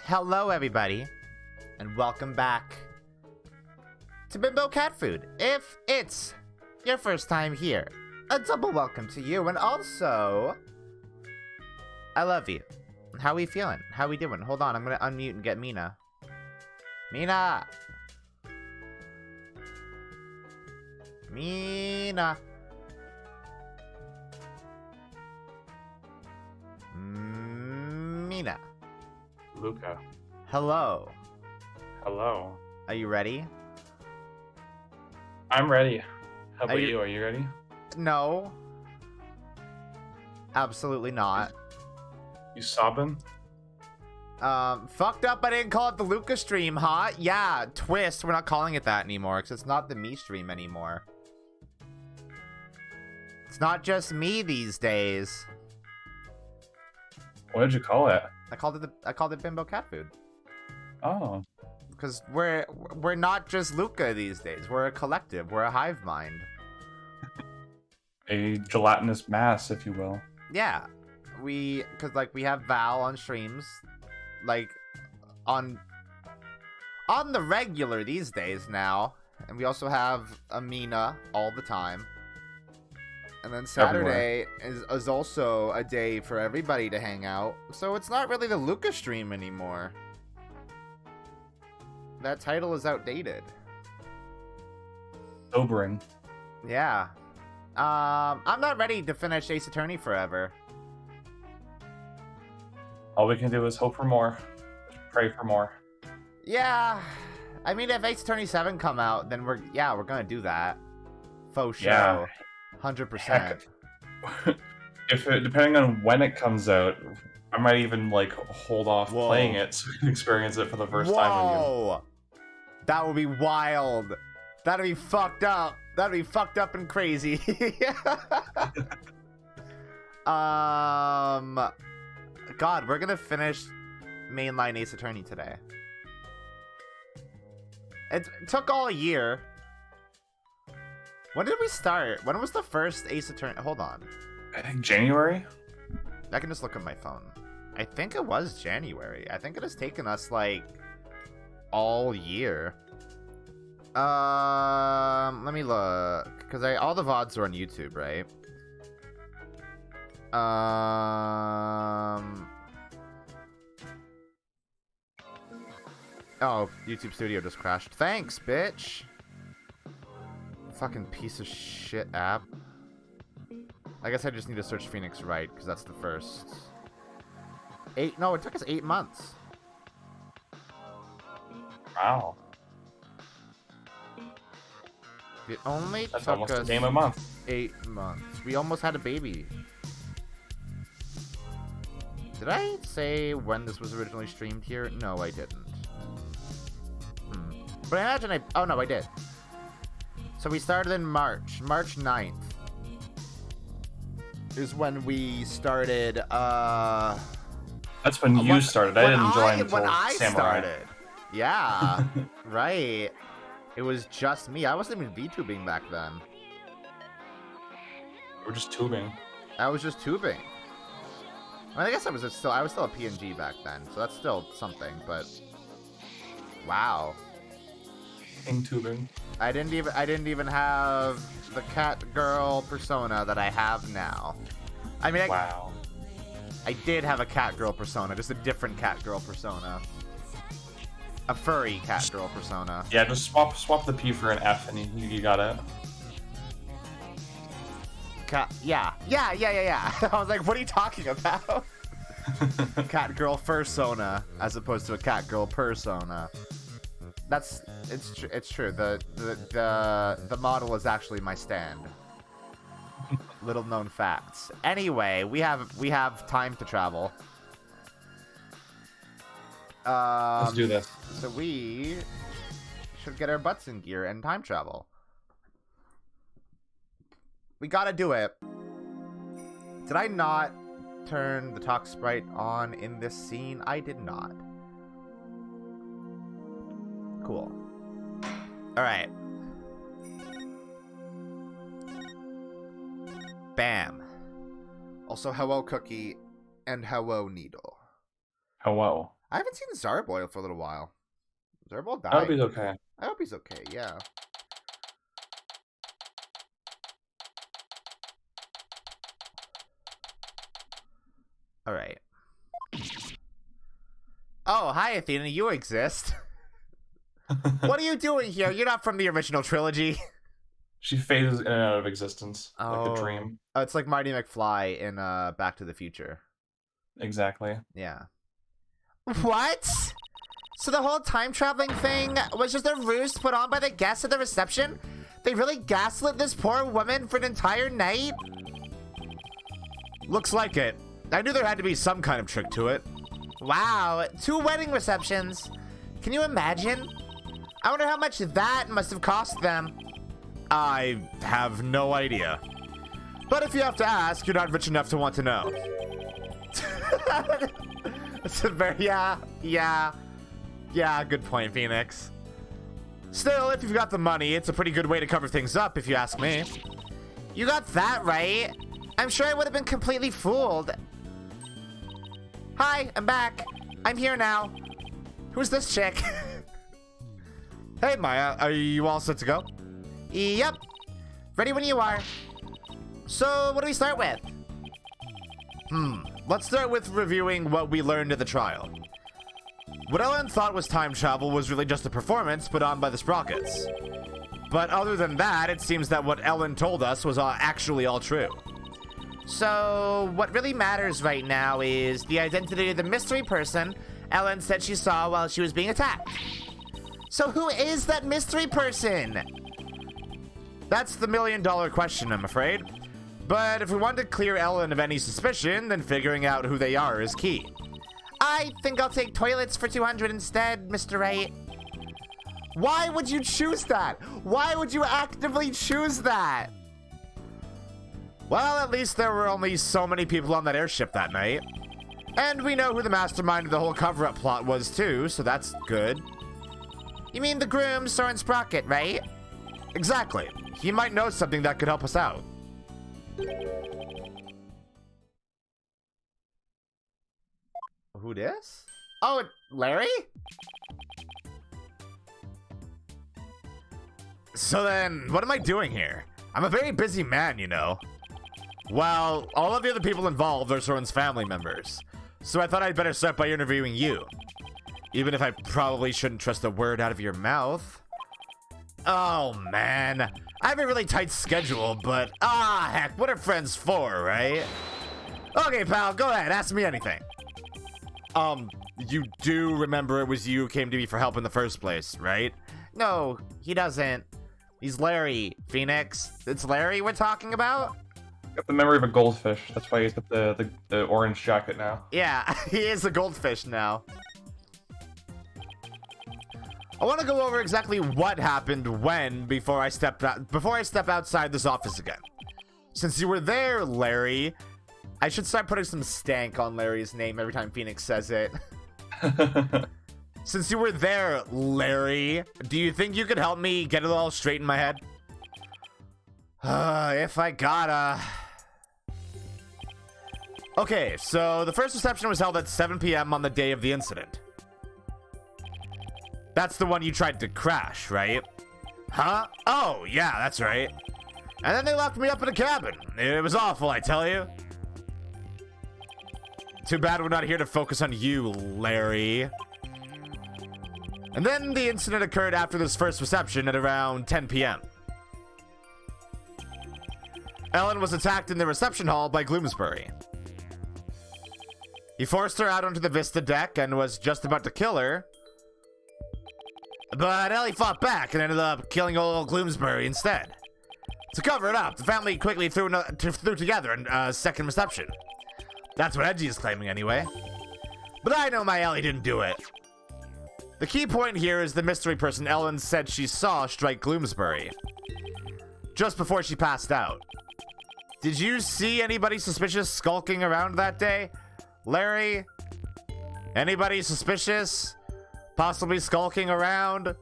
Hello, everybody, and welcome back to Bimbo Cat Food. If it's your first time here, a double welcome to you, and also, I love you. How we feeling? How we doing? Hold on, I'm gonna unmute and get Mina. Mina! Mina! Mina. Luka. Hello. Hello. Are you ready? I'm ready. How about Are you- you? Are you ready? No. Absolutely not. You sobbing? Fucked up I didn't call it the Luka stream, huh? Yeah, twist. We're not calling it that anymore, because it's not the me stream anymore. It's not just me these days. What did you call it? I called it Bimbo Cat Food. Oh. Because we're not just Luka these days. We're a collective. We're a hive mind. A gelatinous mass, if you will. Yeah. Because like we have Val on streams, like on the regular these days now, and we also have Amina all the time. And then Saturday is also a day for everybody to hang out. So it's not really the Luka stream anymore. That title is outdated. Sobering. Yeah. I'm not ready to finish Ace Attorney forever. All we can do is hope for more. Pray for more. Yeah. I mean, if Ace Attorney 7 come out, then we're gonna do that. Faux show. Yeah. 100%. Heck. Depending on when it comes out, I might even like hold off playing it so you can experience it for the first time with you. Whoa! That would be wild. That'd be fucked up. That'd be fucked up and crazy. God, we're gonna finish mainline Ace Attorney today. It took all a year. When did we start? When was the first Ace Attorney? Hold on. I think January? I can just look at my phone. I think it was January. I think it has taken us, like, all year. Let me look. Because all the VODs are on YouTube, right? Oh, YouTube Studio just crashed. Thanks, bitch! Fucking piece of shit app. I guess I just need to search Phoenix Wright, because that's the first. No, it took us 8 months. Wow. It only That's took almost us a game a month. 8 months. We almost had a baby. Did I say when this was originally streamed here? No, I didn't. But I imagine oh no, I did. So we started in March 9th. Is when we started, That's when you started. I didn't join until when I Samurai. started. Yeah, right. It was just me. I wasn't even VTubing back then. We're just tubing. I was just tubing. I mean, I guess I was still a PNG back then, so that's still something. But wow, King tubing. I didn't even have the cat girl persona that I have now. I mean, Wow. I did have a cat girl persona, just a different cat girl persona. A furry cat girl persona. Yeah, just swap the P for an F and you got it. Yeah. I was like, what are you talking about? Cat girl fursona, as opposed to a cat girl persona. It's true. The model is actually my stand. Little known facts. Anyway, we have time to travel. Let's do this. So we should get our butts in gear and time travel. We gotta do it. Did I not turn the talk sprite on in this scene? I did not. Cool. Alright. Bam. Also, hello, Cookie, and hello, Needle. Hello. I haven't seen Zarboil for a little while. Zarboil died. I hope he's okay. I hope he's okay, yeah. Alright. Oh, hi, Athena, you exist. What are you doing here? You're not from the original trilogy. She phases in and out of existence, like a dream. Oh, it's like Marty McFly in Back to the Future. Exactly. Yeah. What? So the whole time-traveling thing was just a ruse put on by the guests at the reception? They really gaslit this poor woman for an entire night? Looks like it. I knew there had to be some kind of trick to it. Wow, 2 wedding receptions. Can you imagine? I wonder how much that must have cost them. I have no idea. But if you have to ask, you're not rich enough to want to know. It's a very, yeah, good point, Phoenix. Still, if you've got the money, it's a pretty good way to cover things up, if you ask me. You got that right. I'm sure I would have been completely fooled. Hi, I'm back. I'm here now. Who's this chick? Hey, Maya, are you all set to go? Yep. Ready when you are. So, what do we start with? Let's start with reviewing what we learned at the trial. What Ellen thought was time travel was really just a performance put on by the Sprockets. But other than that, it seems that what Ellen told us was actually all true. So, what really matters right now is the identity of the mystery person Ellen said she saw while she was being attacked. So who is that mystery person? That's the million-dollar question, I'm afraid. But if we want to clear Ellen of any suspicion, then figuring out who they are is key. I think I'll take toilets for 200 instead, Mr. Wright. Why would you choose that? Why would you actively choose that? Well, at least there were only so many people on that airship that night. And we know who the mastermind of the whole cover-up plot was too, so that's good. You mean the groom, Soren Sprocket, right? Exactly. He might know something that could help us out. Who this? Oh, Larry? So then, what am I doing here? I'm a very busy man, you know. Well, all of the other people involved are Soren's family members. So I thought I'd better start by interviewing you. Even if I probably shouldn't trust a word out of your mouth. Oh, man. I have a really tight schedule, but heck, what are friends for, right? Okay, pal, go ahead, ask me anything. You do remember it was you who came to me for help in the first place, right? No, he doesn't. He's Larry, Phoenix. It's Larry we're talking about? Got the memory of a goldfish. That's why he's got the orange jacket now. Yeah, he is a goldfish now. I want to go over exactly what happened when before I step outside this office again. Since you were there, Larry, I should start putting some stank on Larry's name every time Phoenix says it. Since you were there, Larry, do you think you could help me get it all straight in my head? If I gotta. Okay, so the first reception was held at 7 p.m. on the day of the incident. That's the one you tried to crash, right? Huh? Oh, yeah, that's right. And then they locked me up in a cabin. It was awful, I tell you. Too bad we're not here to focus on you, Larry. And then the incident occurred after this first reception at around 10 p.m. Ellen was attacked in the reception hall by Gloomsbury. He forced her out onto the Vista deck and was just about to kill her. But Ellie fought back and ended up killing old Gloomsbury instead. To cover it up, the family quickly threw together a second reception. That's what Edgy is claiming anyway. But I know my Ellie didn't do it. The key point here is the mystery person Ellen said she saw strike Gloomsbury just before she passed out. Did you see anybody suspicious skulking around that day? Larry? Anybody suspicious? Possibly skulking around?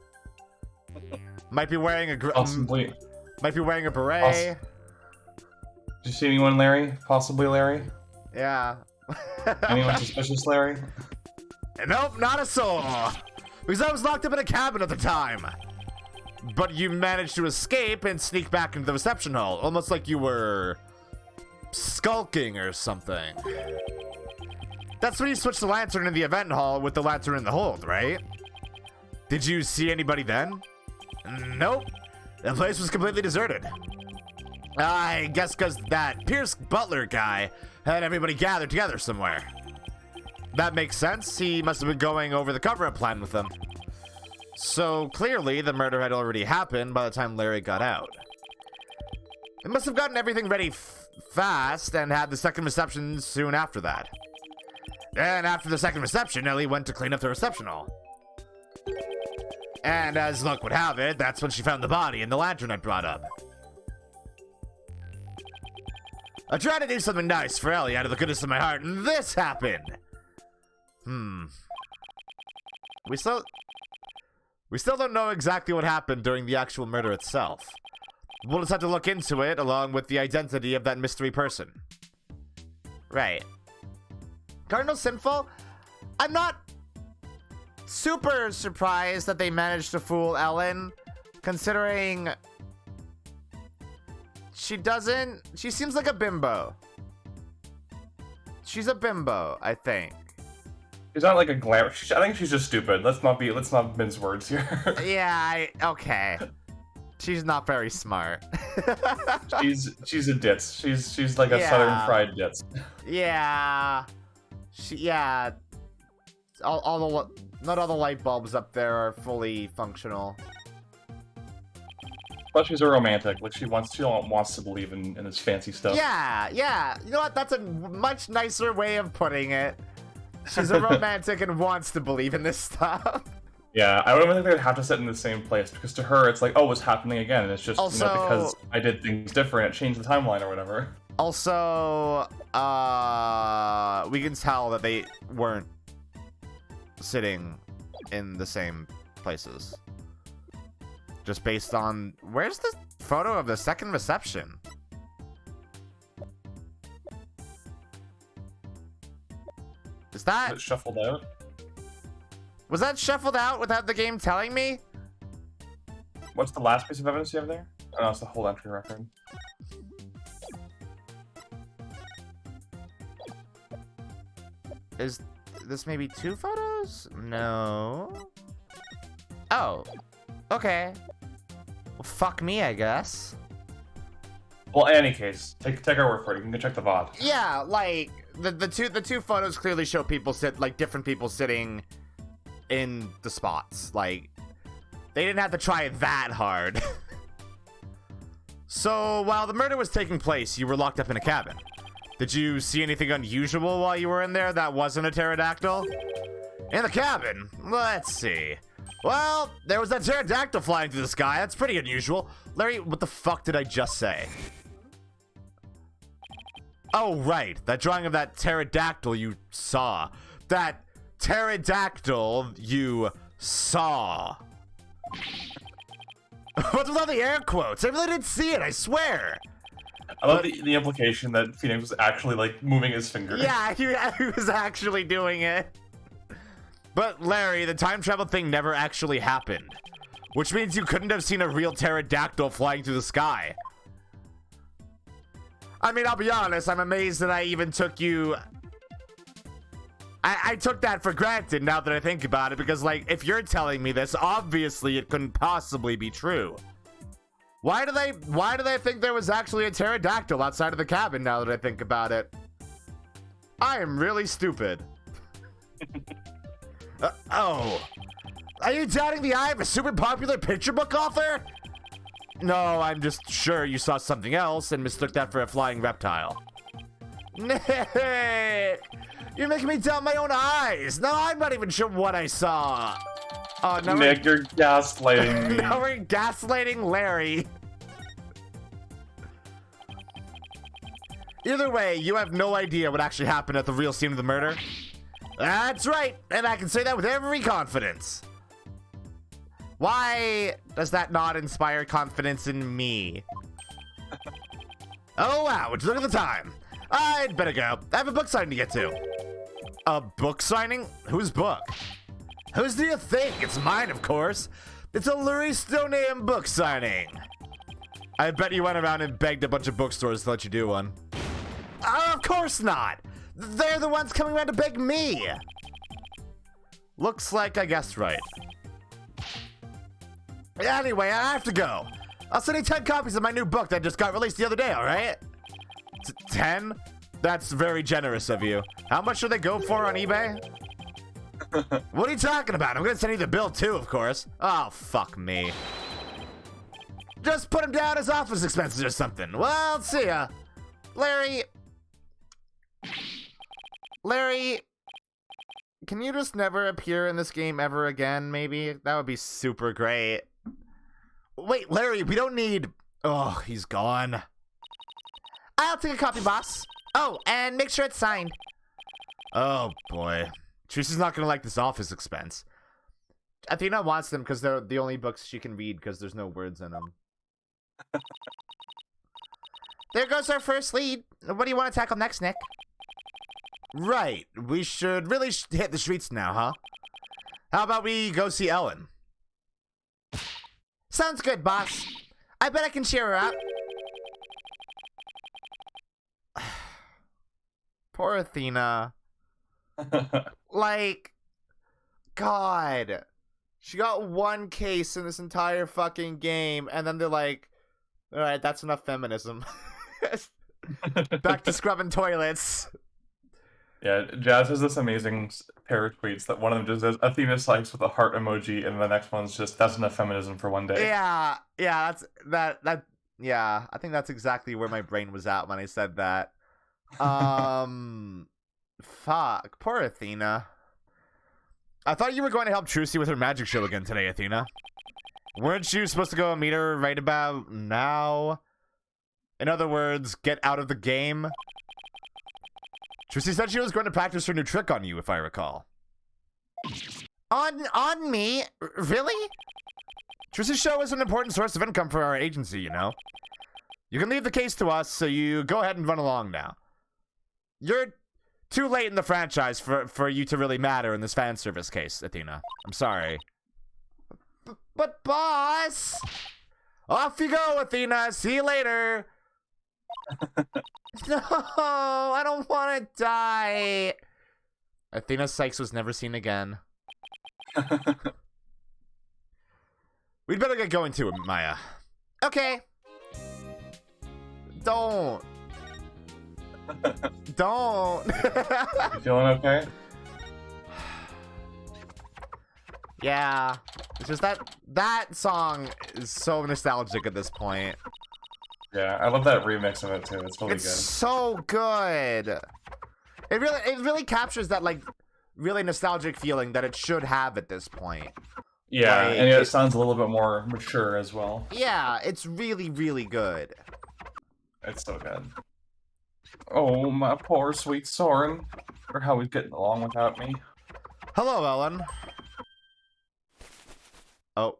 Might be wearing a Might be wearing a beret. Did you see anyone, Larry? Possibly Larry? Yeah. Anyone suspicious, Larry? Nope, not a soul. Because I was locked up in a cabin at the time. But you managed to escape and sneak back into the reception hall, almost like you were skulking or something. That's when you switched the lantern in the event hall with the lantern in the hold, right? Did you see anybody then? Nope. The place was completely deserted. I guess because that Pierce Butler guy had everybody gathered together somewhere. That makes sense. He must have been going over the cover-up plan with them. So clearly, the murder had already happened by the time Larry got out. They must have gotten everything ready fast and had the second reception soon after that. And after the second reception, Ellie went to clean up the reception hall. And as luck would have it, that's when she found the body and the lantern I brought up. I tried to do something nice for Ellie out of the goodness of my heart, and this happened! We still don't know exactly what happened during the actual murder itself. We'll just have to look into it, along with the identity of that mystery person. Right. Cardinal Sinful? I'm not super surprised that they managed to fool Ellen, considering she seems like a bimbo. She's a bimbo, I think. She's not like a glamour. I think she's just stupid. Let's not mince words here. Yeah, okay. She's not very smart. she's a ditz. She's like a Southern fried ditz. Yeah. Not all the light bulbs up there are fully functional. But she's a romantic. Like she wants to believe in this fancy stuff. Yeah. You know what? That's a much nicer way of putting it. She's a romantic and wants to believe in this stuff. Yeah, I don't even think they'd have to sit in the same place, because to her it's like, oh, what's happening again? And it's just, also, because I did things different, it changed the timeline or whatever. Also, we can tell that they weren't sitting in the same places. Just based on... Where's the photo of the second reception? Is that... Was it shuffled out? Was that shuffled out without the game telling me? What's the last piece of evidence you have there? Oh, no, it's the whole entry record. Is this maybe 2 photos? No. Oh. Okay. Well, fuck me, I guess. Well, in any case, take our word for it. You can check the VOD. Yeah, like the two photos clearly show different people sitting in the spots. Like they didn't have to try it that hard. So while the murder was taking place, you were locked up in a cabin. Did you see anything unusual while you were in there that wasn't a pterodactyl? In the cabin? Let's see. Well, there was that pterodactyl flying through the sky. That's pretty unusual. Larry, what the fuck did I just say? Oh, right. That drawing of that pterodactyl you saw. That pterodactyl you saw. What's with all the air quotes? I really didn't see it, I swear. I love the implication that Phoenix was actually, like, moving his finger. Yeah, he was actually doing it. But, Larry, the time travel thing never actually happened. Which means you couldn't have seen a real pterodactyl flying through the sky. I mean, I'll be honest, I'm amazed that I even took you... I took that for granted now that I think about it, because, like, if you're telling me this, obviously it couldn't possibly be true. Why do they think there was actually a pterodactyl outside of the cabin now that I think about it? I am really stupid. Oh. Are you doubting the eye of a super popular picture book author? No, I'm just sure you saw something else and mistook that for a flying reptile. Nick! You're making me doubt my own eyes. No, I'm not even sure what I saw. Oh, no, Nick, you're gaslighting me. Now we're gaslighting Larry. Either way, you have no idea what actually happened at the real scene of the murder. That's right, and I can say that with every confidence. Why does that not inspire confidence in me? Oh, wow, look at the time. I'd better go. I have a book signing to get to. A book signing? Whose book? Whose do you think? It's mine, of course. It's a Luristonian book signing. I bet you went around and begged a bunch of bookstores to let you do one. Of course not. They're the ones coming around to beg me. Looks like I guessed right. Anyway, I have to go. I'll send you 10 copies of my new book that just got released the other day, alright? 10? That's very generous of you. How much should they go for on eBay? What are you talking about? I'm gonna send you the bill too, of course. Oh, fuck me. Just put him down as office expenses or something. Well, see ya. Larry, can you just never appear in this game ever again, maybe? That would be super great. Wait, Larry, we don't need... Oh, he's gone. I'll take a copy, boss. Oh, and make sure it's signed. Oh, boy. Teresa's not gonna like this office expense. Athena wants them because they're the only books she can read because there's no words in them. There goes our first lead. What do you want to tackle next, Nick? Right. We should really hit the streets now, huh? How about we go see Ellen? Sounds good, boss. I bet I can cheer her up. Poor Athena. Like, God. She got one case in this entire fucking game, and then they're like, alright, that's enough feminism. Back to scrubbing toilets. Yeah, Jazz has this amazing pair of tweets that one of them just says Athena Sykes with a heart emoji, and the next one's just that's enough feminism for one day. Yeah, yeah, I think that's exactly where my brain was at when I said that. Fuck, poor Athena. I thought you were going to help Trucy with her magic show again today, Athena. Weren't you supposed to go meet her right about now? In other words, get out of the game? Trucy said she was going to practice her new trick on you, if I recall. On me? Really? Trucy's show is an important source of income for our agency, you know. You can leave the case to us, so you go ahead and run along now. You're too late in the franchise for you to really matter in this fan service case, Athena. I'm sorry. But boss! Off you go, Athena! See you later! No, I don't want to die. Athena Sykes was never seen again. We'd better get going too, Maya. Okay. Don't. Don't. You feeling okay? Yeah. It's just that song is so nostalgic at this point. Yeah, I love that remix of it too. It's really good. It's so good. It really captures that like really nostalgic feeling that it should have at this point. Yeah, like, and it sounds a little bit more mature as well. Yeah, it's really, really good. It's so good. Oh, my poor sweet Soren. Or how he's getting along without me. Hello, Ellen. Oh.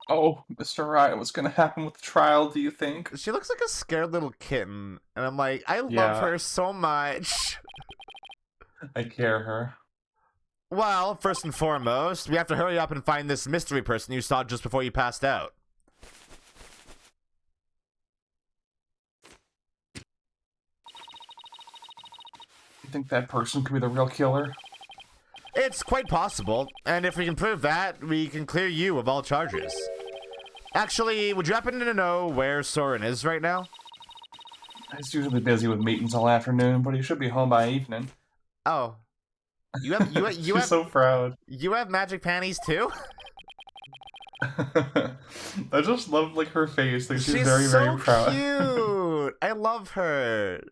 Oh, Mr. Wright, what's gonna happen with the trial, do you think? She looks like a scared little kitten. And I'm like, I love her so much. I care her. Well, first and foremost, we have to hurry up and find this mystery person you saw just before you passed out. You think that person could be the real killer? It's quite possible, and if we can prove that, we can clear you of all charges. Actually, would you happen to know where Soren is right now? He's usually busy with meetings all afternoon, but he should be home by evening. Oh. You have She's so proud. You have magic panties too? I just love like her face. Like she's very, so very proud. Cute. I love her.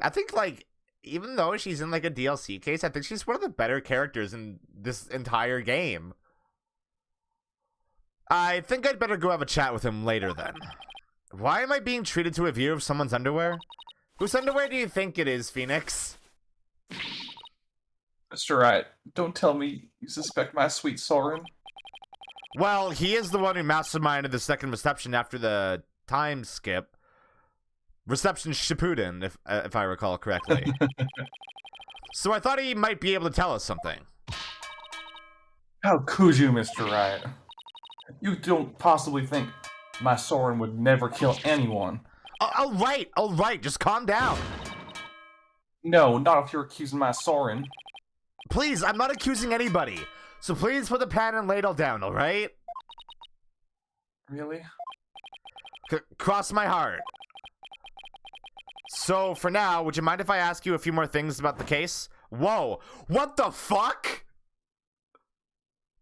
I think like even though she's in like a DLC case, I think she's one of the better characters in this entire game. I think I'd better go have a chat with him later then. Why am I being treated to a view of someone's underwear? Whose underwear do you think it is, Phoenix? Mr. Wright, don't tell me you suspect my sweet Soren. Well, he is the one who masterminded the second reception after the time skip. Reception Shippuden, if I recall correctly. So I thought he might be able to tell us something. How could you, Mr. Riot? You don't possibly think my Soren would never kill anyone. All right, just calm down. No, not if you're accusing my Soren. Please, I'm not accusing anybody. So please put the pan and ladle down, all right? Really? Cross my heart. So, for now, would you mind if I ask you a few more things about the case? Whoa, what the fuck?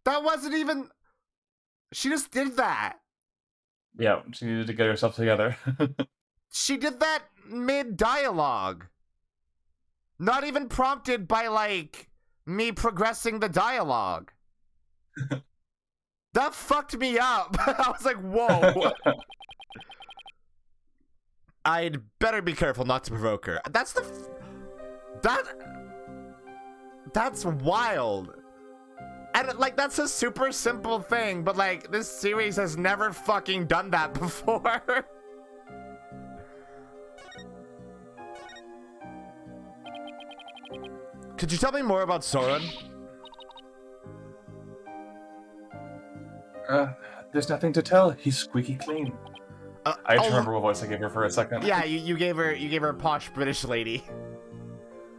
That wasn't even... She just did that. Yeah, she needed to get herself together. She did that mid-dialogue. Not even prompted by, like, me progressing the dialogue. That fucked me up. I was like, whoa. I'd better be careful not to provoke her. That's wild. And, like, that's a super simple thing, but, like, this series has never fucking done that before. Could you tell me more about Soren? There's nothing to tell. He's squeaky clean. I just remember what voice I gave her for a second. Yeah, you gave her a posh British lady.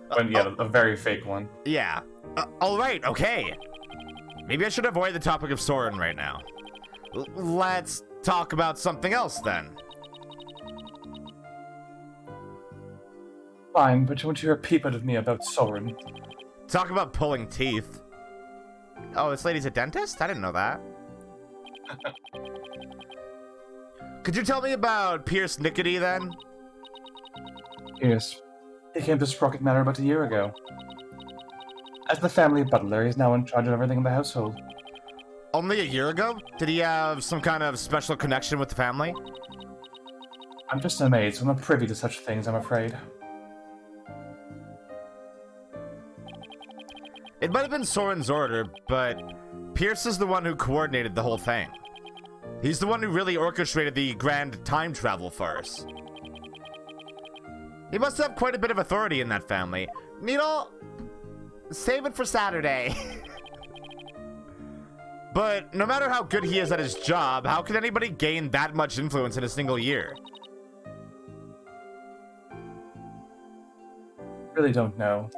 But yeah, a very fake one. Yeah. All right, okay. Maybe I should avoid the topic of Soren right now. Let's talk about something else then. Fine, but won't you hear a peep out of me about Soren? Talk about pulling teeth. Oh, this lady's a dentist? I didn't know that. Could you tell me about Pierce Nickety then? Yes. He came to Sprocket Manor about a year ago. As the family butler, he's now in charge of everything in the household. Only a year ago? Did he have some kind of special connection with the family? I'm just a maid, so I'm not privy to such things, I'm afraid. It might have been Soren's order, but Pierce is the one who coordinated the whole thing. He's the one who really orchestrated the grand time travel farce. He must have quite a bit of authority in that family. Needle, save it for Saturday. But no matter how good he is at his job, how can anybody gain that much influence in a single year? Really don't know.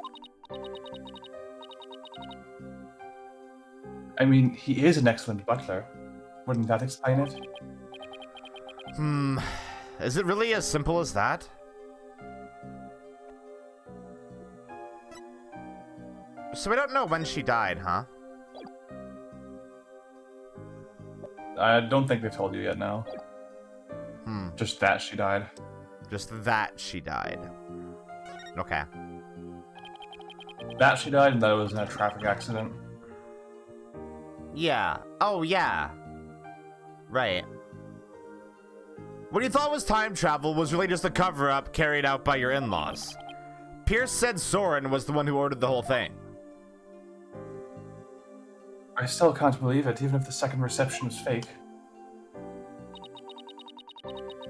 I mean, he is an excellent butler. Wouldn't that explain it? Is it really as simple as that? So we don't know when she died, huh? I don't think they told you yet, no. Just that she died. Just that she died. Okay. That she died and that it was in a traffic accident. Yeah. Oh, yeah. Right. What you thought was time travel was really just a cover-up carried out by your in-laws. Pierce said Soren was the one who ordered the whole thing. I still can't believe it, even if the second reception was fake.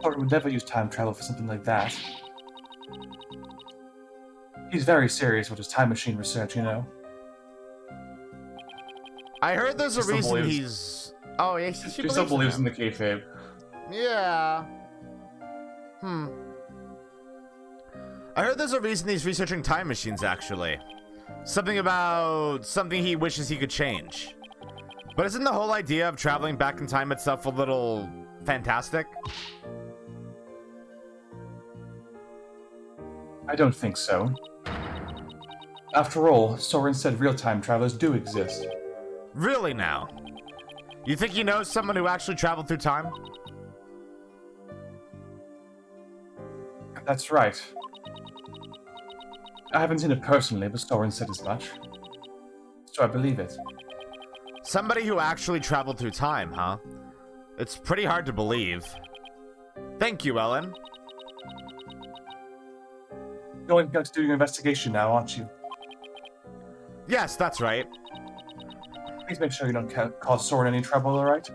Soren would never use time travel for something like that. He's very serious with his time machine research, you know. I heard there's a reason he's... Oh, yeah, she still believes in the kayfabe. Yeah. I heard there's a reason he's researching time machines, actually. Something about something he wishes he could change. But isn't the whole idea of traveling back in time itself a little fantastic? I don't think so. After all, Soren said real-time travelers do exist. Really now? You think he knows someone who actually traveled through time? That's right. I haven't seen it personally, but Soren said as much. So I believe it. Somebody who actually traveled through time, huh? It's pretty hard to believe. Thank you, Ellen. You're going to do your investigation now, aren't you? Yes, that's right. Please make sure you don't cause Soren any trouble, alright?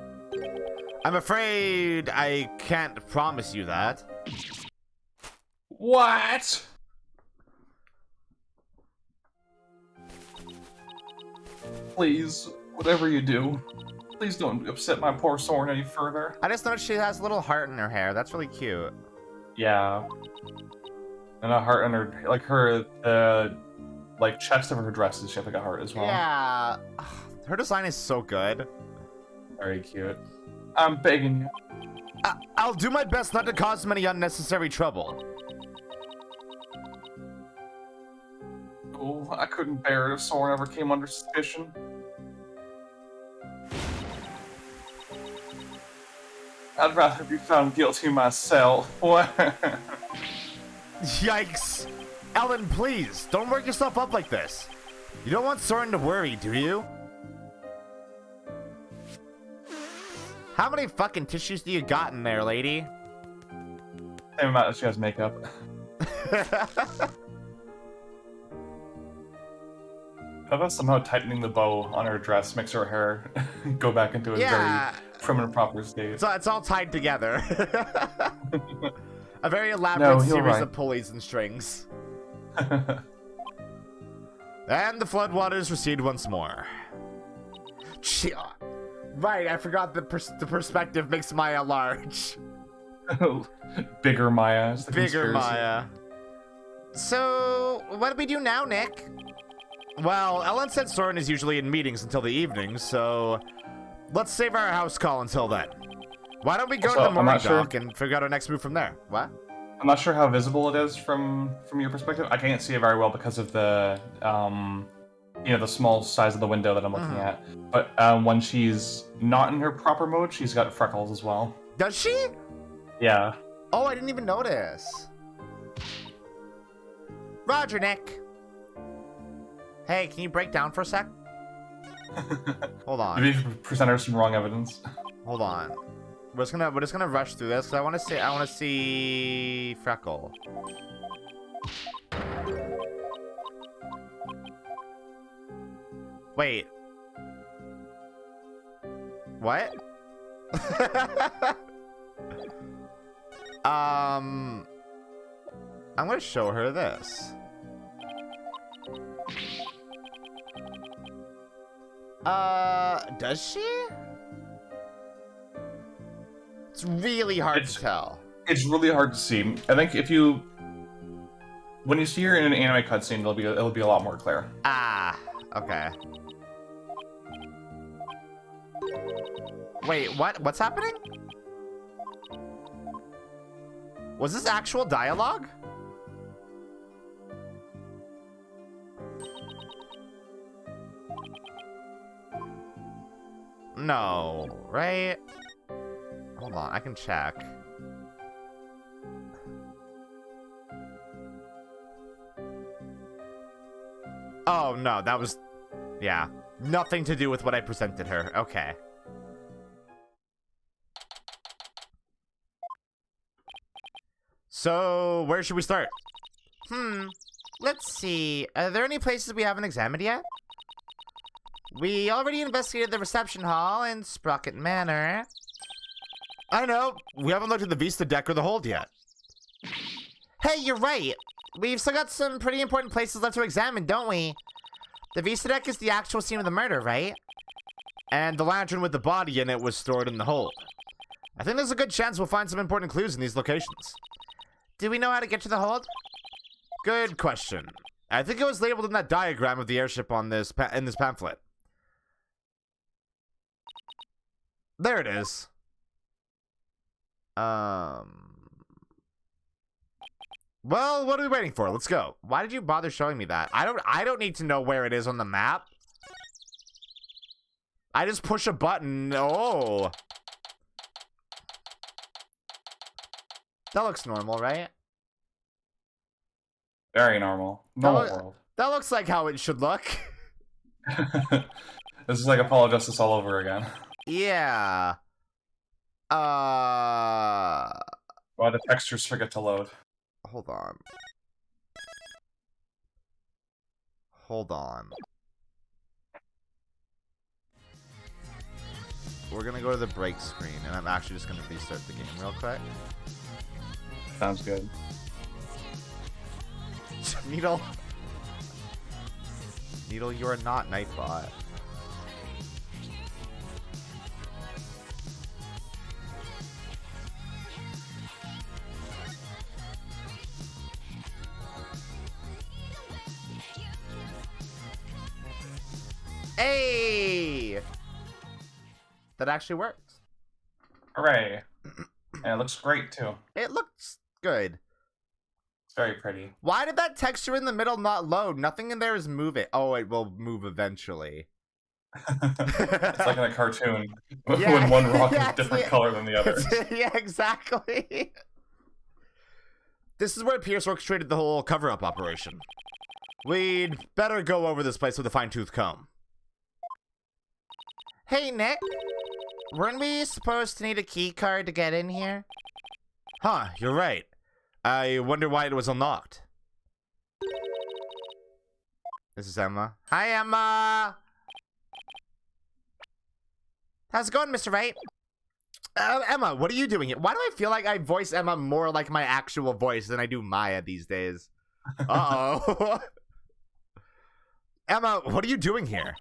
I'm afraid I can't promise you that. What? Please, whatever you do, please don't upset my poor Soren any further. I just noticed she has a little heart in her hair. That's really cute. Yeah. And a heart on her, like like chest of her dress is shaped like a heart as well. Yeah. Her design is so good. Very cute. I'm begging you. I'll do my best not to cause him any unnecessary trouble. Oh, I couldn't bear it if Soren ever came under suspicion. I'd rather be found guilty myself. Yikes. Ellen, please, don't work yourself up like this. You don't want Soren to worry, do you? How many fucking tissues do you got in there, lady? Same amount as she has makeup. How about somehow tightening the bow on her dress makes her hair go back into a very prim and proper state. So it's all tied together. A very elaborate series of pulleys and strings. And the floodwaters recede once more. Right, I forgot the perspective makes Maya large. Bigger Maya. Bigger Maya. So, what do we do now, Nick? Well, Ellen said Soren is usually in meetings until the evening, so let's save our house call until then. Why don't we go to the morning dock and figure out our next move from there? What? I'm not sure how visible it is from your perspective. I can't see it very well because of the the small size of the window that I'm looking at. But when she's not in her proper mode, she's got freckles as well. Does she? Yeah. Oh, I didn't even notice. Roger, Nick. Hey, can you break down for a sec? Hold on. Maybe present her some wrong evidence. Hold on. We're just gonna rush through this. I want to see Freckle. Wait. What? I'm gonna show her this. Does she? It's really hard to tell. It's really hard to see. I think when you see her in an anime cutscene, it'll be a lot more clear. Ah, okay. Wait, what? What's happening? Was this actual dialogue? No, right? Hold on, I can check. Oh, no, that was... Yeah. Nothing to do with what I presented her. Okay. So, where should we start? Let's see. Are there any places we haven't examined yet? We already investigated the reception hall in Sprocket Manor. I know. We haven't looked at the Vista deck or the hold yet. Hey, you're right. We've still got some pretty important places left to examine, don't we? The Vista deck is the actual scene of the murder, right? And the lantern with the body in it was stored in the hold. I think there's a good chance we'll find some important clues in these locations. Do we know how to get to the hold? Good question. I think it was labeled in that diagram of the airship on this in this pamphlet. There it is. Well, what are we waiting for? Let's go. Why did you bother showing me that? I don't need to know where it is on the map. I just push a button. Oh. That looks normal, right? Very normal. Normal world. That looks like how it should look. This is like Apollo Justice all over again. Yeah. Why the textures forget to load? Hold on. Hold on. We're gonna go to the break screen, and I'm actually just gonna restart the game real quick. Sounds good. Needle. Needle, you are not Nightbot. Hey! That actually worked. Hooray. And it looks great, too. It looks good. It's very pretty. Why did that texture in the middle not load? Nothing in there is moving. Oh, it will move eventually. It's like in a cartoon Yeah, when one rock is yeah, a different yeah. color than the other. Yeah, exactly. This is where Pierce orchestrated the whole cover-up operation. We'd better go over this place with a fine-tooth comb. Hey, Nick. Weren't we supposed to need a key card to get in here? Huh, you're right. I wonder why it was unlocked. This is Emma. Hi, Emma! How's it going, Mr. Wright? Emma, what are you doing here? Why do I feel like I voice Emma more like my actual voice than I do Maya these days? Uh-oh. Emma, what are you doing here?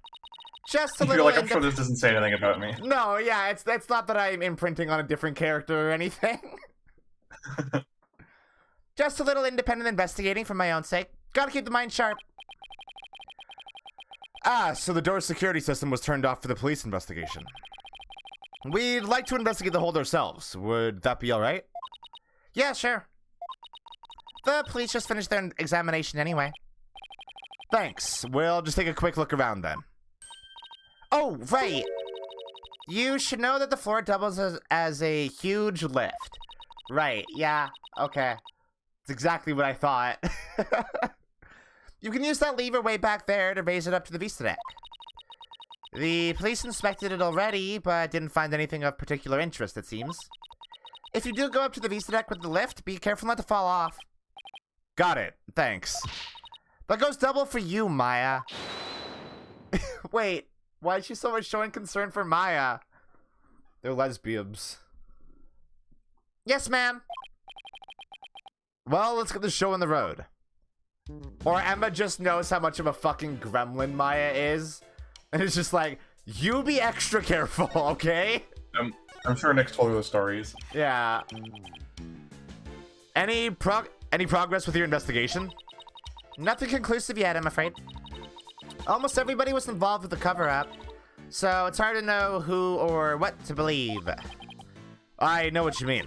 Just a little. I'm sure this doesn't say anything about me. No, yeah, it's not that I'm imprinting on a different character or anything. Just a little independent investigating for my own sake. Gotta keep the mind sharp. Ah, so the door security system was turned off for the police investigation. We'd like to investigate the hold ourselves. Would that be alright? Yeah, sure. The police just finished their examination anyway. Thanks. We'll just take a quick look around then. Oh, right. You should know that the floor doubles as a huge lift. Right, yeah, okay. It's exactly what I thought. You can use that lever way back there to raise it up to the Vista deck. The police inspected it already, but didn't find anything of particular interest, it seems. If you do go up to the Vista deck with the lift, be careful not to fall off. Got it, thanks. That goes double for you, Maya. Wait, why is she so much showing concern for Maya? They're lesbians. Yes, ma'am. Well, let's get the show on the road. Or Emma just knows how much of a fucking gremlin Maya is. And it's just like, you be extra careful, okay? I'm sure Nick's told you the stories. Yeah. Any progress with your investigation? Nothing conclusive yet, I'm afraid. Almost everybody was involved with the cover-up, so it's hard to know who or what to believe. I know what you mean.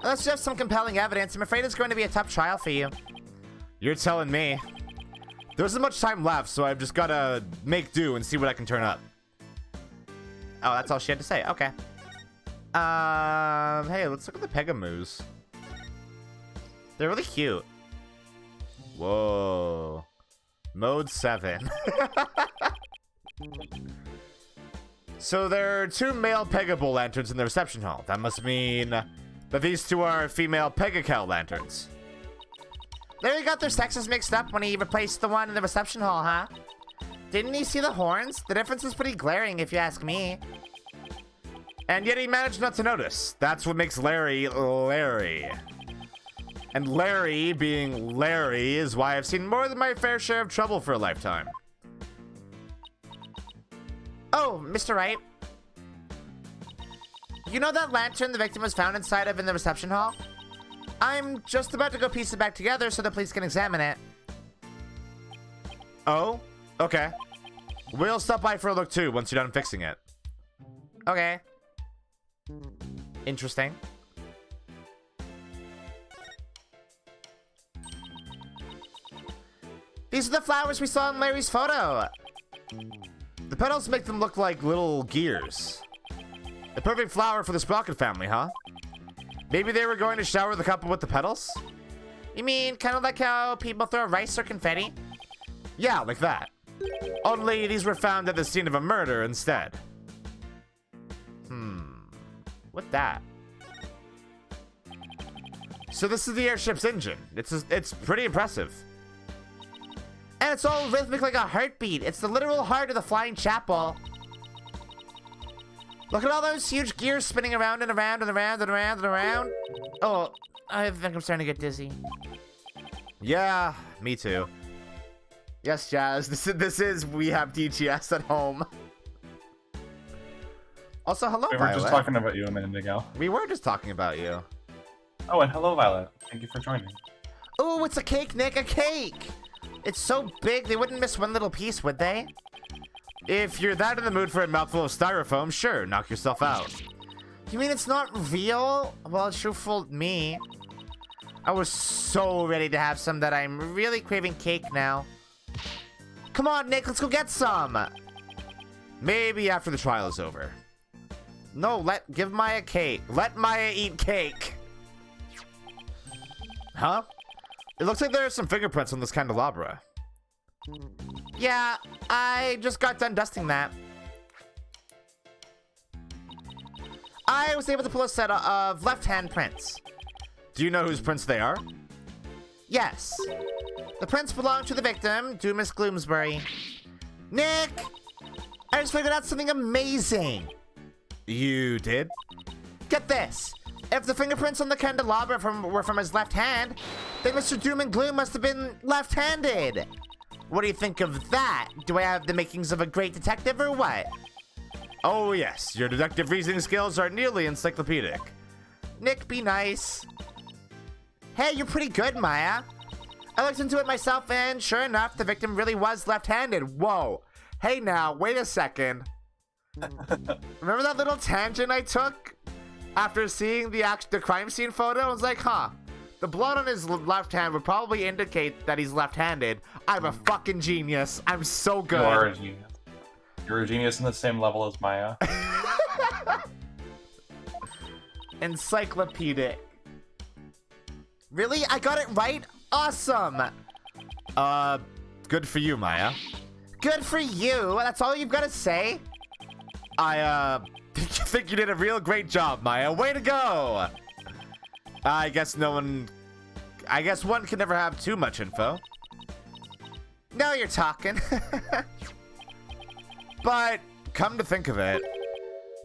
Unless you have some compelling evidence, I'm afraid it's going to be a tough trial for you. You're telling me. There isn't much time left, so I've just gotta make do and see what I can turn up. Oh, that's all she had to say. Okay. Hey, let's look at the Pegamoos. They're really cute. Whoa. Mode 7. So there are 2 male Pegable lanterns in the reception hall. That must mean that these 2 are female Pegacal lanterns. Larry got their sexes mixed up when he replaced the one in the reception hall, huh? Didn't he see the horns? The difference is pretty glaring, if you ask me. And yet he managed not to notice. That's what makes Larry, Larry. And Larry being Larry is why I've seen more than my fair share of trouble for a lifetime. Oh, Mr. Wright. You know that lantern the victim was found inside of in the reception hall? I'm just about to go piece it back together so the police can examine it. Oh? Okay. We'll stop by for a look too once you're done fixing it. Okay. Interesting. These are the flowers we saw in Larry's photo. The petals make them look like little gears. The perfect flower for the Sprocket family, huh? Maybe they were going to shower the couple with the petals? You mean kind of like how people throw rice or confetti? Yeah, like that. Only these were found at the scene of a murder instead. What's that? So this is the airship's engine. It's pretty impressive. And it's all rhythmic like a heartbeat. It's the literal heart of the flying chapel. Look at all those huge gears spinning around and around and around and around and around. Oh, I think I'm starting to get dizzy. Yeah, me too. Yes, Jazz. This is we have DGS at home. Also, hello, We were Violet. just talking about you a minute ago. We were just talking about you. Oh, and hello, Violet. Thank you for joining. Ooh, it's a cake, Nick, a cake! It's so big, they wouldn't miss one little piece, would they? If you're that in the mood for a mouthful of styrofoam, sure, knock yourself out. You mean it's not real? Well, it sure fooled me. I was so ready to have some that I'm really craving cake now. Come on, Nick, let's go get some! Maybe after the trial is over. No, give Maya cake. Let Maya eat cake! Huh? It looks like there are some fingerprints on this candelabra. Yeah, I just got done dusting that. I was able to pull a set of left-hand prints. Do you know whose prints they are? Yes. The prints belong to the victim, Miss Gloomsbury. Nick! I just figured out something amazing! You did? Get this! If the fingerprints on the candelabra were from his left hand, then Mr. Doom and Gloom must have been left-handed. What do you think of that? Do I have the makings of a great detective or what? Oh yes, your deductive reasoning skills are nearly encyclopedic. Nick, be nice. Hey, you're pretty good, Maya. I looked into it myself and sure enough, the victim really was left-handed. Whoa. Hey now, wait a second. Remember that little tangent I took? After seeing the crime scene photo, I was like, huh, the blood on his left hand would probably indicate that he's left-handed. I'm a fucking genius. I'm so good. You are a genius. You're a genius on the same level as Maya. Encyclopedic. Really? I got it right? Awesome. Good for you, Maya. Good for you? That's all you've got to say? I think you did a real great job, Maya. Way to go! I guess one can never have too much info. Now you're talking. But, come to think of it,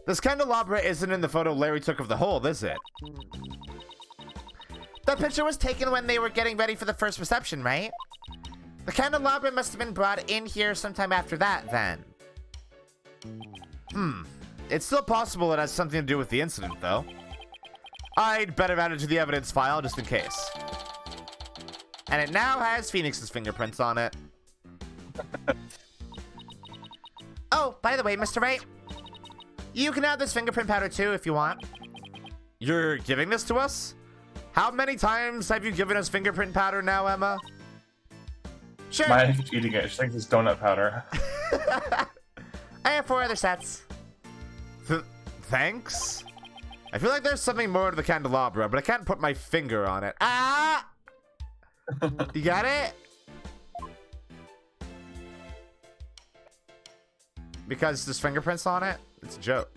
this candelabra isn't in the photo Larry took of the hole, is it? That picture was taken when they were getting ready for the first reception, right? The candelabra must have been brought in here sometime after that, then. It's still possible it has something to do with the incident, though. I'd better add it to the evidence file, just in case. And it now has Phoenix's fingerprints on it. Oh, by the way, Mr. Wright, you can have this fingerprint powder, too, if you want. You're giving this to us? How many times have you given us fingerprint powder now, Emma? Sure. Maya keeps eating it. She thinks it's donut powder. I have 4 other sets. Thanks? I feel like there's something more to the candelabra, but I can't put my finger on it. Ah! You got it? Because there's fingerprints on it? It's a joke.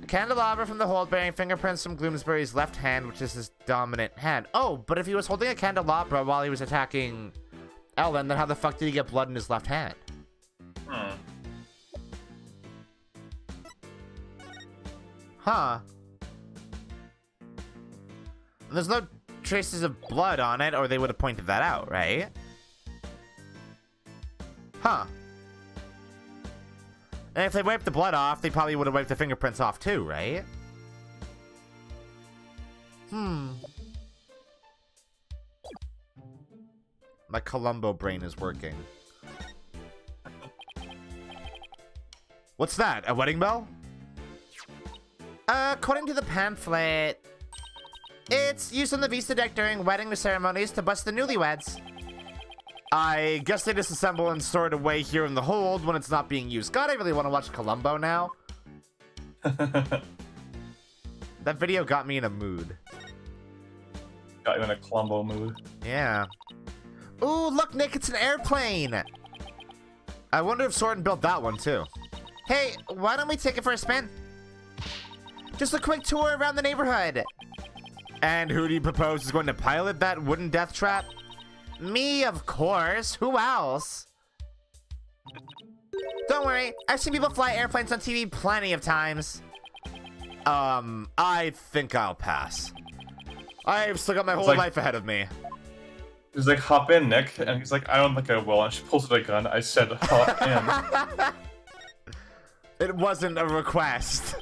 A candelabra from the hold bearing fingerprints from Gloomsbury's left hand, which is his dominant hand. Oh, but if he was holding a candelabra while he was attacking Ellen, then how the fuck did he get blood in his left hand? Huh. There's no traces of blood on it, or they would have pointed that out, right? Huh. And if they wiped the blood off, they probably would have wiped the fingerprints off too, right? My Columbo brain is working. What's that? A wedding bell? According to the pamphlet, it's used on the Vista deck during wedding ceremonies to bust the newlyweds. I guess they disassemble and store it away here in the hold when it's not being used. God, I really want to watch Columbo now. That video got me in a mood. Got you in a Columbo mood. Yeah. Ooh, look, Nick, it's an airplane. I wonder if Sorten built that one, too. Hey, why don't we take it for a spin? Just a quick tour around the neighborhood. And who do you propose is going to pilot that wooden death trap? Me, of course. Who else? Don't worry. I've seen people fly airplanes on TV plenty of times. I think I'll pass. I've still got my whole like- life ahead of me. He's like, hop in, Nick. And he's like, I don't think I will. And she pulls out a gun. I said, hop in. It wasn't a request.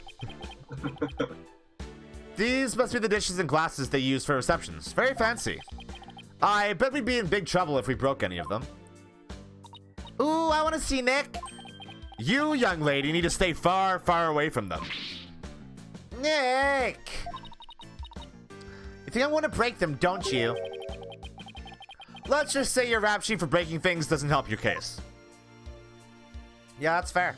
These must be the dishes and glasses they use for receptions. Very fancy. I bet we'd be in big trouble if we broke any of them. Ooh, I want to see Nick. You, young lady, need to stay far, far away from them. Nick! You think I want to break them, don't you? Let's just say your rap sheet for breaking things doesn't help your case. Yeah, that's fair.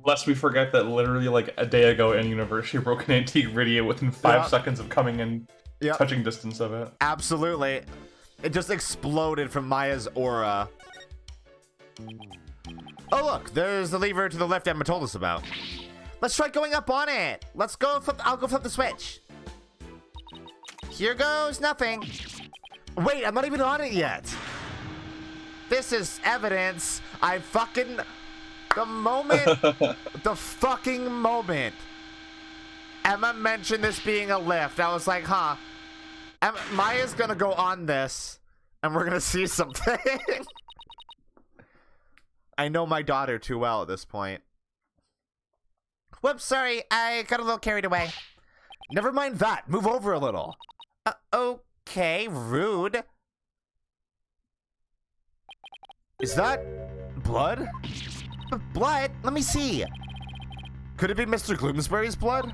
Lest we forget that literally like a day ago in universe, she broke an antique radio within 5 seconds of coming in touching distance of it. Absolutely. It just exploded from Maya's aura. Oh look, there's the lever to the left Emma told us about. Let's try going up on it. Let's go I'll go flip the switch. Here goes nothing. Wait, I'm not even on it yet. This is evidence. The fucking moment Emma mentioned this being a lift, I was like, huh. Maya's gonna go on this, and we're gonna see something. I know my daughter too well at this point. Whoops, sorry, I got a little carried away. Never mind that, move over a little. Okay, rude. Is that blood? Blood? Let me see. Could it be Mr. Gloomsbury's blood?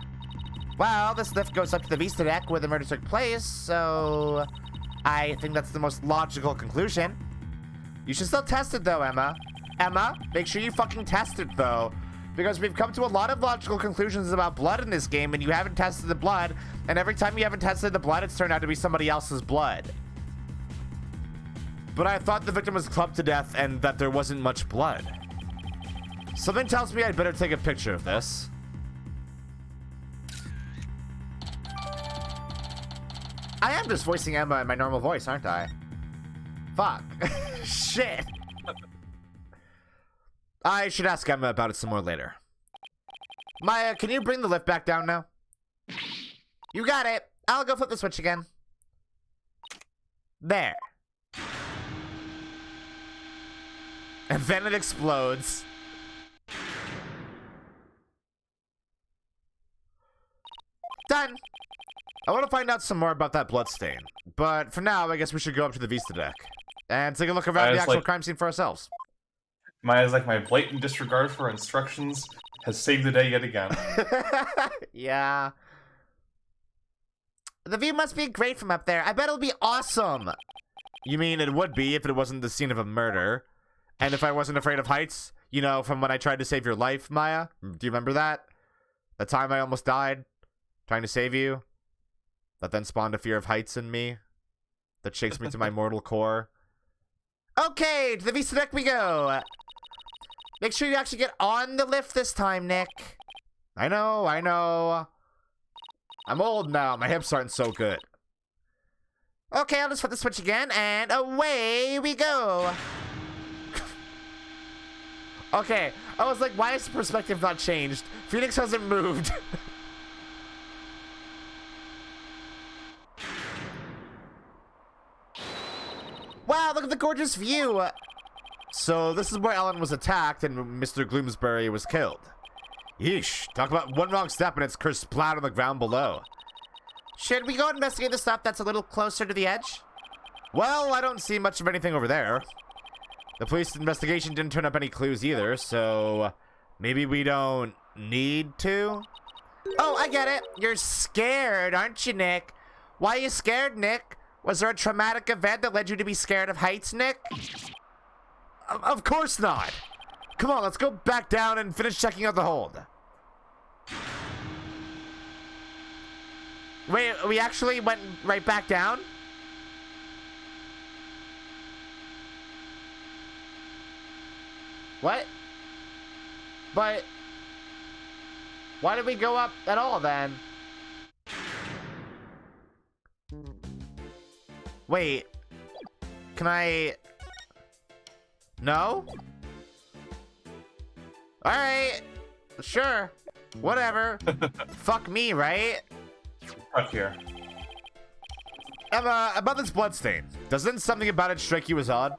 Well, this lift goes up to the Vista deck where the murder took place, so I think that's the most logical conclusion. You should still test it though, Emma. Emma, make sure you fucking test it though, because we've come to a lot of logical conclusions about blood in this game, and you haven't tested the blood, and every time you haven't tested the blood, it's turned out to be somebody else's blood. But I thought the victim was clubbed to death and that there wasn't much blood. Something tells me I'd better take a picture of this. I am just voicing Emma in my normal voice, aren't I? Fuck. Shit. I should ask Emma about it some more later. Maya, can you bring the lift back down now? You got it. I'll go flip the switch again. There. And then it explodes. Done. I want to find out some more about that bloodstain. But for now, I guess we should go up to the Vista deck and take a look around the actual crime scene for ourselves. Maya's like, my blatant disregard for instructions has saved the day yet again. Yeah. The view must be great from up there. I bet it'll be awesome. You mean it would be if it wasn't the scene of a murder? And if I wasn't afraid of heights? You know, from when I tried to save your life, Maya? Do you remember that? The time I almost died? Trying to save you? That then spawned a fear of heights in me? That shakes me to my mortal core? Okay, to the Vista deck we go! Make sure you actually get on the lift this time, Nick. I know. I'm old now. My hips aren't so good. Okay, I'll just flip the switch again, and away we go! Okay, I was like, why is the perspective not changed? Phoenix hasn't moved. Wow, look at the gorgeous view! So this is where Ellen was attacked and Mr. Gloomsbury was killed. Yeesh, talk about one wrong step and it's cursed splat on the ground below. Should we go investigate the stuff that's a little closer to the edge? Well, I don't see much of anything over there. The police investigation didn't turn up any clues either, so maybe we don't need to? Oh, I get it. You're scared, aren't you, Nick? Why are you scared, Nick? Was there a traumatic event that led you to be scared of heights, Nick? Of course not. Come on, let's go back down and finish checking out the hold. Wait, we actually went right back down? What? But why did we go up at all then? Wait. Can I... No? Alright. Sure. Whatever. Fuck me, right? Right here. Emma, about this bloodstain. Doesn't something about it strike you as odd?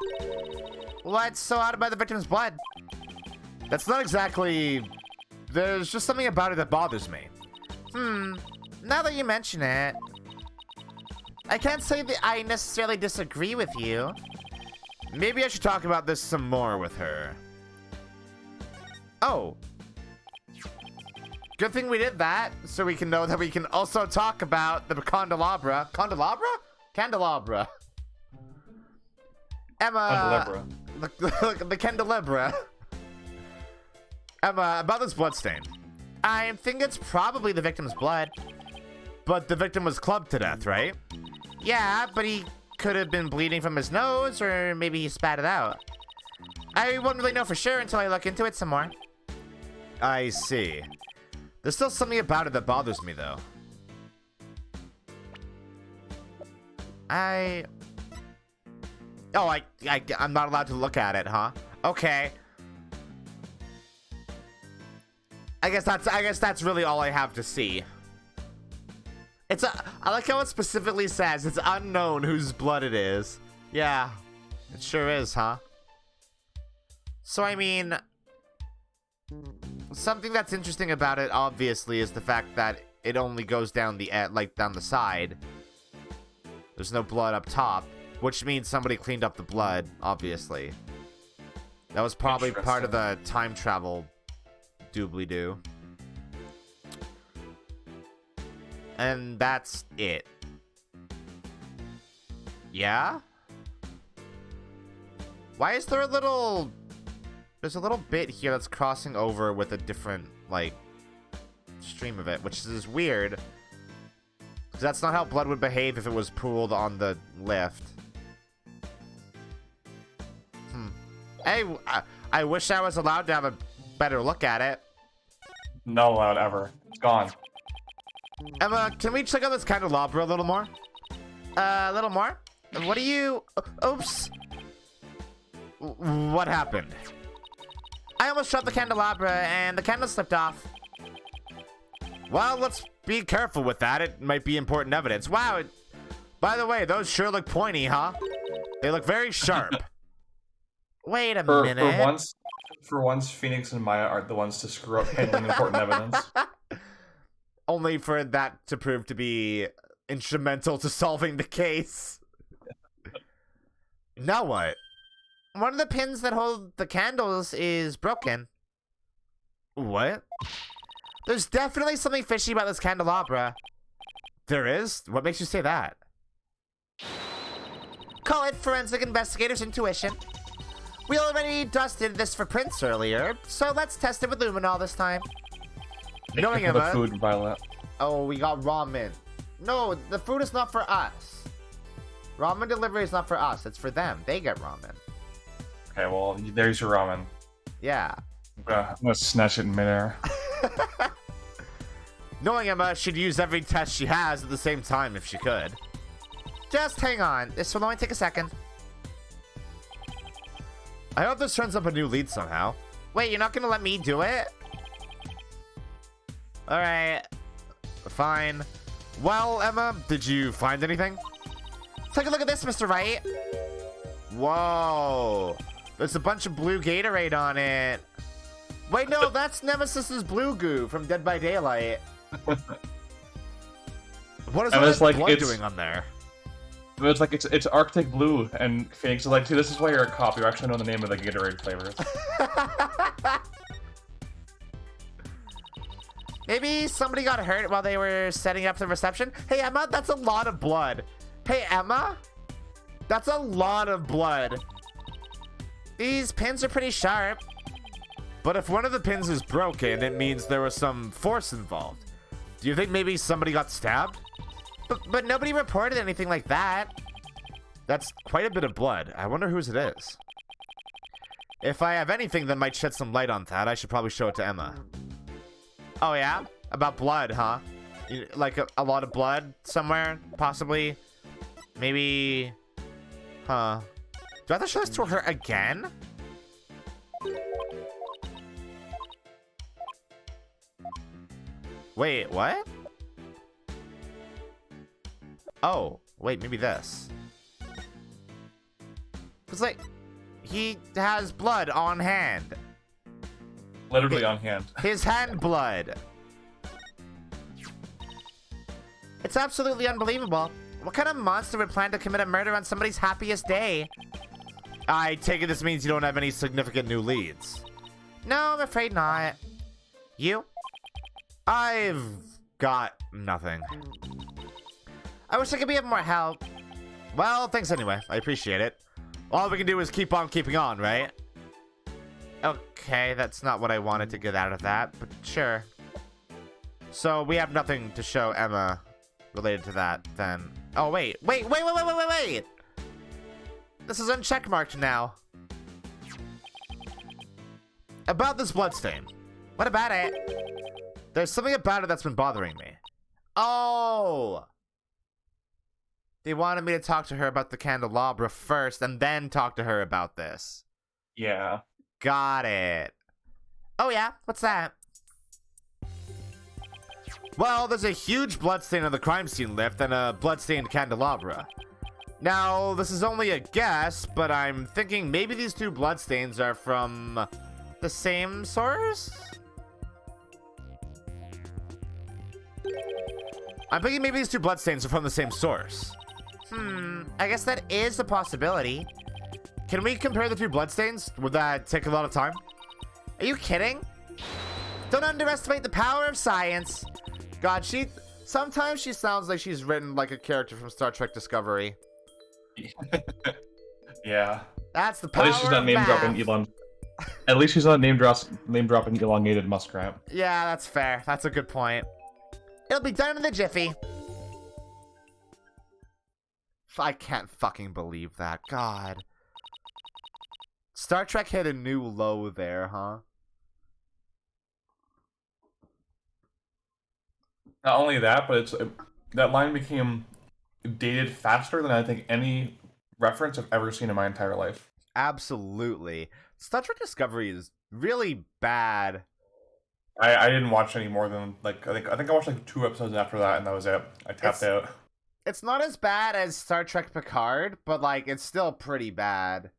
What's so odd about the victim's blood? That's not exactly... There's just something about it that bothers me. Now that you mention it... I can't say that I necessarily disagree with you. Maybe I should talk about this some more with her. Oh. Good thing we did that, so we can know that we can also talk about the candelabra. Candelabra. Emma. Candelabra. The candelabra. Emma, about this bloodstain. I think it's probably the victim's blood. But the victim was clubbed to death, right? Yeah, but he could have been bleeding from his nose, or maybe he spat it out. I won't really know for sure until I look into it some more. I see. There's still something about it that bothers me, though. I'm not allowed to look at it, huh? Okay. I guess that's really all I have to see. I like how it specifically says it's unknown whose blood it is. Yeah, it sure is, huh? So I mean, something that's interesting about it, obviously, is the fact that it only goes down down the side. There's no blood up top, which means somebody cleaned up the blood, obviously. That was probably part of the time travel doobly-doo. And that's it. Yeah? Why is there there's a little bit here that's crossing over with a different, stream of it, which is weird. Because that's not how blood would behave if it was pooled on the lift. I wish I was allowed to have a better look at it. Not allowed ever. It's gone. Emma, can we check out this candelabra a little more? A little more? What do you... Oops. What happened? I almost dropped the candelabra and the candle slipped off. Well, let's be careful with that. It might be important evidence. Wow. By the way, those sure look pointy, huh? They look very sharp. Wait a minute. For once, Phoenix and Maya aren't the ones to screw up handling important evidence. Only for that to prove to be instrumental to solving the case. Now what? One of the pins that hold the candles is broken. What? There's definitely something fishy about this candelabra. There is? What makes you say that? Call it forensic investigator's intuition. We already dusted this for prints earlier, so let's test it with luminol this time. Knowing the Emma. food, Violet. Oh, we got ramen. No, the food is not for us. Ramen delivery is not for us. It's for them. They get ramen. Okay, well, there's your ramen. Yeah. I'm gonna snatch it in midair. Knowing Emma, she'd use every test she has at the same time if she could. Just hang on. This will only take a second. I hope this turns up a new lead somehow. Wait, you're not gonna let me do it? Alright. Fine. Well, Emma, did you find anything? Take a look at this, Mr. Wright. Whoa. There's a bunch of blue Gatorade on it. Wait, no, that's Nemesis's blue goo from Dead by Daylight. What is all this blood doing on there? It's like it's Arctic Blue, and Phoenix is like, dude, this is why you're a cop. You actually know the name of the Gatorade flavors. Maybe somebody got hurt while they were setting up the reception. Hey, Emma, that's a lot of blood. Hey, Emma, that's a lot of blood. These pins are pretty sharp. But if one of the pins is broken, it means there was some force involved. Do you think maybe somebody got stabbed? But nobody reported anything like that. That's quite a bit of blood. I wonder whose it is. If I have anything that might shed some light on that, I should probably show it to Emma. Oh yeah? About blood, huh? Like a lot of blood somewhere, possibly? Maybe... Huh. Do I have to show this to her again? Wait, what? Oh, wait, maybe this. Because, like, he has blood on hand. Literally on hand. His hand blood. It's absolutely unbelievable. What kind of monster would plan to commit a murder on somebody's happiest day? I take it this means you don't have any significant new leads. No, I'm afraid not. You? I've got nothing. I wish I could be of more help. Well, thanks anyway. I appreciate it. All we can do is keep on keeping on, right? Okay, that's not what I wanted to get out of that, but sure. So we have nothing to show Emma related to that, then. Oh, wait. Wait! This is uncheckmarked now. About this bloodstain. What about it? There's something about it that's been bothering me. Oh! They wanted me to talk to her about the candelabra first and then talk to her about this. Yeah. Got it. Oh yeah? What's that? Well, there's a huge bloodstain on the crime scene lift and a bloodstained candelabra. Now, this is only a guess, but I'm thinking maybe these two bloodstains are from the same source? I'm thinking maybe these two bloodstains are from the same source. I guess that is a possibility. Can we compare the two bloodstains? Would that take a lot of time? Are you kidding? Don't underestimate the power of science. God, sometimes she sounds like she's written like a character from Star Trek Discovery. Yeah. That's the power At least she's not of name math. dropping Elon. At least she's not name dropping elongated muskrat. Yeah, that's fair. That's a good point. It'll be done in a jiffy. I can't fucking believe that. God. Star Trek hit a new low there, huh? Not only that, but that line became dated faster than I think any reference I've ever seen in my entire life. Absolutely. Star Trek Discovery is really bad. I didn't watch any more than I think I watched like 2 episodes after that, and that was it. I tapped out. It's not as bad as Star Trek Picard, but like it's still pretty bad.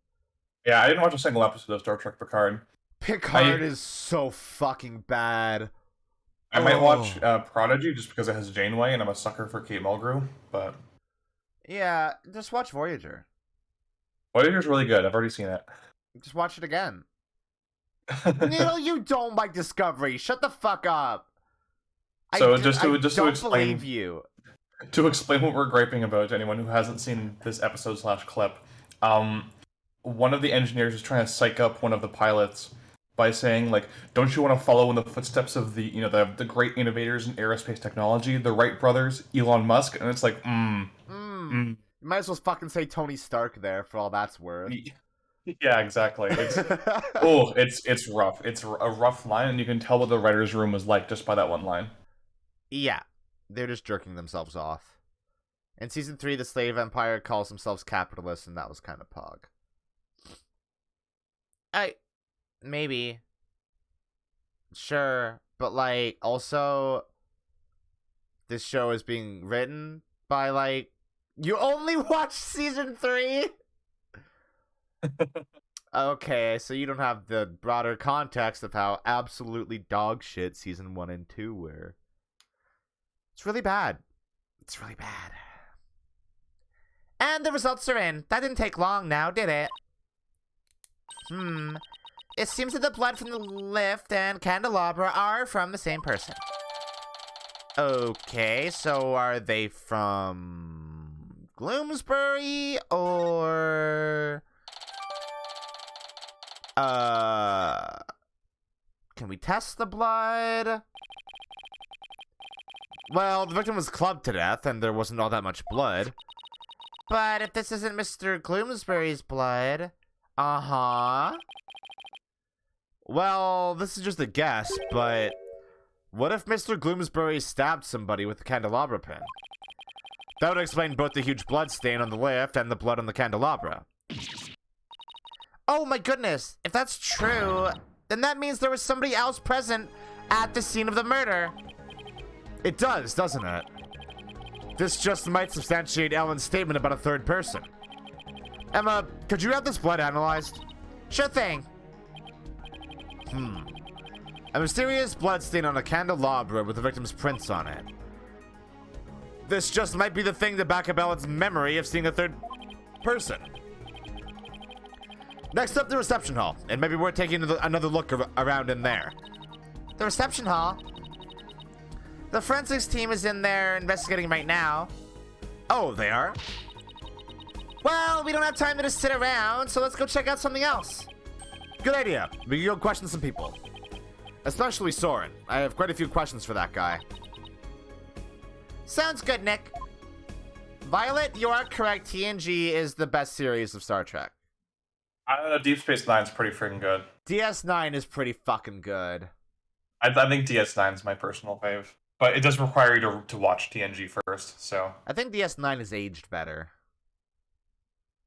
Yeah, I didn't watch a single episode of Star Trek Picard. Picard is so fucking bad. I might watch Prodigy just because it has Janeway, and I'm a sucker for Kate Mulgrew. But yeah, just watch Voyager. Voyager's really good. I've already seen it. Just watch it again. Neil, you don't like Discovery. Shut the fuck up. So I just to explain, believe you. To explain what we're griping about to anyone who hasn't seen this episode / clip, one of the engineers is trying to psych up one of the pilots by saying, like, don't you want to follow in the footsteps of the the great innovators in aerospace technology, the Wright brothers, Elon Musk? And it's like, You might as well fucking say Tony Stark there for all that's worth. Yeah, exactly. It's rough. It's a rough line, and you can tell what the writer's room was like just by that one line. Yeah, they're just jerking themselves off. In season 3, the slave empire calls themselves capitalists, and that was kind of pog. Maybe. Sure, but like, also, this show is being written by like, you only watched season 3? Okay, so you don't have the broader context of how absolutely dog shit season 1 and 2 were. It's really bad. It's really bad. And the results are in. That didn't take long now, did it? It seems that the blood from the lift and candelabra are from the same person. Okay, so are they from Gloomsbury or... Can we test the blood? Well, the victim was clubbed to death, and there wasn't all that much blood. But if this isn't Mr. Gloomsbury's blood... Uh-huh. Well, this is just a guess, but... What if Mr. Gloomsbury stabbed somebody with the candelabra pin? That would explain both the huge blood stain on the lift and the blood on the candelabra. Oh my goodness! If that's true, then that means there was somebody else present at the scene of the murder. It does, doesn't it? This just might substantiate Ellen's statement about a third person. Emma, could you have this blood analyzed? Sure thing. A mysterious blood stain on a candelabra with the victim's prints on it. This just might be the thing to back up Ellen's memory of seeing a third person. Next up, the reception hall, and maybe we're taking another look around in there. The reception hall? The forensics team is in there investigating right now. Oh, they are? Well, we don't have time to just sit around, so let's go check out something else. Good idea. We can go question some people. Especially Soren. I have quite a few questions for that guy. Sounds good, Nick. Violet, you are correct. TNG is the best series of Star Trek. Deep Space Nine's pretty freaking good. DS9 is pretty fucking good. I think DS9 is my personal fave. But it does require you to watch TNG first, so... I think DS9 is aged better.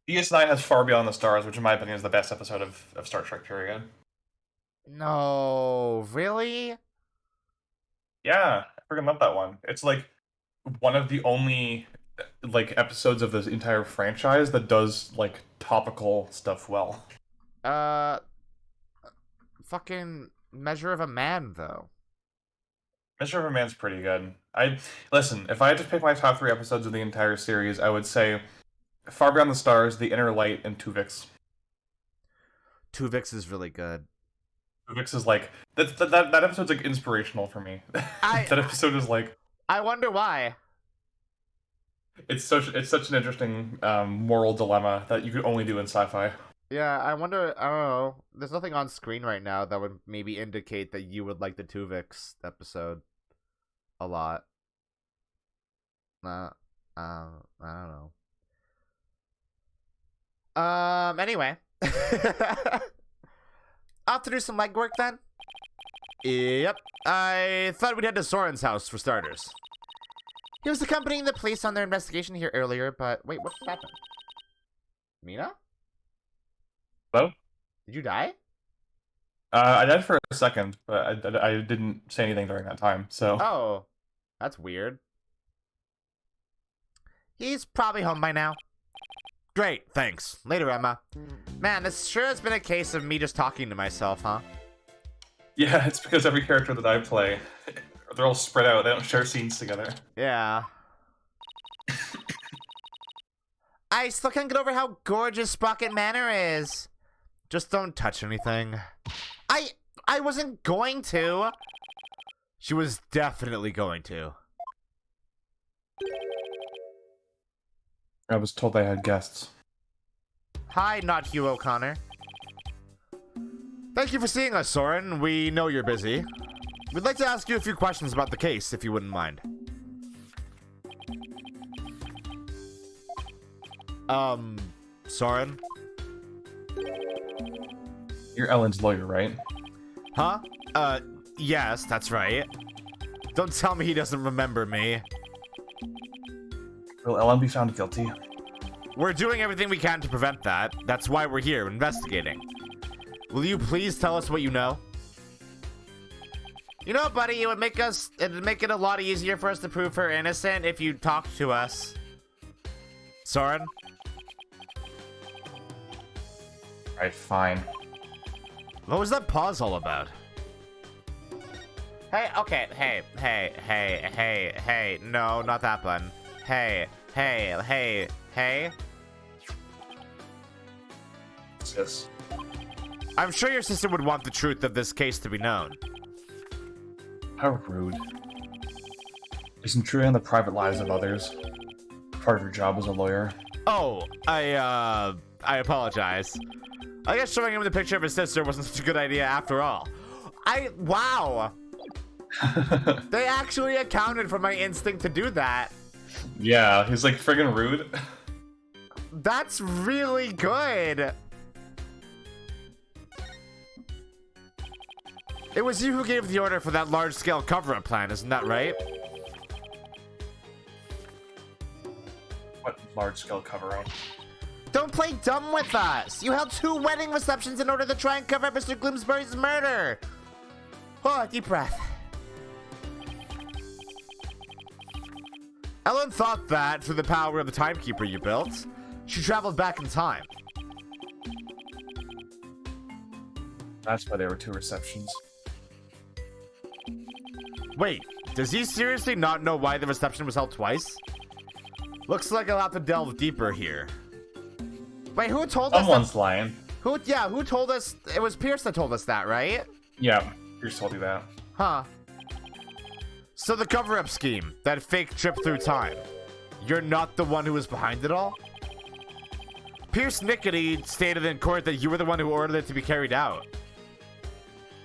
DS9 has Far Beyond the Stars, which in my opinion is the best episode of Star Trek, period. No, really? Yeah, I freaking love that one. It's like one of the only like episodes of this entire franchise that does like topical stuff well. Fucking Measure of a Man, though. Measure of a Man's pretty good. Listen, if I had to pick my top 3 episodes of the entire series, I would say Far Beyond the Stars, The Inner Light, and Tuvix. Tuvix is really good. Tuvix is like that episode's like inspirational for me. That episode is like, I wonder why. It's such an interesting moral dilemma that you could only do in sci-fi. Yeah, I wonder. I don't know. There's nothing on screen right now that would maybe indicate that you would like the Tuvix episode a lot. I don't know. Anyway. Off to do some legwork then? Yep. I thought we'd head to Soren's house for starters. He was accompanying the police on their investigation here earlier, but wait, what happened? Mina? Hello? Did you die? I died for a second, but I didn't say anything during that time, so... Oh, that's weird. He's probably home by now. Great, thanks. Later, Emma. Man, this sure has been a case of me just talking to myself, huh? Yeah, it's because every character that I play, they're all spread out. They don't share scenes together. Yeah. I still can't get over how gorgeous Sprocket Manor is. Just don't touch anything. I wasn't going to. She was definitely going to. I was told I had guests. Hi, not Hugh O'Connor. Thank you for seeing us, Soren. We know you're busy. We'd like to ask you a few questions about the case, if you wouldn't mind. Soren? You're Ellen's lawyer, right? Huh? Yes, that's right. Don't tell me he doesn't remember me. Will Ellen be found guilty? We're doing everything we can to prevent that. That's why we're here, investigating. Will you please tell us what you know? You know, buddy, it'd make it a lot easier for us to prove her innocent if you talked to us. Soren? Alright, fine. What was that pause all about? Hey, okay, hey, no, not that button. Hey. Sis. I'm sure your sister would want the truth of this case to be known. How rude. Isn't true on the private lives of others. Part of your job as a lawyer. Oh, I apologize. I guess showing him the picture of his sister wasn't such a good idea after all. Wow! They actually accounted for my instinct to do that. Yeah, he's like friggin' rude. That's really good. It was you who gave the order for that large-scale cover-up plan, isn't that right? What large-scale cover-up? Don't play dumb with us! You held 2 wedding receptions in order to try and cover up Mr. Gloomsbury's murder! Oh, deep breath. Ellen thought that, through the power of the timekeeper you built, she traveled back in time. That's why there were 2 receptions. Wait, does he seriously not know why the reception was held twice? Looks like I'll have to delve deeper here. Wait, who told us? Someone's lying. Who told us? It was Pierce that told us that, right? Yeah, Pierce told you that. Huh. So the cover-up scheme, that fake trip through time, you're not the one who was behind it all? Pierce Nickety stated in court that you were the one who ordered it to be carried out.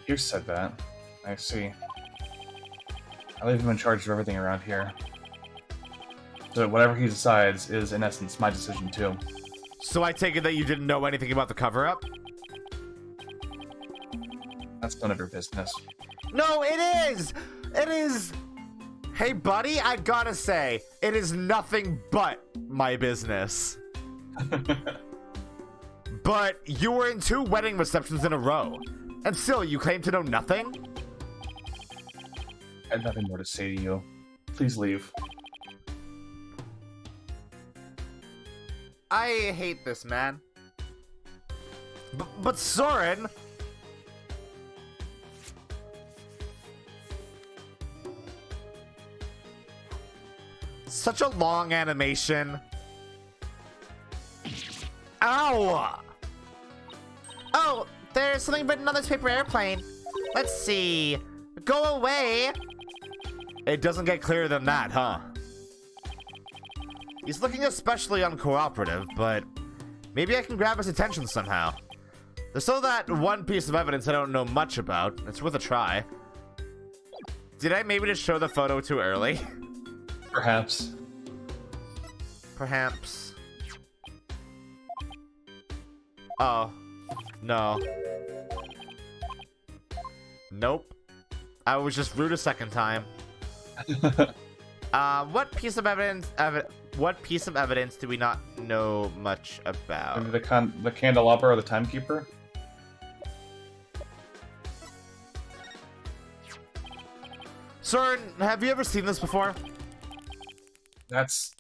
Pierce said that. I see. I leave him in charge of everything around here. So whatever he decides is, in essence, my decision too. So I take it that you didn't know anything about the cover-up? That's none of your business. No, it is! It is! Hey, buddy, I gotta say, it is nothing but my business. But you were in 2 wedding receptions in a row, and still you claim to know nothing? I have nothing more to say to you. Please leave. I hate this, man. But Soren... Such a long animation. Ow! Oh, there's something written on this paper airplane. Let's see. Go away. It doesn't get clearer than that, huh? He's looking especially uncooperative, but maybe I can grab his attention somehow. There's still that one piece of evidence I don't know much about. It's worth a try. Did I maybe just show the photo too early? Perhaps. Perhaps. Oh. No. Nope. I was just rude a second time. What piece of evidence do we not know much about? Maybe the candelabra or the timekeeper? Soren, have you ever seen this before? That's...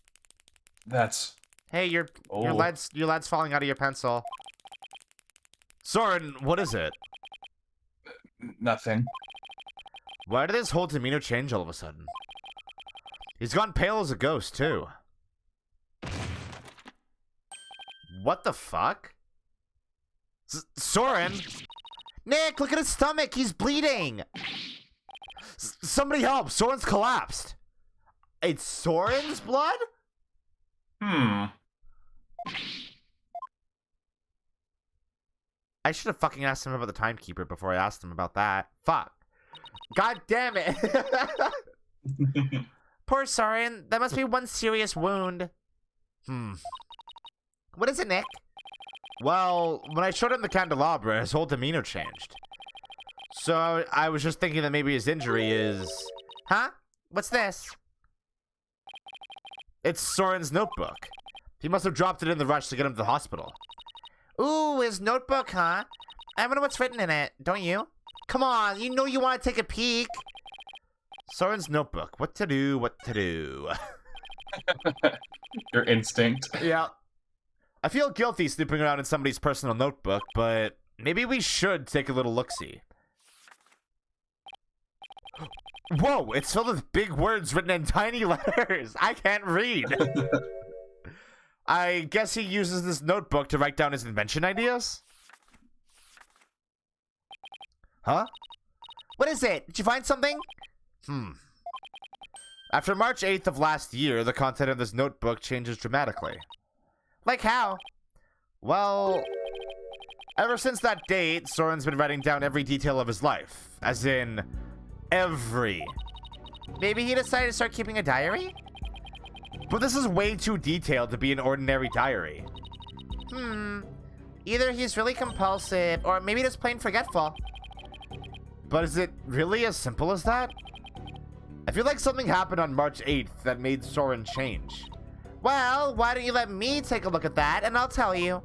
Hey, your lead's falling out of your pencil. Soren, what is it? Nothing. Why did his whole demeanor change all of a sudden? He's gone pale as a ghost, too. What the fuck? Soren? Nick, look at his stomach! He's bleeding! Somebody help! Soren's collapsed! It's Soren's blood? I should have fucking asked him about the timekeeper before I asked him about that. Fuck. God damn it. Poor Soren. That must be one serious wound. What is it, Nick? Well, when I showed him the candelabra, his whole demeanor changed. So I was just thinking that maybe his injury is... Huh? What's this? It's Soren's notebook. He must have dropped it in the rush to get him to the hospital. Ooh, his notebook, huh? I wonder what's written in it, don't you? Come on, you know you want to take a peek. Soren's notebook. What to do, what to do. Your instinct. Yeah. I feel guilty snooping around in somebody's personal notebook, but maybe we should take a little look-see. Whoa, it's filled with big words written in tiny letters. I can't read. I guess he uses this notebook to write down his invention ideas? Huh? What is it? Did you find something? After March 8th of last year, the content of this notebook changes dramatically. Like how? Well, ever since that date, Soren's been writing down every detail of his life. As in, every. Maybe he decided to start keeping a diary? But this is way too detailed to be an ordinary diary. Either he's really compulsive, or maybe just plain forgetful. But is it really as simple as that? I feel like something happened on March 8th that made Soren change. Well, why don't you let me take a look at that, and I'll tell you.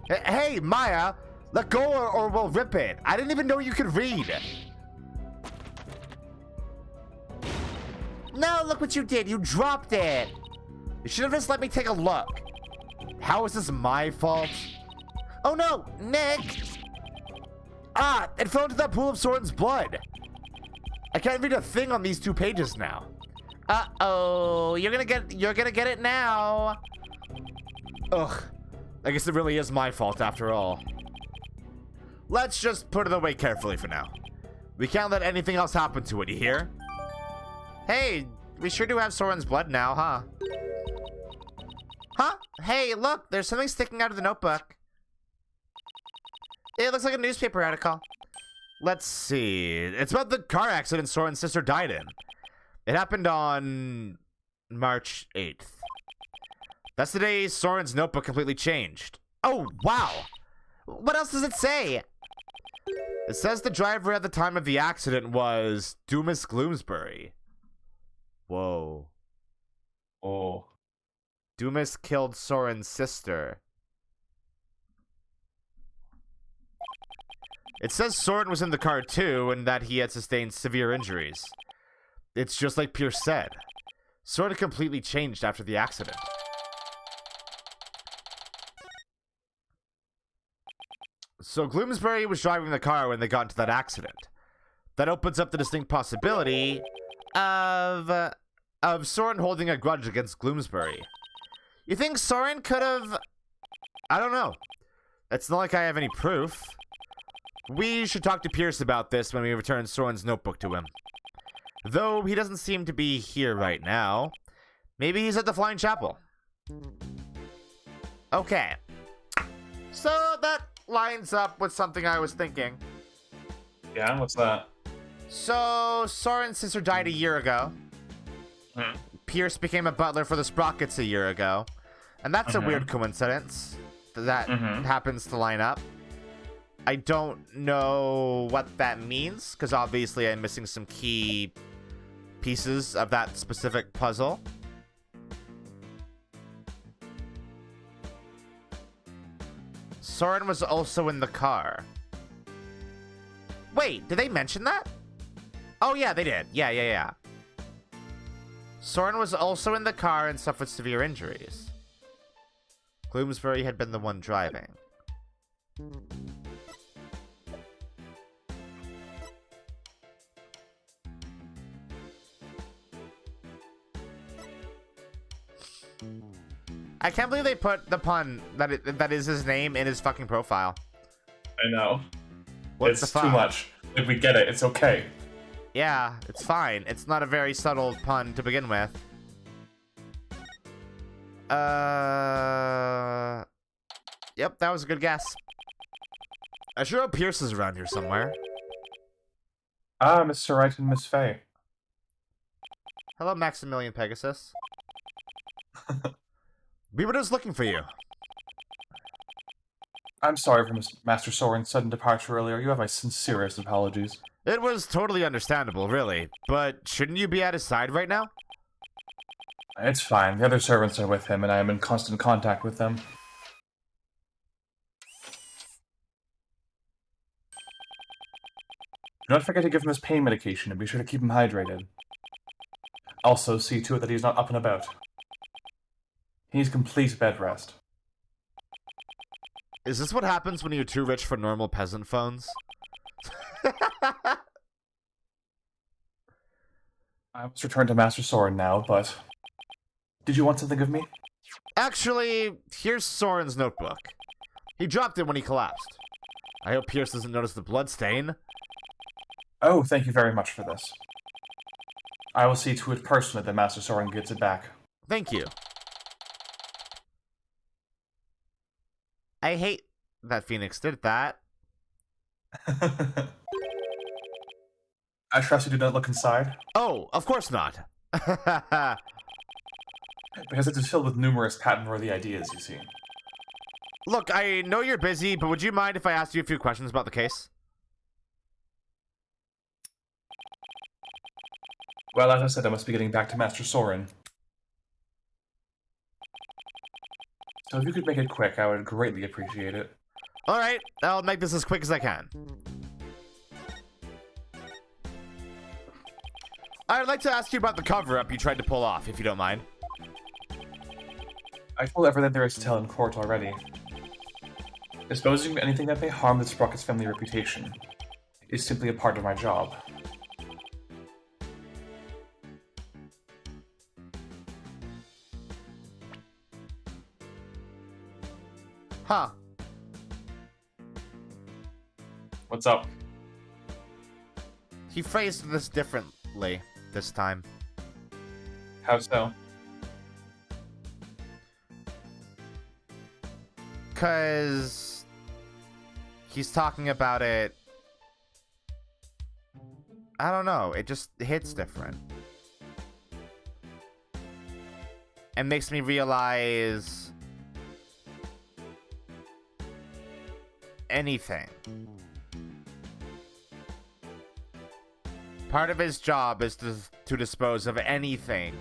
Hey, Maya, let go or we'll rip it. I didn't even know you could read. No, look what you did. You dropped it. You should have just let me take a look. How is this my fault? Oh no, Nick! Ah, it fell into that pool of Soren's blood. I can't read a thing on these 2 pages now. Uh-oh, you're gonna get it now. Ugh, I guess it really is my fault after all. Let's just put it away carefully for now. We can't let anything else happen to it, you hear? Hey, we sure do have Soren's blood now, huh? Huh? Hey, look, there's something sticking out of the notebook. It looks like a newspaper article. Let's see. It's about the car accident Soren's sister died in. It happened on March 8th. That's the day Soren's notebook completely changed. Oh, wow. What else does it say? It says the driver at the time of the accident was Dumas Gloomsbury. Whoa. Oh. Dumas killed Soren's sister. It says Soren was in the car too, and that he had sustained severe injuries. It's just like Pierce said. Soren completely changed after the accident. So Gloomsbury was driving the car when they got into that accident. That opens up the distinct possibility of Soren holding a grudge against Gloomsbury. You think Soren could have... I don't know. It's not like I have any proof. We should talk to Pierce about this when we return Soren's notebook to him. Though he doesn't seem to be here right now. Maybe he's at the Flying Chapel. Okay. So that lines up with something I was thinking. Yeah, what's that? So Soren's sister died a year ago. Pierce became a butler for the Sprockets a year ago. And that's a weird coincidence that happens to line up. I don't know what that means, because obviously I'm missing some key pieces of that specific puzzle. Soren was also in the car. Wait, did they mention that? Oh yeah, they did. Yeah. Soren was also in the car and suffered severe injuries. Gloomsbury had been the one driving. I can't believe they put the pun that is his name in his fucking profile. I know. What's it's the too much. If we get it, it's okay. Yeah, it's fine. It's not a very subtle pun to begin with. Yep, that was a good guess. I sure hope Pierce is around here somewhere. Ah, Mr. Wright and Miss Fay. Hello, Maximilian Pegasus. We were just looking for you. I'm sorry for Master Soren's sudden departure earlier. You have my sincerest apologies. It was totally understandable, really. But shouldn't you be at his side right now? It's fine. The other servants are with him, and I am in constant contact with them. Do not forget to give him his pain medication, and be sure to keep him hydrated. Also, see to it that he's not up and about. He needs complete bed rest. Is this what happens when you're too rich for normal peasant phones? I must return to Master Soren now, but... Did you want something of me? Actually, here's Soren's notebook. He dropped it when he collapsed. I hope Pierce doesn't notice the bloodstain. Oh, thank you very much for this. I will see to it personally that Master Soren gets it back. Thank you. I hate that Phoenix did that. I trust you do not look inside. Oh, of course not. Because it is filled with numerous patent-worthy ideas, you see. Look, I know you're busy, but would you mind if I asked you a few questions about the case? Well, as I said, I must be getting back to Master Soren. So if you could make it quick, I would greatly appreciate it. Alright, I'll make this as quick as I can. I'd like to ask you about the cover-up you tried to pull off, if you don't mind. I told everything there is to tell in court already. Disposing of anything that may harm the Sprockets family reputation is simply a part of my job. Huh. What's up? He phrased this differently this time. How so? Because he's talking about it. I don't know. It just hits different. And makes me realize anything. Part of his job is to dispose of anything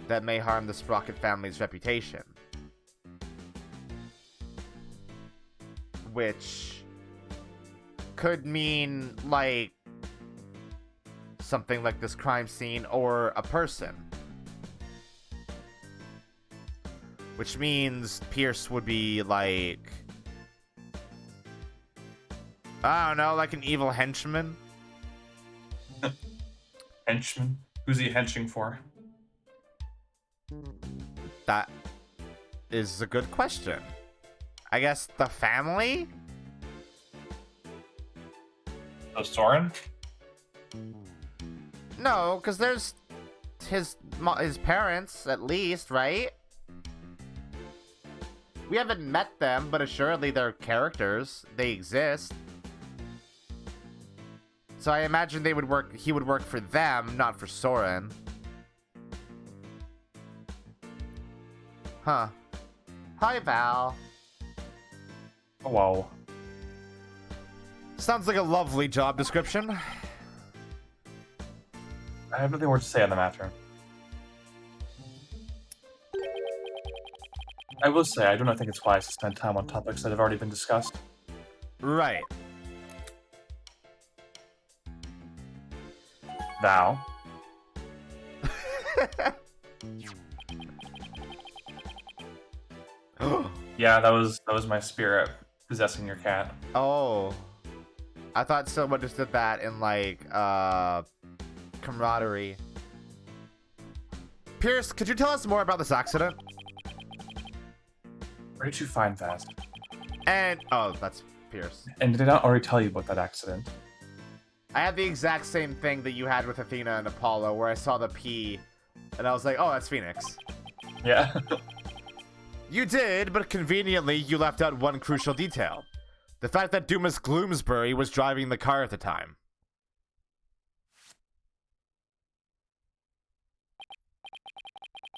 that may harm the Sprocket family's reputation. Which could mean, like, something like this crime scene or a person. Which means Pierce would be, like, I don't know, like an evil henchman. Henchman? Who's he henching for? That is a good question. I guess the family? Oh, Soren? No, because there's his parents, at least, right? We haven't met them, but assuredly they're characters. They exist. So I imagine he would work for them, not for Soren. Huh. Hi, Val. Whoa. Sounds like a lovely job description. I have nothing more to say on the matter. I will say, I do not think it's wise to spend time on topics that have already been discussed. Right. Thou. Yeah, that was my spirit possessing your cat. Oh. I thought someone just did that in, like, camaraderie. Pierce, could you tell us more about this accident? Where did you find that? And, oh, that's Pierce. And did I not already tell you about that accident? I had the exact same thing that you had with Athena and Apollo, where I saw the P, and I was like, oh, that's Phoenix. Yeah. You did, but conveniently, you left out one crucial detail. The fact that Dumas Gloomsbury was driving the car at the time.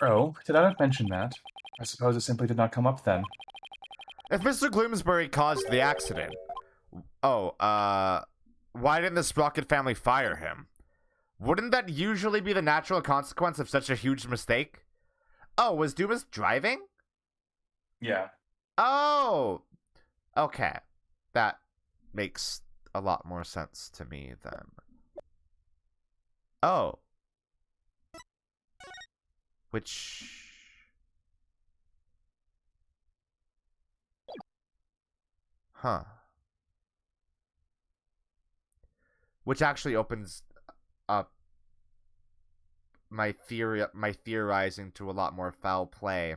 Oh, did I not mention that? I suppose it simply did not come up then. If Mr. Gloomsbury caused the accident, why didn't the Sprocket family fire him? Wouldn't that usually be the natural consequence of such a huge mistake? Oh, was Dumas driving? Yeah. Oh! Okay. That makes a lot more sense to me then. Oh. Which... Huh. Which actually opens up my theorizing to a lot more foul play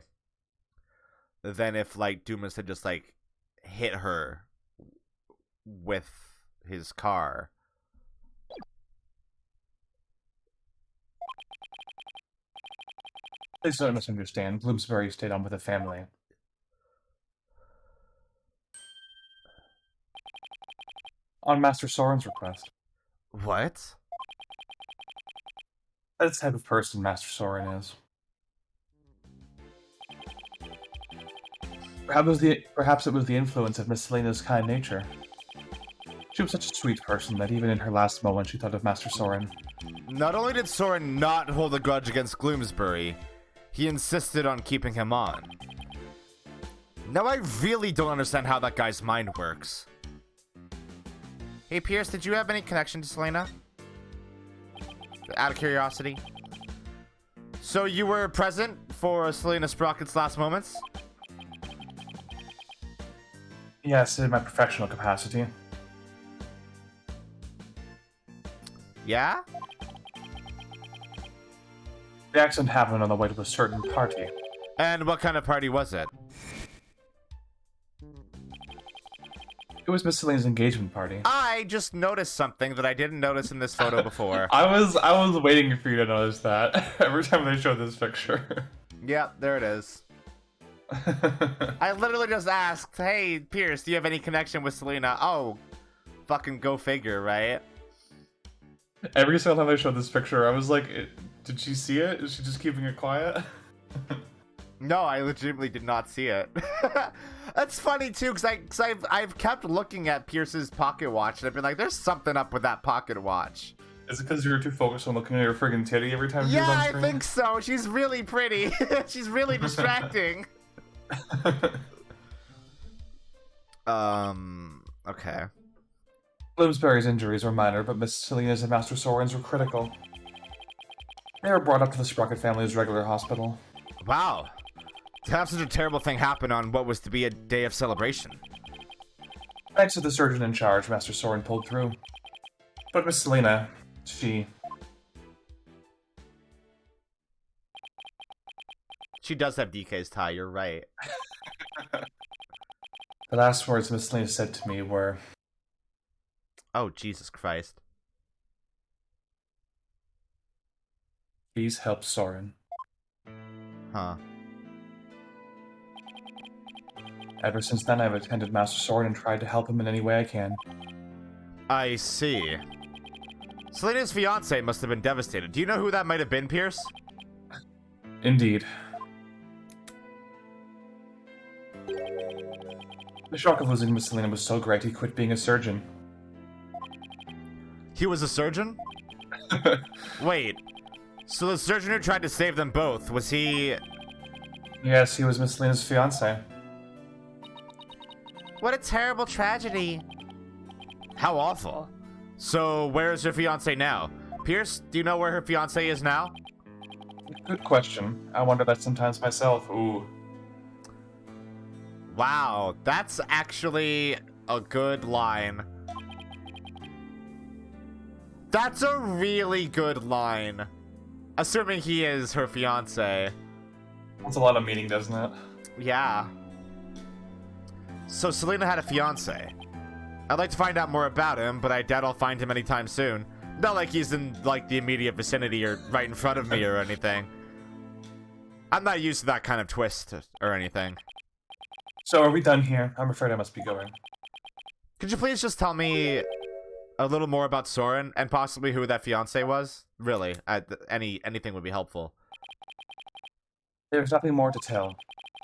than if, like, Dumas had just, like, hit her with his car. Please don't misunderstand. Bloomsbury stayed on with the family. On Master Soren's request. What? That's the type of person Master Soren is. Perhaps it was the influence of Miss Selena's kind nature. She was such a sweet person that even in her last moment she thought of Master Soren. Not only did Soren not hold a grudge against Gloomsbury, he insisted on keeping him on. Now I really don't understand how that guy's mind works. Hey Pierce, did you have any connection to Selena? out of curiosity. So you were present for Selena Sprocket's last moments? Yes, in my professional capacity. Yeah? The accident happened on the way to a certain party. And what kind of party was it? It was Miss Selena's engagement party. I just noticed something that I didn't notice in this photo before. I was waiting for you to notice that every time they showed this picture. Yep, there it is. I literally just asked, hey, Pierce, do you have any connection with Selena? Oh, fucking go figure, right? Every single time they showed this picture, I was like, did she see it? Is she just keeping it quiet? No, I legitimately did not see it. That's funny too, because I've kept looking at Pierce's pocket watch, and I've been like, there's something up with that pocket watch. Is it because you were too focused on looking at your friggin' titty every time she was on Yeah, screen? I think so. She's really pretty. She's really distracting. Okay. Bloomsbury's injuries were minor, but Miss Selena's and Master Soren's were critical. They were brought up to the Sprocket family's regular hospital. Wow. To have such a terrible thing happen on what was to be a day of celebration. Thanks to the surgeon in charge, Master Soren pulled through. But Miss Selena, she does have DK's tie, you're right. The last words Miss Selena said to me were, Oh, Jesus Christ. "Please help Soren." Huh. Ever since then, I've attended Master Soren and tried to help him in any way I can. I see. Selena's fiancé must have been devastated. Do you know who that might have been, Pierce? Indeed. The shock of losing Miss Selena was so great he quit being a surgeon. He was a surgeon? Wait. So the surgeon who tried to save them both, was he... Yes, he was Miss Selena's fiancé. What a terrible tragedy. How awful. So where is her fiancé now? Pierce, do you know where her fiancé is now? Good question. I wonder that sometimes myself. Ooh. Wow, that's actually a good line. That's a really good line. Assuming he is her fiancé. That's a lot of meaning, doesn't it? Yeah. So Selena had a fiancé. I'd like to find out more about him, but I doubt I'll find him anytime soon. Not like he's in, like, the immediate vicinity or right in front of me or anything. I'm not used to that kind of twist or anything. So are we done here? I'm afraid I must be going. Could you please just tell me a little more about Soren and possibly who that fiancé was? Really, anything would be helpful. There's nothing more to tell.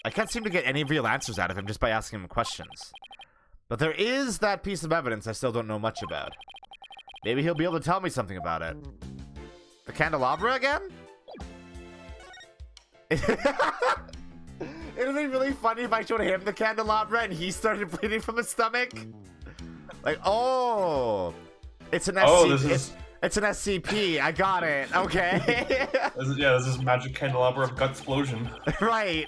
I can't seem to get any real answers out of him just by asking him questions. But there is that piece of evidence I still don't know much about. Maybe he'll be able to tell me something about it. The candelabra again? It'd be really funny if I showed him the candelabra and he started bleeding from his stomach. Like, oh, it's an SCP. It's an SCP. I got it. Okay. This is magic candelabra of gut explosion. Right.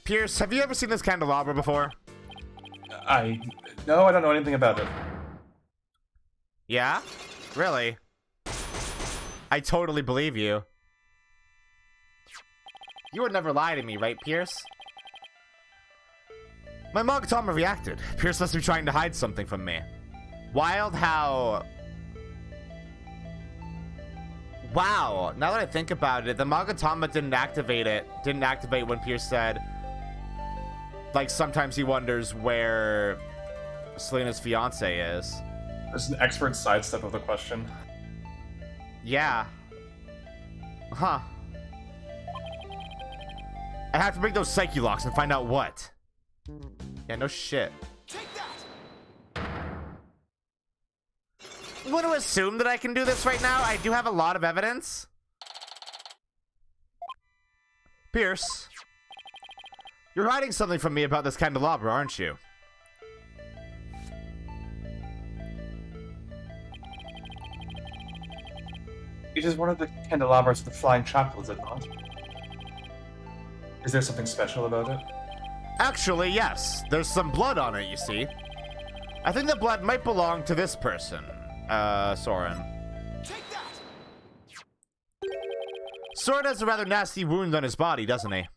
Pierce, have you ever seen this candelabra before? No, I don't know anything about it. Yeah? Really? I totally believe you. You would never lie to me, right, Pierce? My Mogatama reacted. Pierce must be trying to hide something from me. Wild how... Wow, now that I think about it, the Mogatama didn't activate when Pierce said, like, sometimes he wonders where Selena's fiancé is. There's an expert sidestep of the question. Yeah. Huh. I have to break those psyche locks and find out what. Yeah, no shit. Take that! I'm going to assume that I can do this right now. I do have a lot of evidence. Pierce, you're hiding something from me about this candelabra, aren't you? It is one of the candelabras of the Flying Chapel, is it not? Is there something special about it? Actually, yes. There's some blood on it, you see. I think the blood might belong to this person. Soren. Take that! Soren has a rather nasty wound on his body, doesn't he?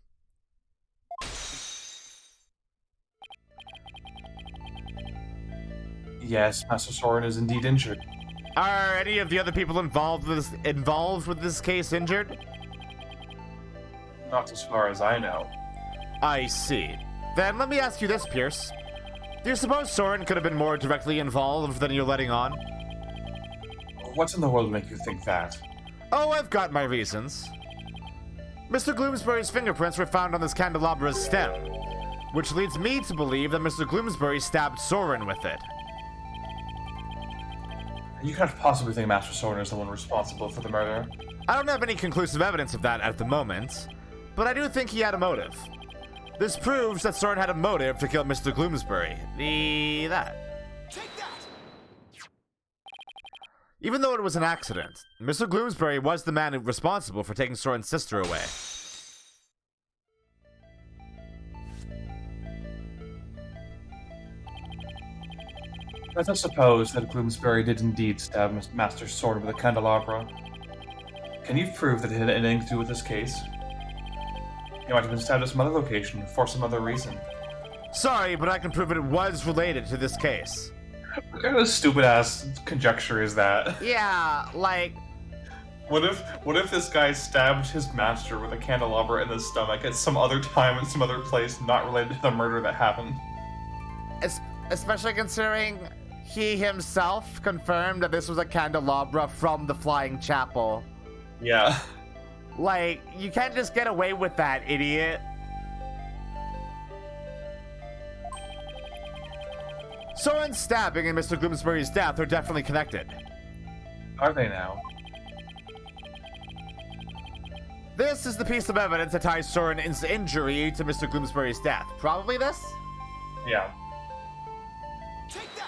Yes, Master Soren is indeed injured. Are any of the other people involved with this case injured? Not as far as I know. I see. Then let me ask you this, Pierce. Do you suppose Soren could have been more directly involved than you're letting on? What in the world would make you think that? Oh, I've got my reasons. Mr. Gloomsbury's fingerprints were found on this candelabra's stem, which leads me to believe that Mr. Gloomsbury stabbed Soren with it. You can't possibly think Master Soren is the one responsible for the murder. I don't have any conclusive evidence of that at the moment, but I do think he had a motive. This proves that Soren had a motive to kill Mr. Gloomsbury. That. Take that! Even though it was an accident, Mr. Gloomsbury was the man responsible for taking Soren's sister away. Let us suppose that Gloomsbury did indeed stab Master Soren with a candelabra. Can you prove that it had anything to do with this case? He might have been stabbed at some other location for some other reason. Sorry, but I can prove it was related to this case. What kind of stupid-ass conjecture is that? Yeah, like... What if this guy stabbed his master with a candelabra in the stomach at some other time in some other place not related to the murder that happened? Especially considering he himself confirmed that this was a candelabra from the Flying Chapel. Yeah. Like, you can't just get away with that, idiot. Soren's stabbing and Mr. Gloomsbury's death are definitely connected. Are they now? This is the piece of evidence that ties Soren's injury to Mr. Gloomsbury's death. Probably this? Yeah. Take that!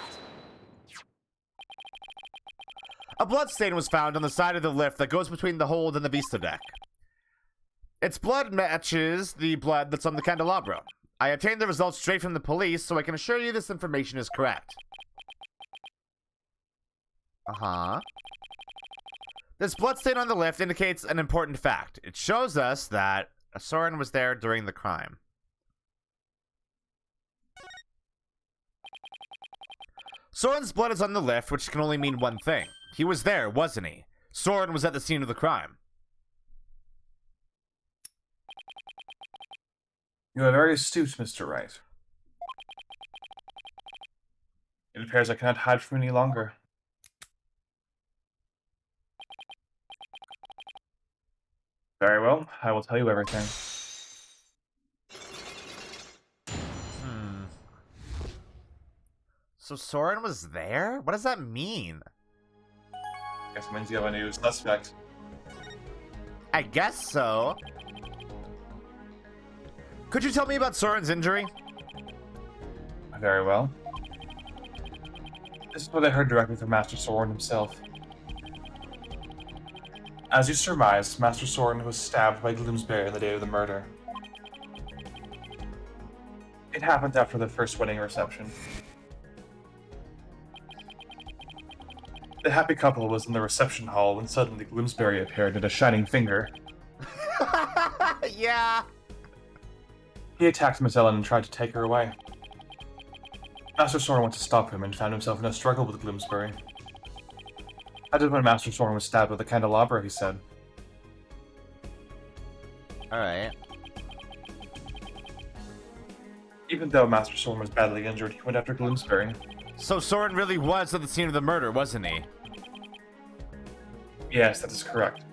A bloodstain was found on the side of the lift that goes between the hold and the Vista deck. Its blood matches the blood that's on the candelabra. I obtained the results straight from the police, so I can assure you this information is correct. Uh-huh. This bloodstain on the lift indicates an important fact. It shows us that Soren was there during the crime. Soren's blood is on the lift, which can only mean one thing. He was there, wasn't he? Soren was at the scene of the crime. You are very astute, Mr. Wright. It appears I cannot hide from any longer. Very well, I will tell you everything. So Soren was there? What does that mean? Guess it means you have a new suspect. I guess so. Could you tell me about Soren's injury? Very well. This is what I heard directly from Master Soren himself. As you surmised, Master Soren was stabbed by Gloomsbury on the day of the murder. It happened after the first wedding reception. The happy couple was in the reception hall when suddenly Gloomsbury appeared with a shining finger. Yeah. He attacked Miss Ellen and tried to take her away. Master Soren went to stop him and found himself in a struggle with Gloomsbury. I did when Master Soren was stabbed with a candelabra, he said. Alright. Even though Master Soren was badly injured, he went after Gloomsbury. So Soren really was at the scene of the murder, wasn't he? Yes, that is correct.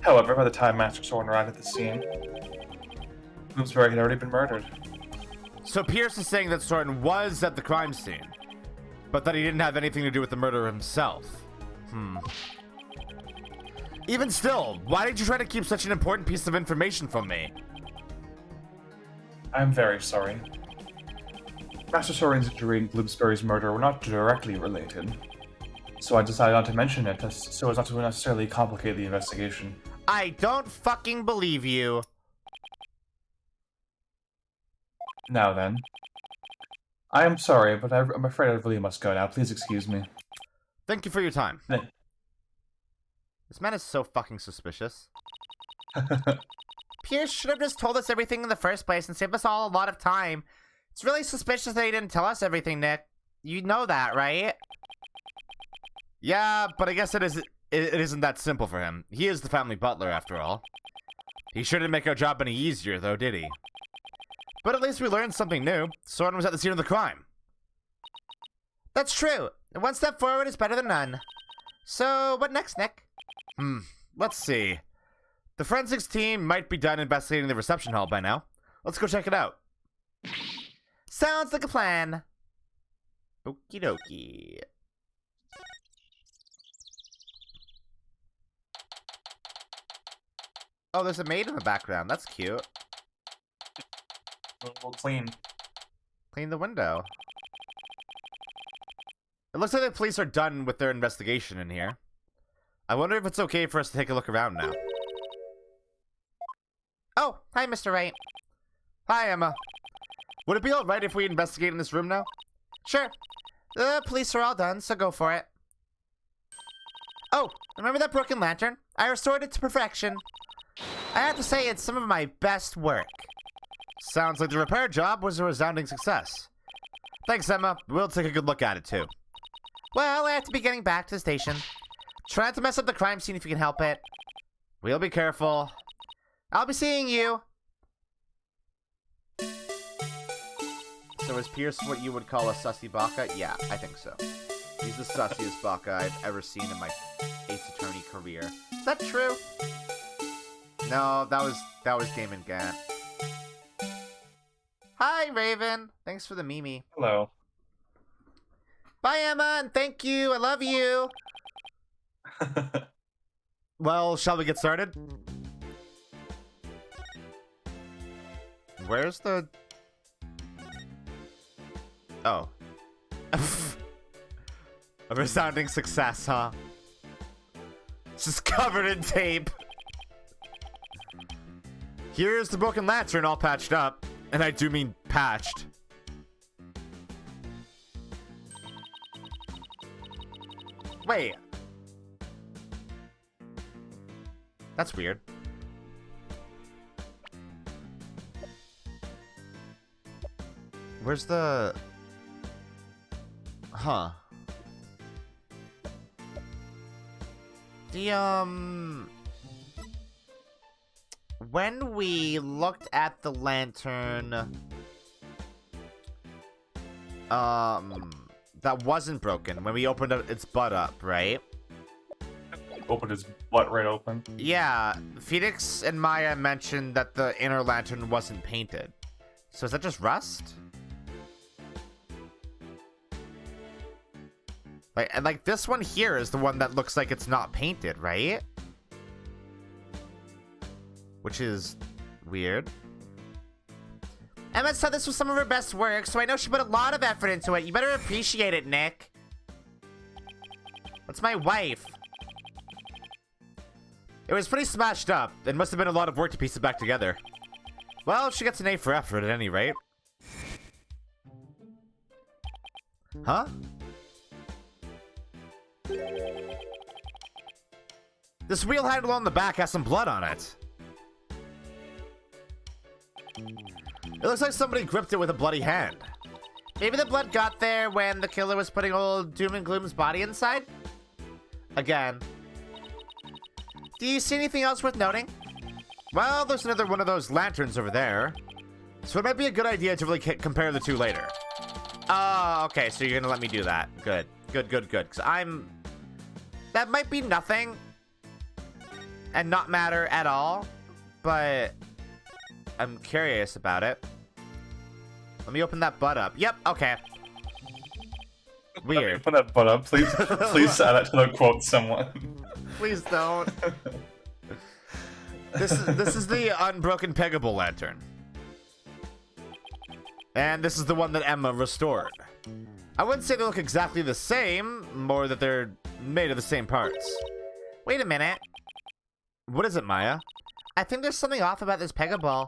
However, by the time Master Soren arrived at the scene, Gloomsbury had already been murdered. So Pierce is saying that Soren was at the crime scene, but that he didn't have anything to do with the murder himself. Even still, why did you try to keep such an important piece of information from me? I am very sorry. Master Soren's injury and Gloomsbury's murder were not directly related. So I decided not to mention it, so as not to necessarily complicate the investigation. I don't fucking believe you. Now then. I am sorry, but I'm afraid I really must go now. Please excuse me. Thank you for your time. Th- This man is so fucking suspicious. Pierce should have just told us everything in the first place and saved us all a lot of time. It's really suspicious that he didn't tell us everything, Nick. You know that, right? Yeah, but I guess it isn't that simple for him. He is the family butler, after all. He sure didn't make our job any easier, though, did he? But at least we learned something new. Soren was at the scene of the crime. That's true. One step forward is better than none. So, what next, Nick? Let's see. The forensics team might be done investigating the reception hall by now. Let's go check it out. Sounds like a plan. Okie dokie. Oh, there's a maid in the background. That's cute. We'll clean. Clean the window. It looks like the police are done with their investigation in here. I wonder if it's okay for us to take a look around now. Oh, hi, Mr. Wright. Hi, Emma. Would it be alright if we investigate in this room now? Sure. The police are all done, so go for it. Oh, remember that broken lantern? I restored it to perfection. I have to say, it's some of my best work. Sounds like the repair job was a resounding success. Thanks, Emma. We'll take a good look at it, too. Well, I have to be getting back to the station. Try not to mess up the crime scene if you can help it. We'll be careful. I'll be seeing you. So is Pierce what you would call a sussy baka? Yeah, I think so. He's the sussiest baka I've ever seen in my Ace Attorney career. Is that true? No, that was Damon Gant. Hi, Raven. Thanks for the Mimi. Hello. Bye, Emma, and thank you. I love you. Well, shall we get started? Where's the... Oh. A resounding success, huh? It's just covered in tape. Here's the broken lantern all patched up. And I do mean patched. Wait. That's weird. Where's the... Huh. When we looked at the lantern... that wasn't broken. When we opened its butt up, right? Opened his butt right open. Yeah, Phoenix and Maya mentioned that the inner lantern wasn't painted. So is that just rust? Like this one here is the one that looks like it's not painted, right? Which is weird. Emma said this was some of her best work, so I know she put a lot of effort into it. You better appreciate it, Nick. That's my wife. It was pretty smashed up. It must have been a lot of work to piece it back together. Well, she gets an A for effort at any rate. Huh? This wheel handle on the back has some blood on it. It looks like somebody gripped it with a bloody hand. Maybe the blood got there when the killer was putting old Doom and Gloom's body inside? Again. Do you see anything else worth noting? Well, there's another one of those lanterns over there. So it might be a good idea to really compare the two later. Oh, okay, so you're gonna let me do that. Good. Good, good, good. Because that might be nothing. And not matter at all. But I'm curious about it. Let me open that butt up. Yep, okay. Weird. Open that butt up. Please, please add that to the quote, someone. Please don't. This is the unbroken peggable lantern. And this is the one that Emma restored. I wouldn't say they look exactly the same, more that they're made of the same parts. Wait a minute. What is it, Maya? I think there's something off about this Pegaball.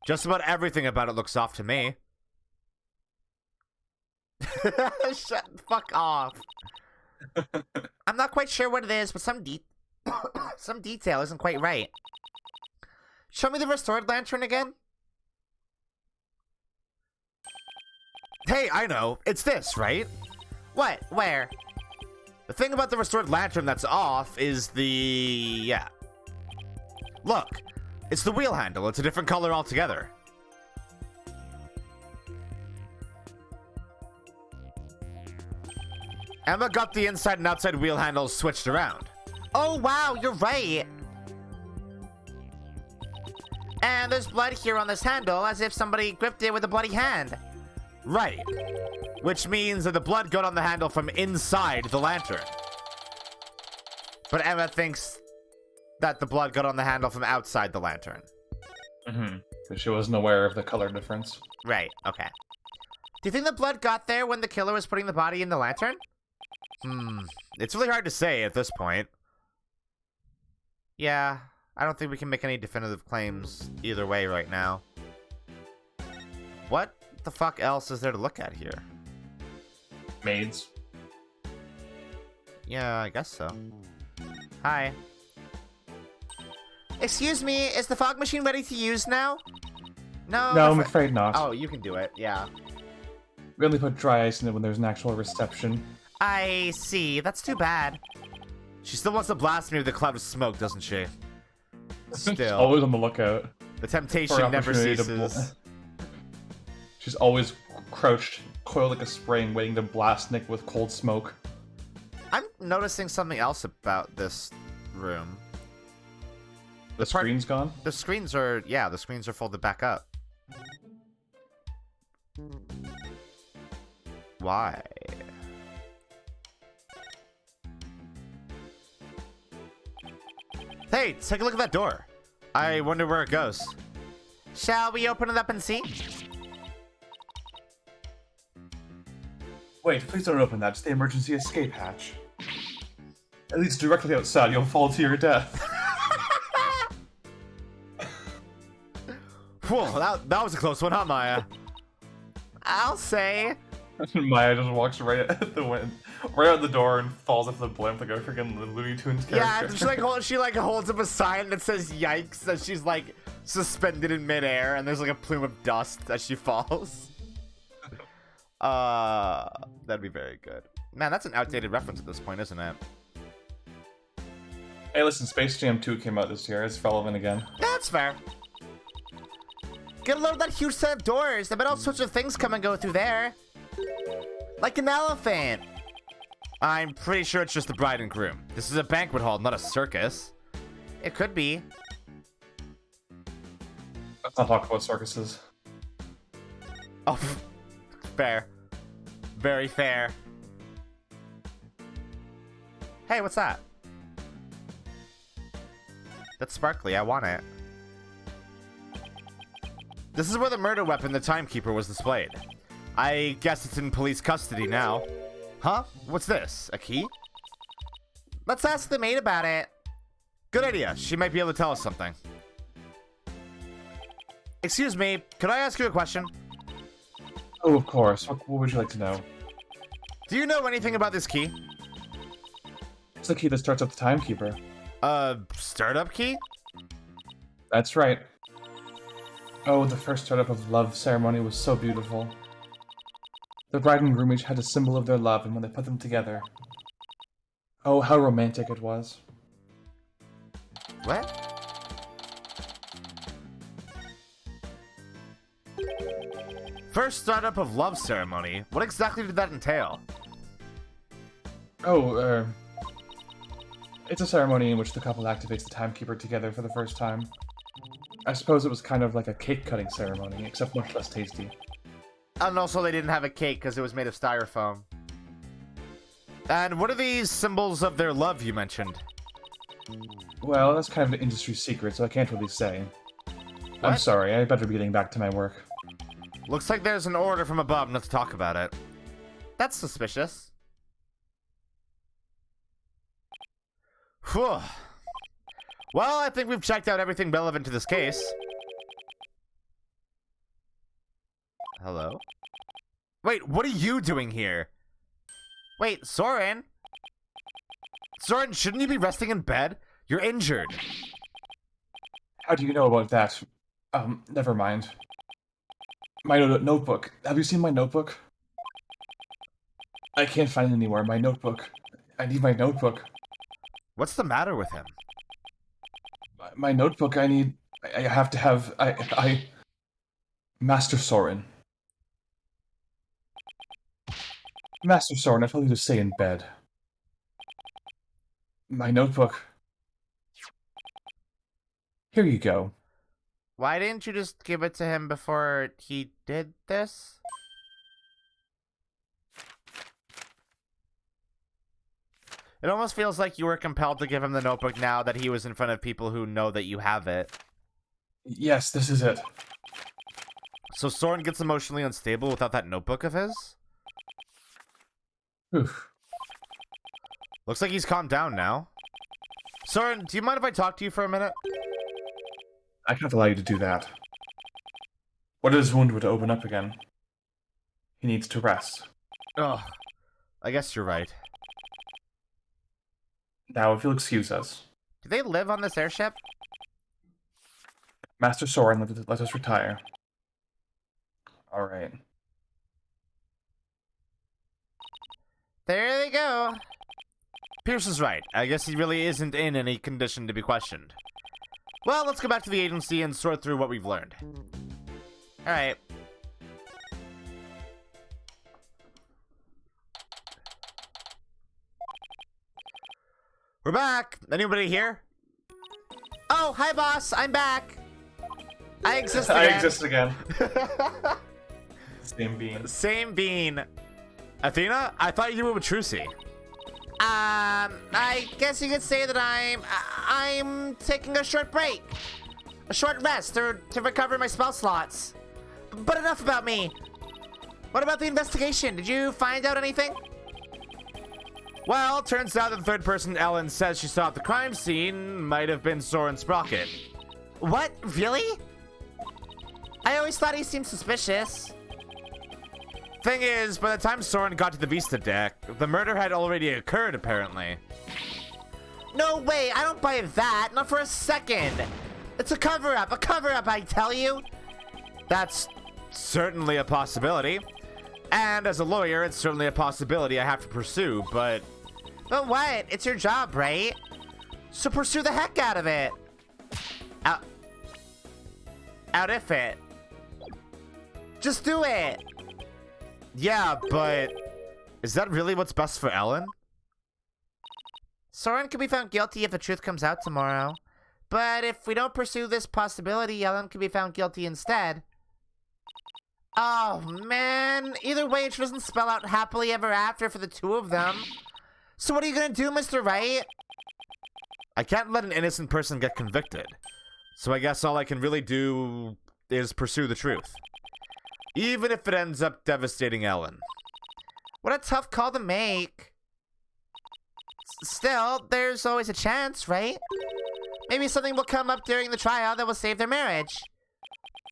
Just about everything about it looks off to me. Shut the fuck off. I'm not quite sure what it is, but some detail isn't quite right. Show me the restored lantern again. Hey, I know. It's this, right? What? Where? The thing about the restored lantern that's off is the... yeah. Look. It's the wheel handle. It's a different color altogether. Emma got the inside and outside wheel handles switched around. Oh, wow, you're right. And there's blood here on this handle, as if somebody gripped it with a bloody hand. Right. Which means that the blood got on the handle from inside the lantern. But Emma thinks that the blood got on the handle from outside the lantern. Mm-hmm. Because she wasn't aware of the color difference. Right, okay. Do you think the blood got there when the killer was putting the body in the lantern? It's really hard to say at this point. Yeah, I don't think we can make any definitive claims either way right now. What the fuck else is there to look at here? Maids. Yeah, I guess so. Hi. Excuse me, is the fog machine ready to use now? No, I'm afraid not. Oh, you can do it, yeah. We only put dry ice in it when there's an actual reception. I see, that's too bad. She still wants to blast me with a cloud of smoke, doesn't she? Still. Always on the lookout. The temptation For never opportunity to ceases. She's always crouched, coiled like a spring, waiting to blast Nick with cold smoke. I'm noticing something else about this room. The screen's gone? The screens are, yeah, the screens are folded back up. Why? Hey, take a look at that door. I wonder where it goes. Shall we open it up and see? Wait, please don't open that. It's the emergency escape hatch. It leads directly outside. You'll fall to your death. Whoa, that was a close one, huh, Maya? I'll say. Maya just walks right at the wind, right out the door and falls off the blimp like a freaking Looney Tunes character. Yeah, she holds up a sign that says "Yikes" as she's like suspended in midair, and there's like a plume of dust as she falls. That'd be very good. Man, that's an outdated reference at this point, isn't it? Hey, listen, Space Jam 2 came out this year. It's relevant again. That's fair. Get a load of that huge set of doors. I bet all sorts of things come and go through there. Like an elephant. I'm pretty sure it's just the bride and groom. This is a banquet hall, not a circus. It could be. Let's not talk about circuses. Oh, fair. Very fair. Hey, what's that? That's sparkly. I want it. This is where the murder weapon, the timekeeper, was displayed. I guess it's in police custody now. Huh? What's this? A key? Let's ask the maid about it. Good idea. She might be able to tell us something. Excuse me, could I ask you a question? Oh, of course. What would you like to know? Do you know anything about this key? It's the key that starts up the timekeeper. Startup key? That's right. Oh, the first startup of love ceremony was so beautiful. The bride and groom each had a symbol of their love, and when they put them together... oh, how romantic it was. What? First startup of love ceremony? What exactly did that entail? Oh, it's a ceremony in which the couple activates the timekeeper together for the first time. I suppose it was kind of like a cake-cutting ceremony, except much less tasty. And also they didn't have a cake because it was made of styrofoam. And what are these symbols of their love you mentioned? Well, that's kind of an industry secret, so I can't really say. I'm What? sorry, I better be getting back to my work. Looks like there's an order from above not to talk about it. That's suspicious. Whew. Well, I think we've checked out everything relevant to this case. Hello? Wait, what are you doing here? Wait, Soren? Soren, shouldn't you be resting in bed? You're injured. How do you know about that? Never mind. My notebook. Have you seen my notebook? I can't find it anywhere. My notebook. I need my notebook. What's the matter with him? My notebook. I have to have. Master Soren. Master Soren, I told you to stay in bed. My notebook. Here you go. Why didn't you just give it to him before he did this? It almost feels like you were compelled to give him the notebook now that he was in front of people who know that you have it. Yes, this is it. So Soren gets emotionally unstable without that notebook of his? Oof. Looks like he's calmed down now. Soren, do you mind if I talk to you for a minute? I can't allow you to do that. What if his wound were to open up again? He needs to rest. Ugh. I guess you're right. Now, if you'll excuse us. Do they live on this airship? Master Soren, let us retire. Alright. There they go. Pierce is right. I guess he really isn't in any condition to be questioned. Well, let's go back to the agency and sort through what we've learned. Alright. We're back! Anybody here? Oh, hi boss! I'm back! I exist again. I exist again. Same bean. Same bean. Athena, I thought you were with Trucy. I guess you could say that I'm taking a short break. A short rest to recover my spell slots. But enough about me. What about the investigation? Did you find out anything? Well, turns out that the third person Ellen says she saw at the crime scene might have been Soren Sprocket. What? Really? I always thought he seemed suspicious. Thing is, by the time Soren got to the Vista deck, the murder had already occurred, apparently. No way, I don't buy that, not for a second. It's a cover-up, I tell you. That's certainly a possibility. And as a lawyer, it's certainly a possibility I have to pursue, but... But what? It's your job, right? So pursue the heck out of it. Out if it. Just do it. Yeah, but is that really what's best for Ellen? Soren can be found guilty if the truth comes out tomorrow. But if we don't pursue this possibility, Ellen can be found guilty instead. Oh, man. Either way, it doesn't spell out happily ever after for the two of them. So what are you gonna do, Mr. Wright? I can't let an innocent person get convicted. So I guess all I can really do is pursue the truth. Even if it ends up devastating Ellen. What a tough call to make. Still, there's always a chance, right? Maybe something will come up during the trial that will save their marriage.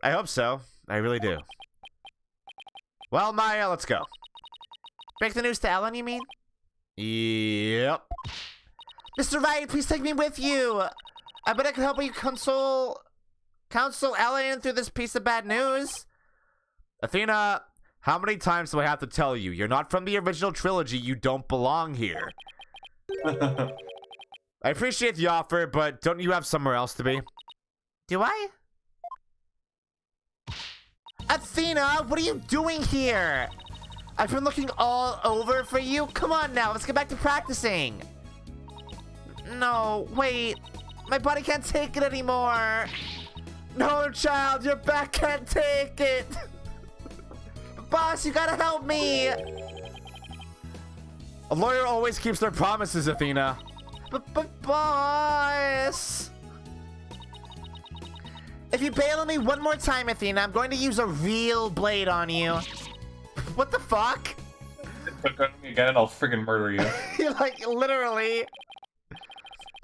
I hope so. I really do. Well, Maya, let's go. Break the news to Ellen, you mean? Yep. Mr. Wright, please take me with you. I bet I could help you counsel Ellen through this piece of bad news. Athena, how many times do I have to tell you? You're not from the original trilogy. You don't belong here. I appreciate the offer, but don't you have somewhere else to be? Do I? Athena, what are you doing here? I've been looking all over for you. Come on now, let's get back to practicing. No, wait. My body can't take it anymore. No, child, your back can't take it. Boss, you gotta help me. A lawyer always keeps their promises, Athena. But boss. If you bail on me one more time, Athena, I'm going to use a real blade on you. What the fuck? If you gun me again, I'll friggin' murder you. Like, literally.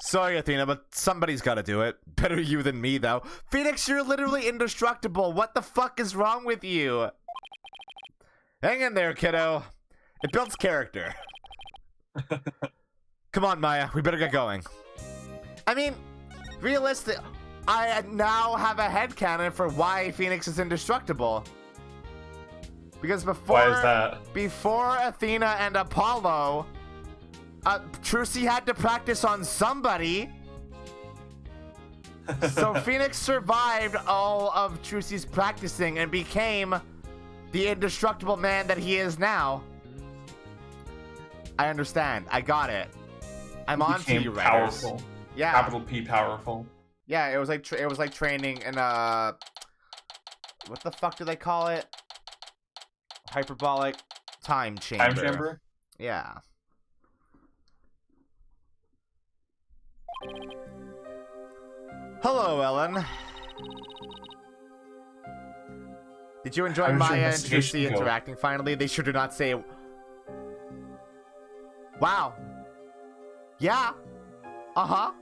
Sorry, Athena, but somebody's got to do it. Better you than me, though. Phoenix, you're literally indestructible. What the fuck is wrong with you? Hang in there, kiddo. It builds character. Come on, Maya. We better get going. I mean, realistic. I now have a headcanon for why Phoenix is indestructible. Because before... Why is that? Before Athena and Apollo... Trucy had to practice on somebody. So Phoenix survived all of Trucy's practicing and became the indestructible man that he is now. I understand. I got it. I'm on to you, writers. Powerful. Yeah. Capital P powerful. Yeah, it was like training in a what the fuck do they call it? Hyperbolic time chamber. Time chamber? Yeah. Hello, Ellen. Did you enjoy How did your Maya and investigation Trucy go? interacting finally? They sure do not say... Wow. Yeah. Uh-huh.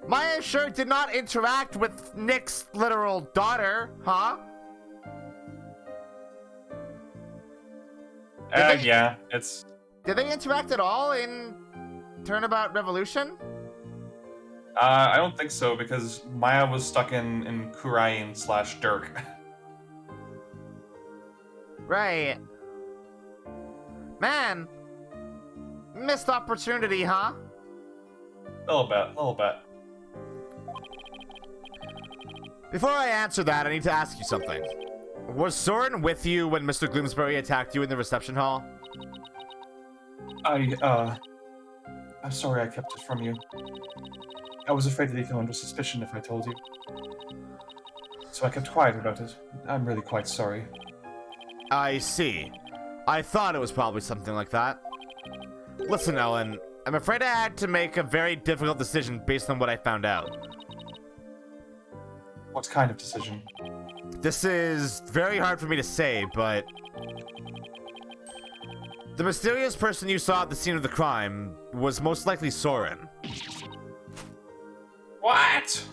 Maya sure did not interact with Nick's literal daughter, huh? Yeah, it's... Did they interact at all in Turnabout Revolution? I don't think so, because Maya was stuck in Kurain / Dirk. Right. Man. Missed opportunity, huh? A little bit. Before I answer that, I need to ask you something. Was Soren with you when Mr. Gloomsbury attacked you in the reception hall? I'm sorry I kept it from you. I was afraid that he'd come under suspicion if I told you. So I kept quiet about it. I'm really quite sorry. I see. I thought it was probably something like that. Listen, Ellen, I'm afraid I had to make a very difficult decision based on what I found out. What kind of decision? This is very hard for me to say, but... The mysterious person you saw at the scene of the crime was most likely Soren. What?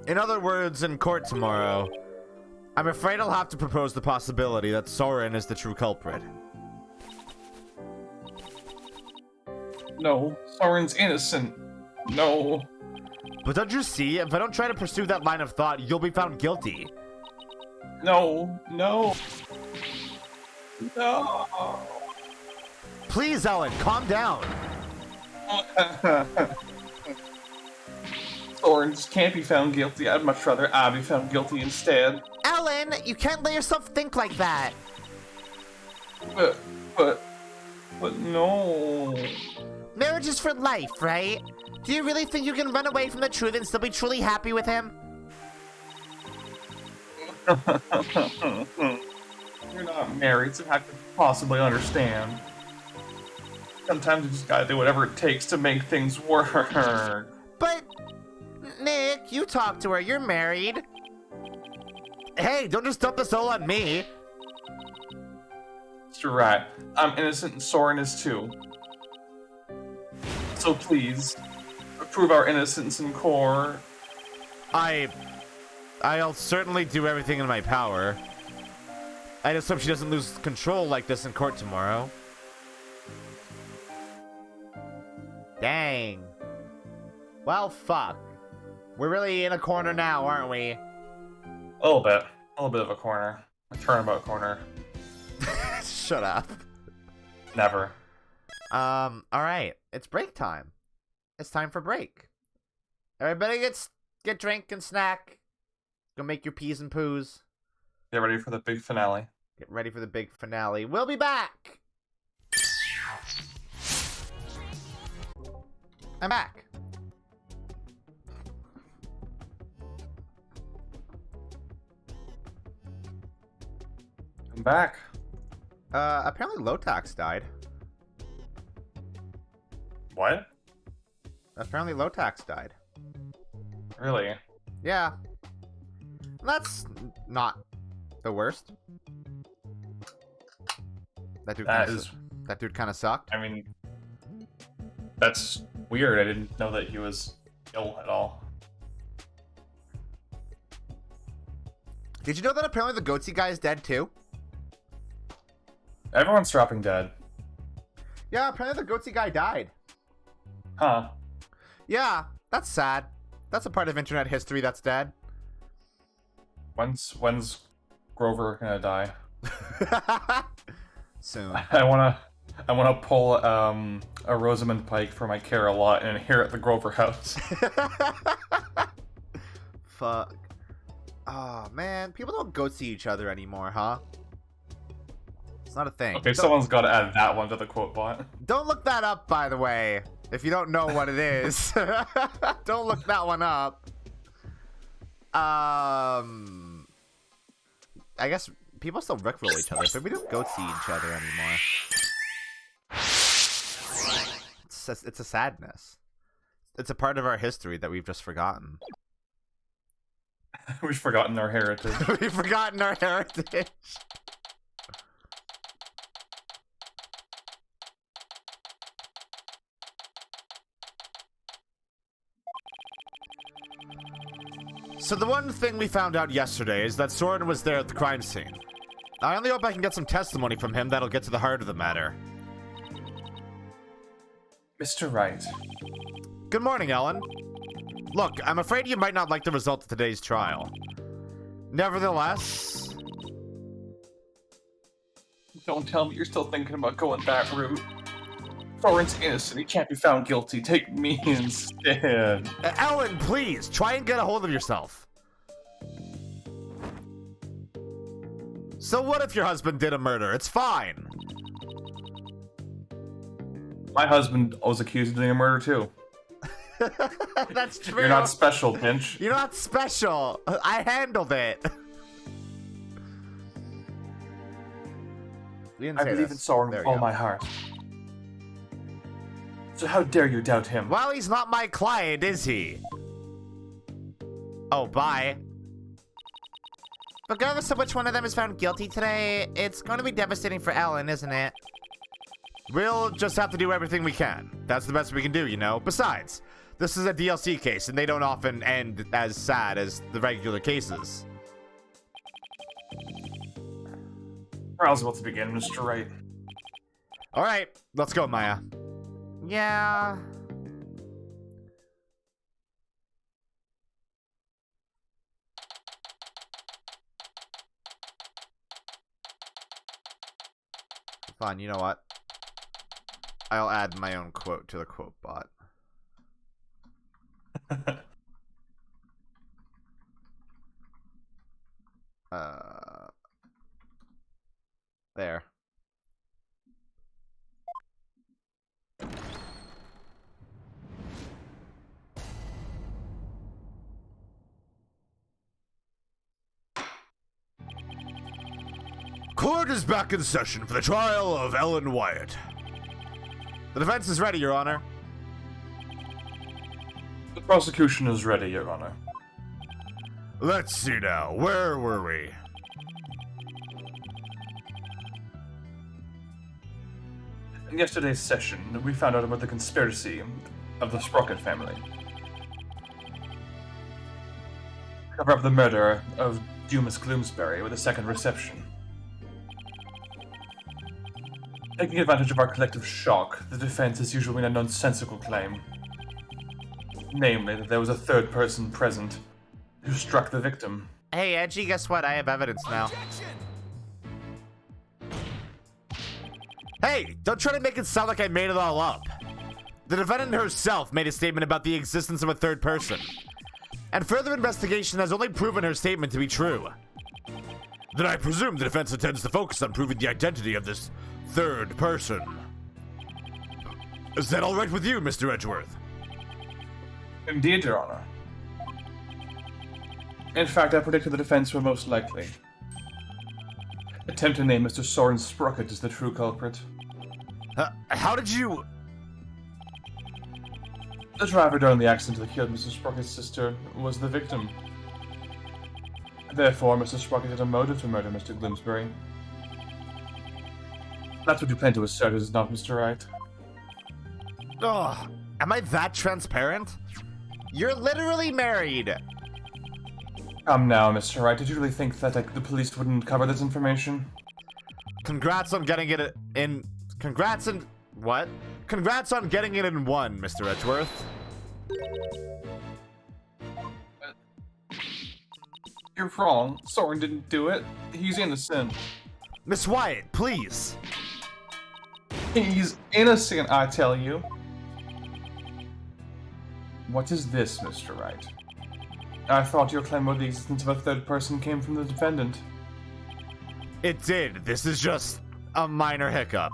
In other words, in court tomorrow, I'm afraid I'll have to propose the possibility that Soren is the true culprit. No, Soren's innocent. No. But don't you see, if I don't try to pursue that line of thought, you'll be found guilty. No. Please, Ellen, calm down. Soren just can't be found guilty. I'd much rather I be found guilty instead. Ellen, you can't let yourself think like that. But no. Marriage is for life, right? Do you really think you can run away from the truth and still be truly happy with him? You're not married, so how could you possibly understand? Sometimes you just gotta do whatever it takes to make things work. But, Nick, you talk to her. You're married. Hey, don't just dump this all on me. You're right. I'm innocent and Soren is too. So please, prove our innocence in core. I'll certainly do everything in my power. I just hope she doesn't lose control like this in court tomorrow. Dang. Well, fuck. We're really in a corner now, aren't we? A little bit of a corner. A turnabout corner. Shut up. Never. Alright. It's break time. It's time for break. Everybody get drink and snack. Go make your peas and poos. Get ready for the big finale. Get ready for the big finale. We'll be back! I'm back. I'm back. Apparently Lotax died. What? Apparently Lotax died. Really? Yeah. That's not the worst. That dude That kinda, is- that dude kind of sucked. I mean, that's weird. I didn't know that he was ill at all. Did you know that apparently the goatsy guy is dead too? Everyone's dropping dead. Yeah, apparently the goatsy guy died. Huh. Yeah, that's sad. That's a part of internet history that's dead. When's Grover gonna die? Soon. I wanna pull a Rosamund Pike for my care a lot and here at the Grover house. Fuck. Oh man, people don't go see each other anymore, huh? It's not a thing. Okay, someone's got to add that one to the quote bot. Don't look that up, by the way. If you don't know what it is, don't look that one up. I guess people still rickroll each other, but we don't go see each other anymore. It's a sadness. It's a part of our history that we've just forgotten. We've forgotten our heritage. We've forgotten our heritage. So the one thing we found out yesterday is that Soren was there at the crime scene. I only hope I can get some testimony from him that'll get to the heart of the matter. Mr. Wright. Good morning, Ellen. Look, I'm afraid you might not like the result of today's trial. Nevertheless... Don't tell me you're still thinking about going that route. Soren's innocent. He can't be found guilty. Take me instead. Ellen, please, try and get a hold of yourself. So what if your husband did a murder? It's fine. My husband was accused of doing a murder too. That's true. You're not special, Pinch. You're not special. I handled it. We didn't I say believe this. in Soren There with you all go. my heart. So how dare you doubt him? Well, he's not my client, is he? Oh, bye. Regardless of which one of them is found guilty today, it's going to be devastating for Ellen, isn't it? We'll just have to do everything we can. That's the best we can do, you know? Besides, this is a DLC case, and they don't often end as sad as the regular cases. Trial's about to begin, Mr. Wright. Alright, let's go, Maya. Yeah... Fine, you know what? I'll add my own quote to the quote bot. There. Court is back in session for the trial of Ellen Wyatt. The defense is ready, Your Honor. The prosecution is ready, Your Honor. Let's see now. Where were we? In yesterday's session, we found out about the conspiracy of the Sprocket family. Cover up the murder of Dumas Gloomsbury with a second reception. Taking advantage of our collective shock, the defense has usually made a nonsensical claim. Namely, that there was a third person present who struck the victim. Hey, Edgy, guess what? I have evidence now. Objection! Hey, don't try to make it sound like I made it all up. The defendant herself made a statement about the existence of a third person. And further investigation has only proven her statement to be true. Then I presume the defense intends to focus on proving the identity of this third person. Is that all right with you, Mr. Edgeworth? Indeed, Your Honor. In fact, I predicted the defense were most likely. Attempt to name Mr. Soren Sprocket as the true culprit. How did you... The driver during the accident that killed Mr. Sprocket's sister was the victim. Therefore, Mr. Sprocket had a motive to murder Mr. Gloomsbury. That's what you plan to assert, is it not, Mr. Wright? Ugh, am I that transparent? You're literally married. Come now, Mr. Wright. Did you really think that the police wouldn't cover this information? Congrats on getting it in. Congrats on what? Congrats on getting it in one, Mr. Edgeworth. You're wrong. Soren didn't do it. He's innocent. Miss Wyatt, please. He's innocent, I tell you. What is this, Mr. Wright? I thought your claim of the existence of a third person came from the defendant. It did. This is just a minor hiccup.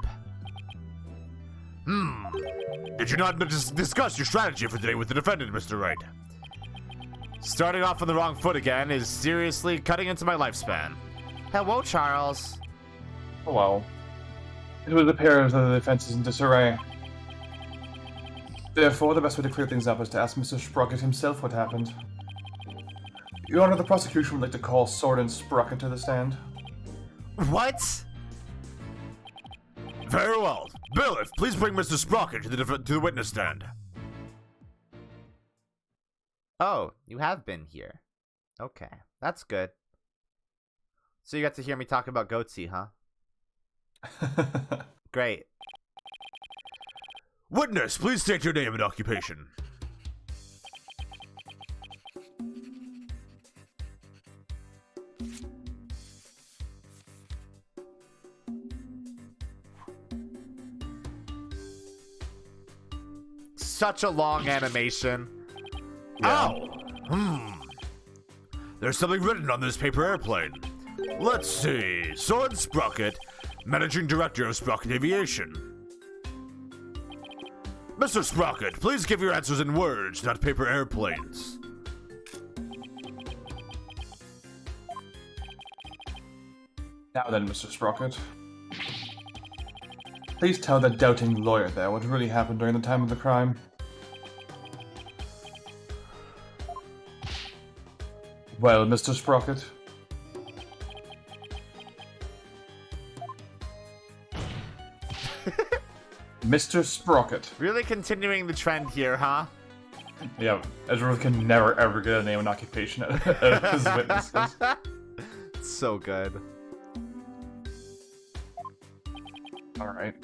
Did you not discuss your strategy for today with the defendant, Mr. Wright? Starting off on the wrong foot again is seriously cutting into my lifespan. Hello, Charles. Hello. It would appear that the defense is in disarray. Therefore, the best way to clear things up is to ask Mr. Sprocket himself what happened. Your Honor, the prosecution would like to call Sword and Sprocket to the stand. What? Very well. Bailiff, please bring Mr. Sprocket to the witness stand. Oh, you have been here. Okay, that's good. So you got to hear me talk about Goatsy, huh? Great. Witness, please state your name and occupation. Such a long animation. Yeah. Oh! There's something written on this paper airplane. Let's see. Soren Sprocket, Managing Director of Sprocket Aviation. Mr. Sprocket, please give your answers in words, not paper airplanes. Now then, Mr. Sprocket. Please tell that doubting lawyer there what really happened during the time of the crime. Well, Mr. Sprocket? Mr. Sprocket. Really continuing the trend here, huh? Yeah, Ezra can never ever get a name and occupation out of his witnesses. So good. Alright.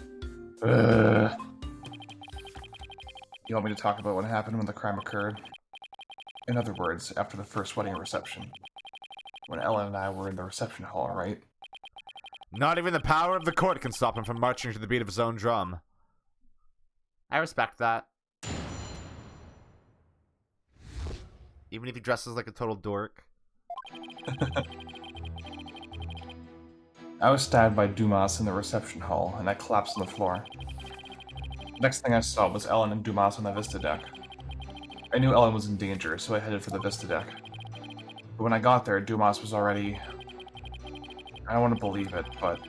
You want me to talk about what happened when the crime occurred? In other words, after the first wedding reception. When Ellen and I were in the reception hall, right? Not even the power of the court can stop him from marching to the beat of his own drum. I respect that. Even if he dresses like a total dork. I was stabbed by Dumas in the reception hall, and I collapsed on the floor. Next thing I saw was Ellen and Dumas on the Vista deck. I knew Ellen was in danger, so I headed for the Vista deck. But when I got there, Dumas was already... I don't want to believe it, but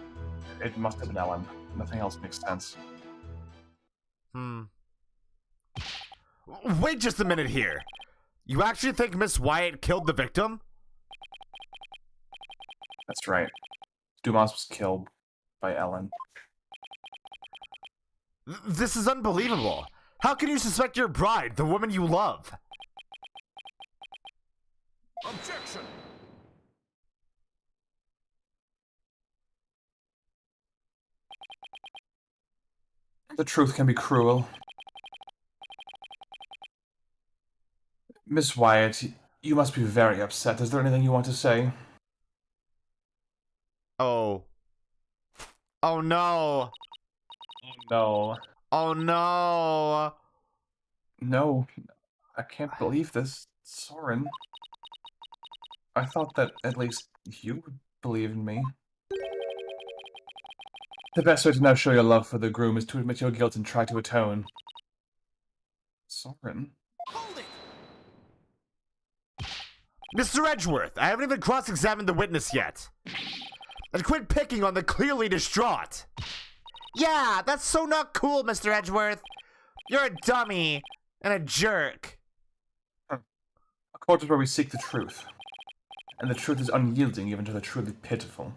it must have been Ellen. Nothing else makes sense. Wait just a minute here. You actually think Miss Wyatt killed the victim? That's right. Dumas was killed by Ellen. This is unbelievable. How can you suspect your bride, the woman you love? Objection! The truth can be cruel. Miss Wyatt, you must be very upset. Is there anything you want to say? Oh. Oh no. No. Oh no. No. I can't believe this. Soren. I thought that at least you would believe in me. The best way to now show your love for the groom is to admit your guilt and try to atone. Soren? Hold it! Mr. Edgeworth, I haven't even cross-examined the witness yet. And quit picking on the clearly distraught. Yeah, that's so not cool, Mr. Edgeworth. You're a dummy and a jerk. A court is where we seek the truth. And the truth is unyielding even to the truly pitiful.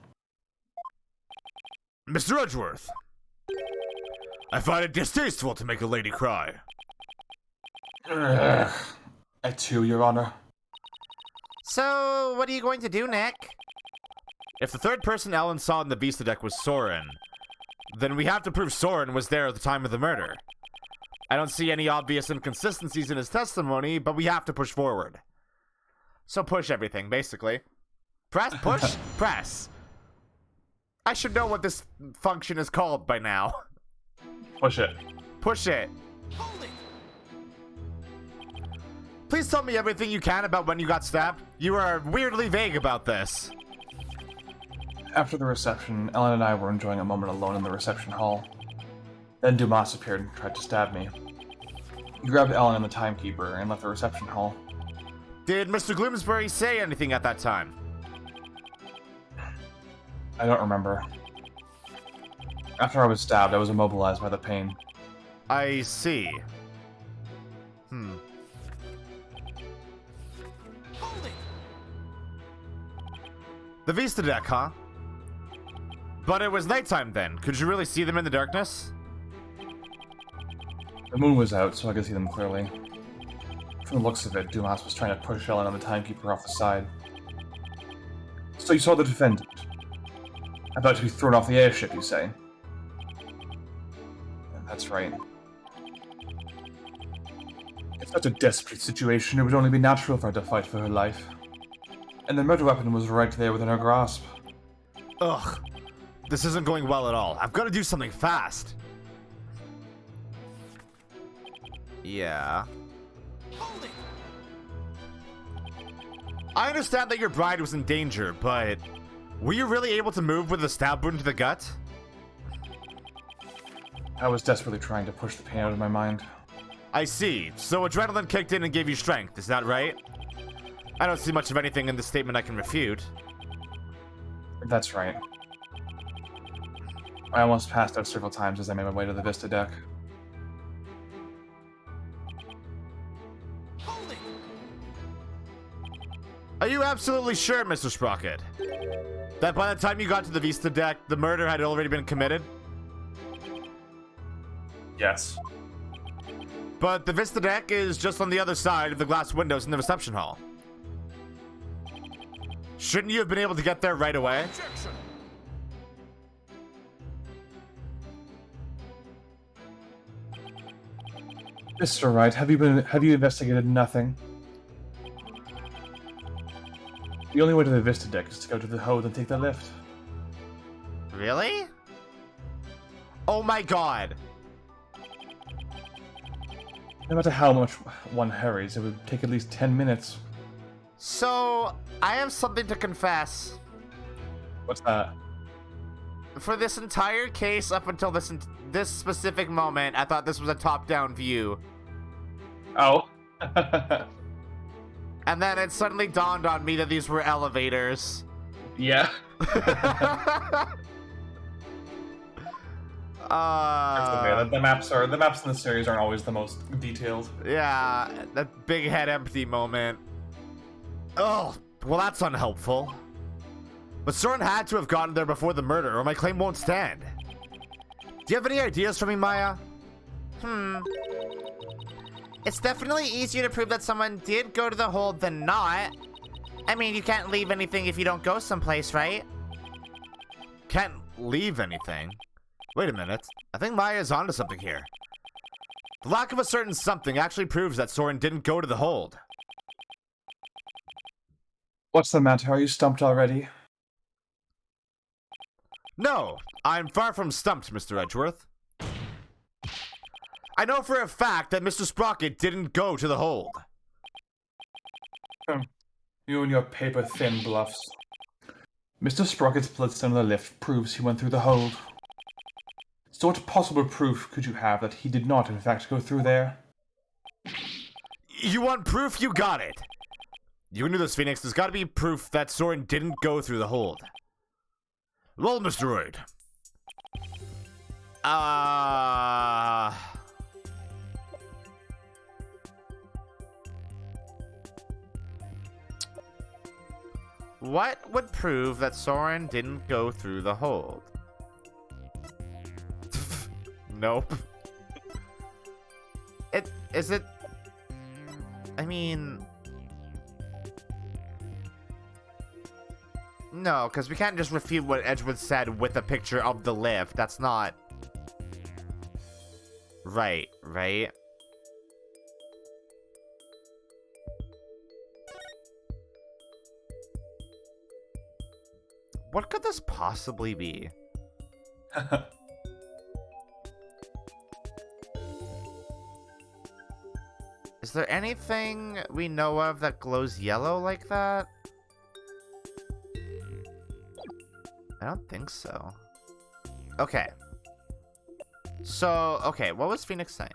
Mr. Edgeworth, I find it distasteful to make a lady cry. Ugh. I too, Your Honor. So, what are you going to do, Nick? If the third person Ellen saw in the Vista deck was Soren, then we have to prove Soren was there at the time of the murder. I don't see any obvious inconsistencies in his testimony, but we have to push forward. So push everything, basically. Press, push, press. I should know what this function is called by now. Push it. Push it. Hold it! Please tell me everything you can about when you got stabbed. You are weirdly vague about this. After the reception, Ellen and I were enjoying a moment alone in the reception hall. Then Dumas appeared and tried to stab me. He grabbed Ellen and the timekeeper and left the reception hall. Did Mr. Gloomsbury say anything at that time? I don't remember. After I was stabbed, I was immobilized by the pain. I see. Hold it! The Vista deck, huh? But it was nighttime then. Could you really see them in the darkness? The moon was out, so I could see them clearly. From the looks of it, Dumas was trying to push Ellen and the timekeeper off the side. So you saw the defendant? About to be thrown off the airship, you say? That's right. In such a desperate situation, it would only be natural for her to fight for her life. And the murder weapon was right there within her grasp. Ugh. This isn't going well at all. I've got to do something fast. Yeah. Hold it! I understand that your bride was in danger, but were you really able to move with a stab wound to the gut? I was desperately trying to push the pain out of my mind. I see. So adrenaline kicked in and gave you strength, is that right? I don't see much of anything in this statement I can refute. That's right. I almost passed out several times as I made my way to the Vista deck. Hold it! Are you absolutely sure, Mr. Sprocket, that by the time you got to the Vista deck, the murder had already been committed? Yes. But the Vista deck is just on the other side of the glass windows in the reception hall. Shouldn't you have been able to get there right away? Objection! Mr. Wright, have you investigated nothing? The only way to the Vista deck is to go to the hold and take the lift. Really? Oh my god. No matter how much one hurries, it would take at least 10 minutes. So, I have something to confess. What's that? For this entire case, up until this specific moment, I thought this was a top-down view. Oh. And then it suddenly dawned on me that these were elevators. Yeah. The maps in the series aren't always the most detailed. Yeah, that big head empty moment. Oh, well that's unhelpful. But Soren had to have gotten there before the murder, or my claim won't stand. Do you have any ideas for me, Maya? It's definitely easier to prove that someone did go to the hold than not. I mean, you can't leave anything if you don't go someplace, right? Can't leave anything? Wait a minute. I think Maya's onto something here. The lack of a certain something actually proves that Soren didn't go to the hold. What's the matter? Are you stumped already? No, I'm far from stumped, Mr. Edgeworth. I know for a fact that Mr. Sprocket didn't go to the hold. You and your paper-thin bluffs. Mr. Sprocket's bloodstain on the lift proves he went through the hold. So what possible proof could you have that he did not, in fact, go through there? You want proof? You got it. You can do this, Phoenix. There's got to be proof that Soren didn't go through the hold. Well, Mr. Royd. What would prove that Soren didn't go through the hold? Nope. Is it... I mean... No, because we can't just refute what Edgewood said with a picture of the lift. That's not... right? What could this possibly be? Is there anything we know of that glows yellow like that? I don't think so. Okay. So, okay, what was Phoenix saying?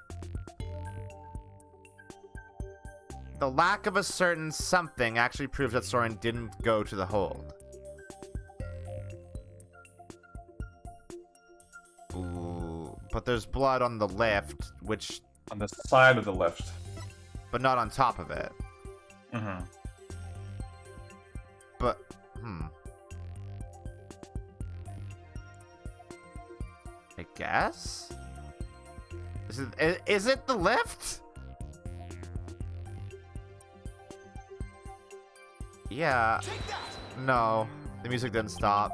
The lack of a certain something actually proves that Soren didn't go to the hold. Ooh, but there's blood on the lift, which... On the side of the lift. But not on top of it. Mm-hmm. But, I guess? Is it the lift? Yeah. Take that! No. The music didn't stop.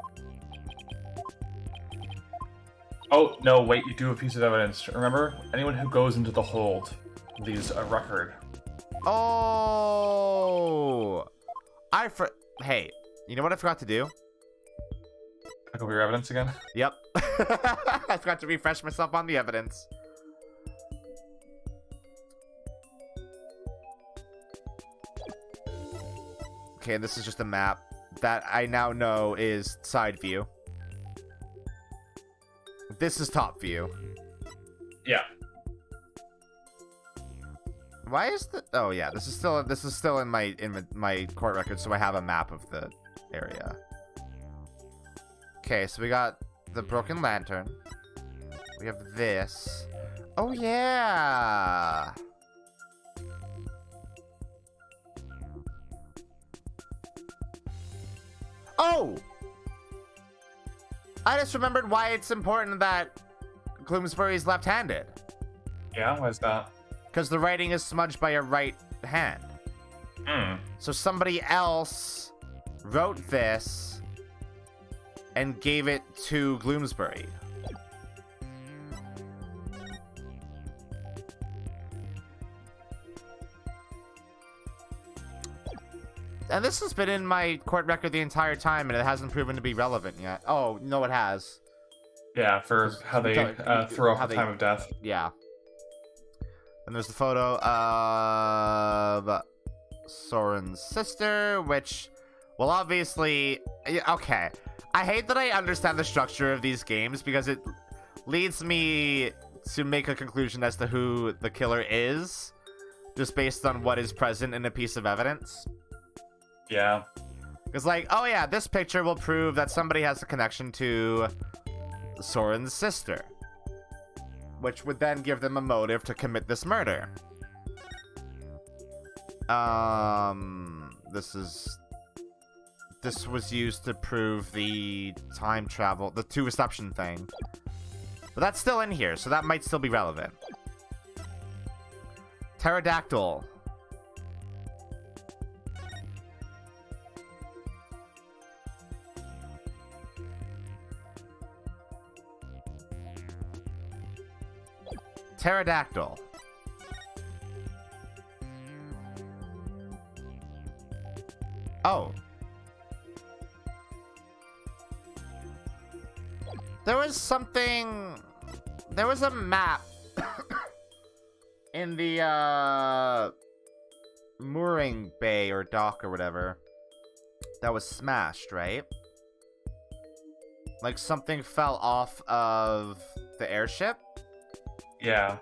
Oh, no, wait, you do have a piece of evidence. Remember, anyone who goes into the hold leaves a record. Oh! Hey, you know what I forgot to do? Look over your evidence again? Yep. I forgot to refresh myself on the evidence. Okay, this is just a map that I now know is side view. This is top view. Yeah. Why is the... Oh yeah, this is still in my court record, so I have a map of the area. Okay, so we got the broken lantern. We have this. Oh yeah. Oh! I just remembered why it's important that Gloomsbury's left-handed. Yeah, why is that? Because the writing is smudged by a right hand. So somebody else wrote this and gave it to Gloomsbury. And this has been in my court record the entire time, and it hasn't proven to be relevant yet. Oh, no, it has. Yeah, for how they throw off the time of death. Yeah. And there's the photo of Soren's sister, which, well, obviously... Okay. I hate that I understand the structure of these games, because it leads me to make a conclusion as to who the killer is, just based on what is present in a piece of evidence. Yeah. Because, like, oh yeah, this picture will prove that somebody has a connection to Soren's sister, which would then give them a motive to commit this murder. This was used to prove the time travel, the two reception thing. But that's still in here, so that might still be relevant. Pterodactyl. Pterodactyl. Oh. There was something... There was a map in the, mooring bay or dock or whatever that was smashed, right? Like something fell off of the airship? Yeah.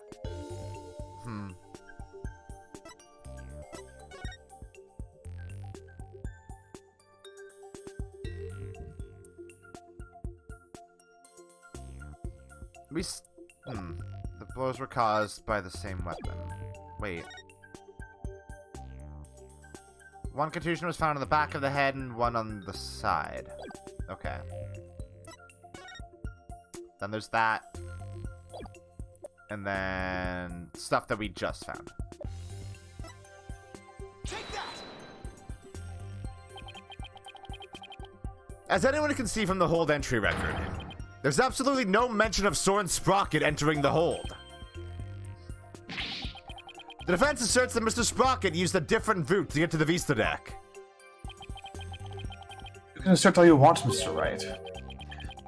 The blows were caused by the same weapon. Wait. One contusion was found on the back of the head and one on the side. Okay. Then there's that. And then stuff that we just found. Take that! As anyone can see from the hold entry record, there's absolutely no mention of Soren Sprocket entering the hold. The defense asserts that Mr. Sprocket used a different route to get to the Vista deck. You can assert all you want, Mr. Wright.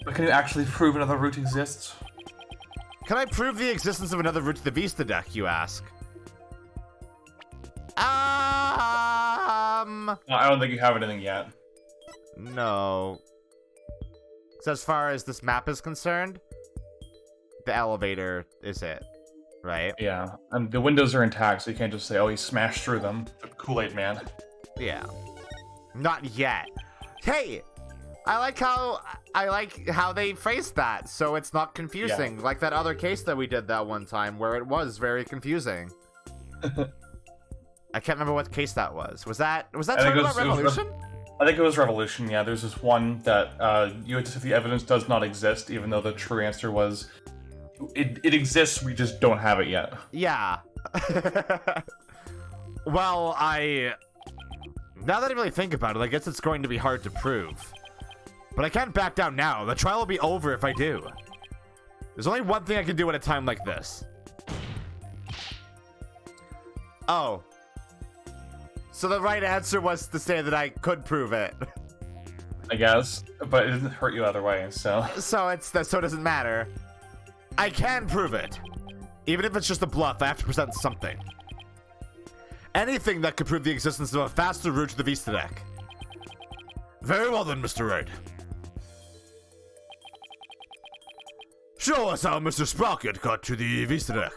But can you actually prove another route exists? Can I prove the existence of another route to the Vista deck, you ask? I don't think you have anything yet. No. So as far as this map is concerned, the elevator is it, right? Yeah, and the windows are intact, so you can't just say, oh, he smashed through them. The Kool-Aid Man. Yeah. Not yet. Hey! I like how they phrased that, so it's not confusing. Yeah. Like that other case that we did that one time where it was very confusing. I can't remember what case that was. Was that talking about Revolution? I think it was Revolution, yeah. There's this one that you had to say the evidence does not exist, even though the true answer was it exists, we just don't have it yet. Yeah. Well, now that I really think about it, I guess it's going to be hard to prove. But I can't back down now. The trial will be over if I do. There's only one thing I can do at a time like this. Oh. So the right answer was to say that I could prove it. I guess, but it didn't hurt you either way, so... So it doesn't matter. I can prove it. Even if it's just a bluff, I have to present something. Anything that could prove the existence of a faster route to the Vista deck. Very well then, Mr. Wright. Show us how Mr. Sprocket got to the Vista deck.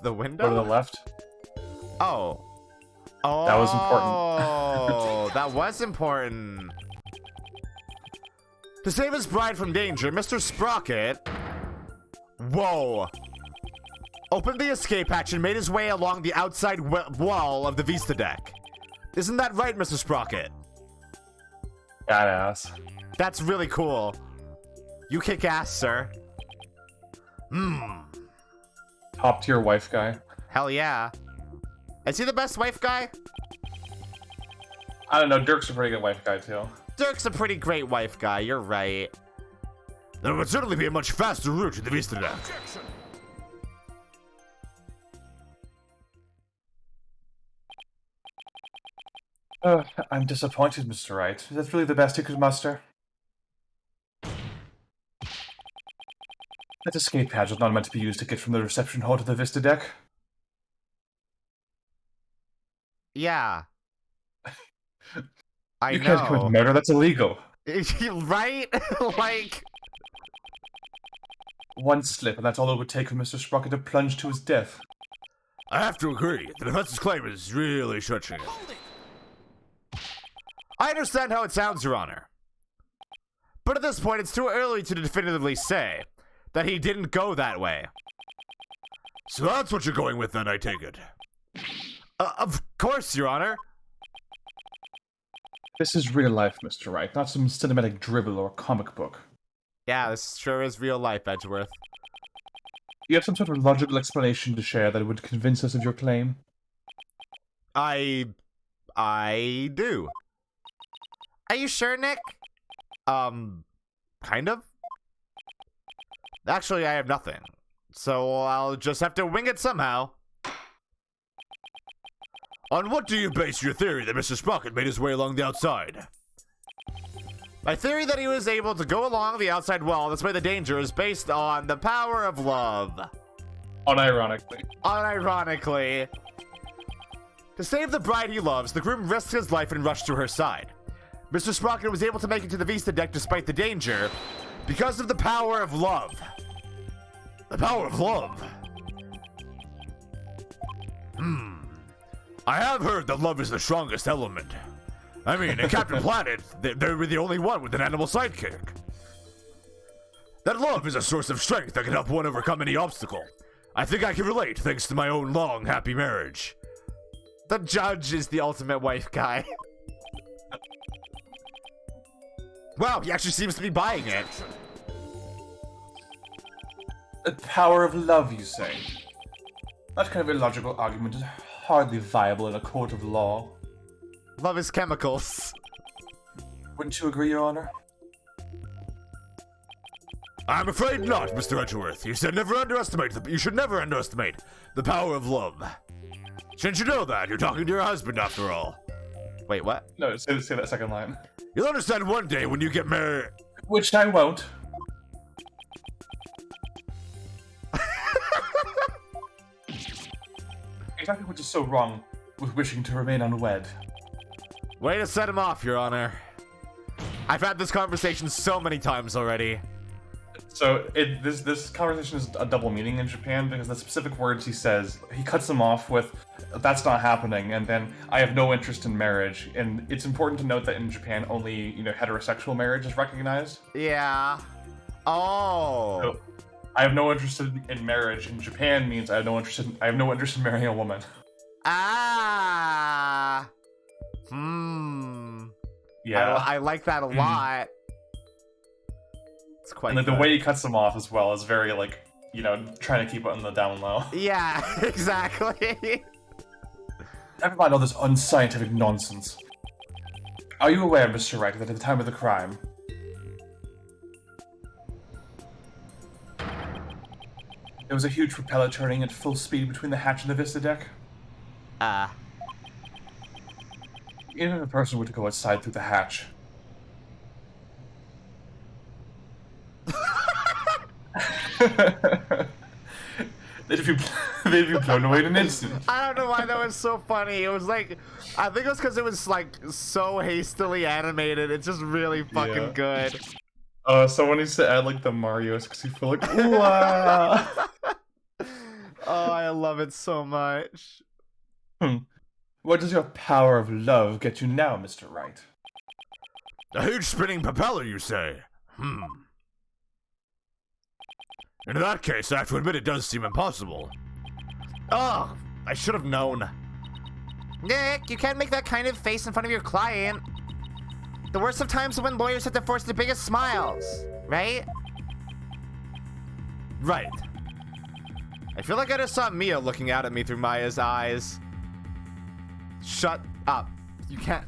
The window? Go to the left. Oh. Oh. That was important. Oh, that was important. To save his bride from danger, Mr. Sprocket... Whoa. Opened the escape hatch and made his way along the outside wall of the Vista deck. Isn't that right, Mr. Sprocket? Badass. That's really cool. You kick ass, sir. Top tier wife guy. Hell yeah. Is he the best wife guy? I don't know, Dirk's a pretty good wife guy too. Dirk's a pretty great wife guy, you're right. There would certainly be a much faster route to the Vista deck. Objection! I'm disappointed, Mr. Wright. Is that really the best you could muster? That escape hatch was not meant to be used to get from the reception hall to the Vista deck. Yeah. I You know. can't commit murder, that's illegal. Right? Like... One slip, and that's all it would take for Mr. Sprocket to plunge to his death. I have to agree. The defense's claim is really stretching it. Hold it! I understand how it sounds, Your Honor. But at this point, it's too early to definitively say that he didn't go that way. So that's what you're going with, then, I take it. Of course, Your Honor. This is real life, Mr. Wright, not some cinematic dribble or comic book. Yeah, this sure is real life, Edgeworth. You have some sort of logical explanation to share that would convince us of your claim? I do. Are you sure, Nick? Kind of. Actually, I have nothing. So I'll just have to wing it somehow. On what do you base your theory that Mr. Sprocket made his way along the outside? My theory that he was able to go along the outside wall despite the danger is based on the power of love. Unironically. Unironically. To save the bride he loves, the groom risked his life and rushed to her side. Mr. Sprocket was able to make it to the Vista deck despite the danger because of the power of love. The power of love. I have heard that love is the strongest element. I mean, in Captain Planet, they were the only one with an animal sidekick. That love is a source of strength that can help one overcome any obstacle. I think I can relate thanks to my own long, happy marriage. The judge is the ultimate wife guy. Wow, he actually seems to be buying it. The power of love, you say? That kind of illogical argument is hardly viable in a court of law. Love is chemicals. Wouldn't you agree, Your Honor? I'm afraid not, Mr. Edgeworth. You should never underestimate the power of love. Shouldn't you know that? You're talking to your husband, after all. Wait, what? No, say that second line. You'll understand one day when you get married. Which I won't. Exactly what is so wrong with wishing to remain unwed? Way to set him off, Your Honor. I've had this conversation so many times already. So this conversation is a double meaning in Japan because the specific words he says, he cuts them off with, "That's not happening," and then "I have no interest in marriage." And it's important to note that in Japan, only heterosexual marriage is recognized. Yeah. Oh. So, I have no interest in marriage in Japan means I have no interest in marrying a woman. Ah. Yeah. I like that a lot. It's quite And the good. way he cuts them off as well is very trying to keep it on the down low. Yeah, exactly. Never mind all this unscientific nonsense. Are you aware, Mr. Wright, that at the time of the crime, there was a huge propeller turning at full speed between the hatch and the vista deck? Even if a person were to go outside through the hatch, they'd be blown away in an instant. I don't know why that was so funny. It was like, I think it was because it was like so hastily animated. It's just really fucking good. Someone needs to add like the Mario 64 like, wow. Oh, I love it so much. What does your power of love get you now, Mr. Wright? A huge spinning propeller, you say? In that case, I have to admit it does seem impossible. Oh, I should have known. Nick, you can't make that kind of face in front of your client. The worst of times is when lawyers have to force the biggest smiles, right? Right. I feel like I just saw Mia looking out at me through Maya's eyes. Shut up. You can't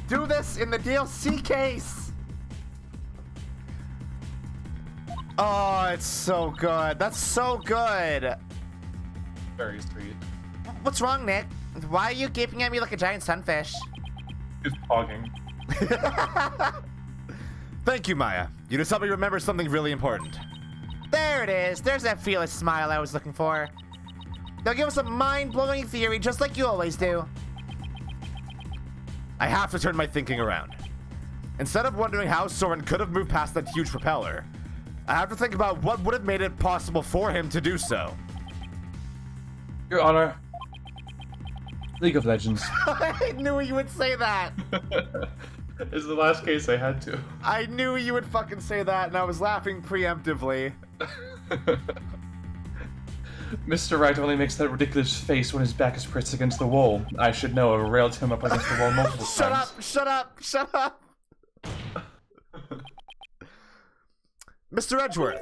do this in the DLC case. Oh, it's so good. That's so good. Very sweet. What's wrong, Nick? Why are you gaping at me like a giant sunfish? Who's pogging? Thank you, Maya. You just helped me remember something really important. There it is. There's that fearless smile I was looking for. Now give us a mind-blowing theory just like you always do. I have to turn my thinking around. Instead of wondering how Soren could have moved past that huge propeller, I have to think about what would have made it possible for him to do so. Your Honor, League of Legends. I knew you would say that. It's the last case I had to. I knew you would fucking say that, and I was laughing preemptively. Mr. Wright only makes that ridiculous face when his back is pressed against the wall. I should know. I've railed him up against the wall multiple times. Shut up! Mr. Edgeworth,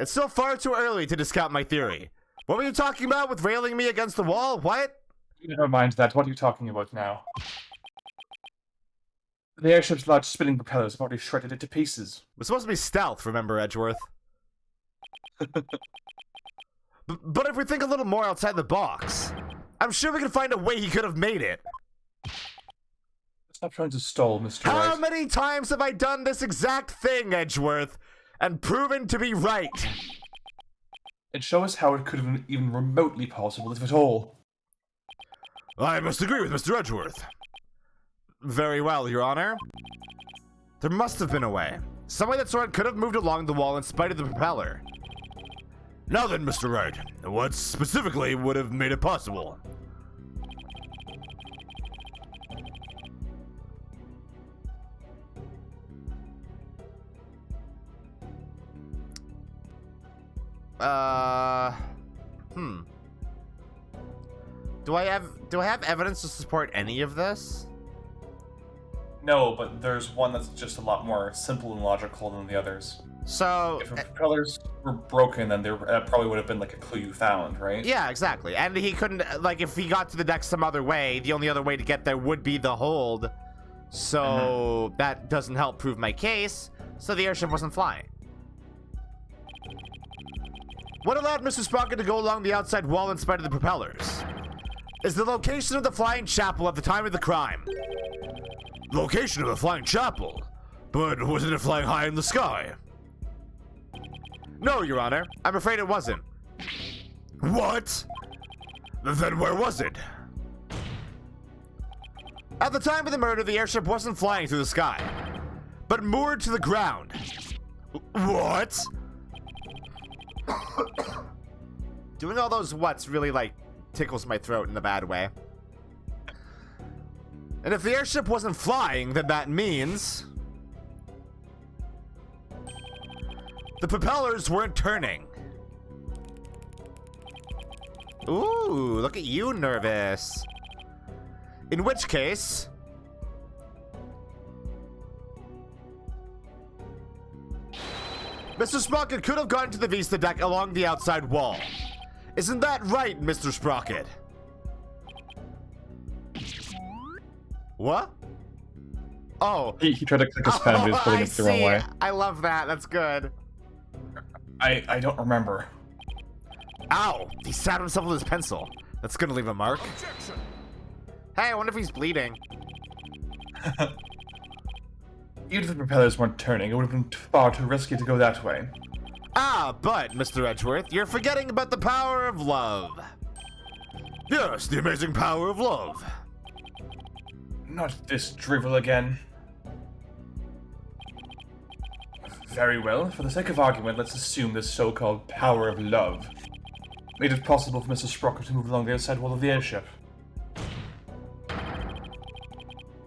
it's still far too early to discount my theory. What were you talking about with railing me against the wall? What? Never mind that. What are you talking about now? The airship's large spinning propellers have already shredded it to pieces. It was supposed to be stealth, remember, Edgeworth? But if we think a little more outside the box, I'm sure we can find a way he could have made it. Stop trying to stall, Mr. Wright. How many times have I done this exact thing, Edgeworth, and proven to be right? And show us how it could have been even remotely possible, if at all. I must agree with Mr. Edgeworth. Very well, Your Honor. There must have been a way. Some way that Soren could have moved along the wall in spite of the propeller. Now then, Mr. Wright, what specifically would have made it possible? Do I have evidence to support any of this? No, but there's one that's just a lot more simple and logical than the others. So, If the propellers were broken, then there probably would have been like a clue you found, right? yeah, exactly. And he couldn't, like, if he got to the deck some other way, the only other way to get there would be the hold. So that doesn't help prove my case. So the airship wasn't flying. What allowed Mr. Sprocket to go along the outside wall in spite of the propellers? Is the location of the flying chapel at the time of the crime. Location of the flying chapel? But wasn't it flying high in the sky? No, Your Honor. I'm afraid it wasn't. What? Then where was it? At the time of the murder, the airship wasn't flying through the sky, but moored to the ground. What? Doing all those whats really, like, tickles my throat in a bad way. And if the airship wasn't flying, then that means the propellers weren't turning. Ooh, look at you, nervous. In which case, Mr. Sprocket could have gone to the Vista deck along the outside wall. Isn't that right, Mr. Sprocket? What? Oh. He tried to click his pen, but he was putting it the wrong way. I love that. That's good. I don't remember. Ow! He stabbed himself with his pencil. That's gonna leave a mark. Objection. Hey, I wonder if he's bleeding. Even if the propellers weren't turning, it would have been far too risky to go that way. Ah, but, Mr. Edgeworth, you're forgetting about the power of love. Yes, the amazing power of love. Not this drivel again. Very well, for the sake of argument, let's assume this so-called power of love made it possible for Mr. Sprocket to move along the outside wall of the airship.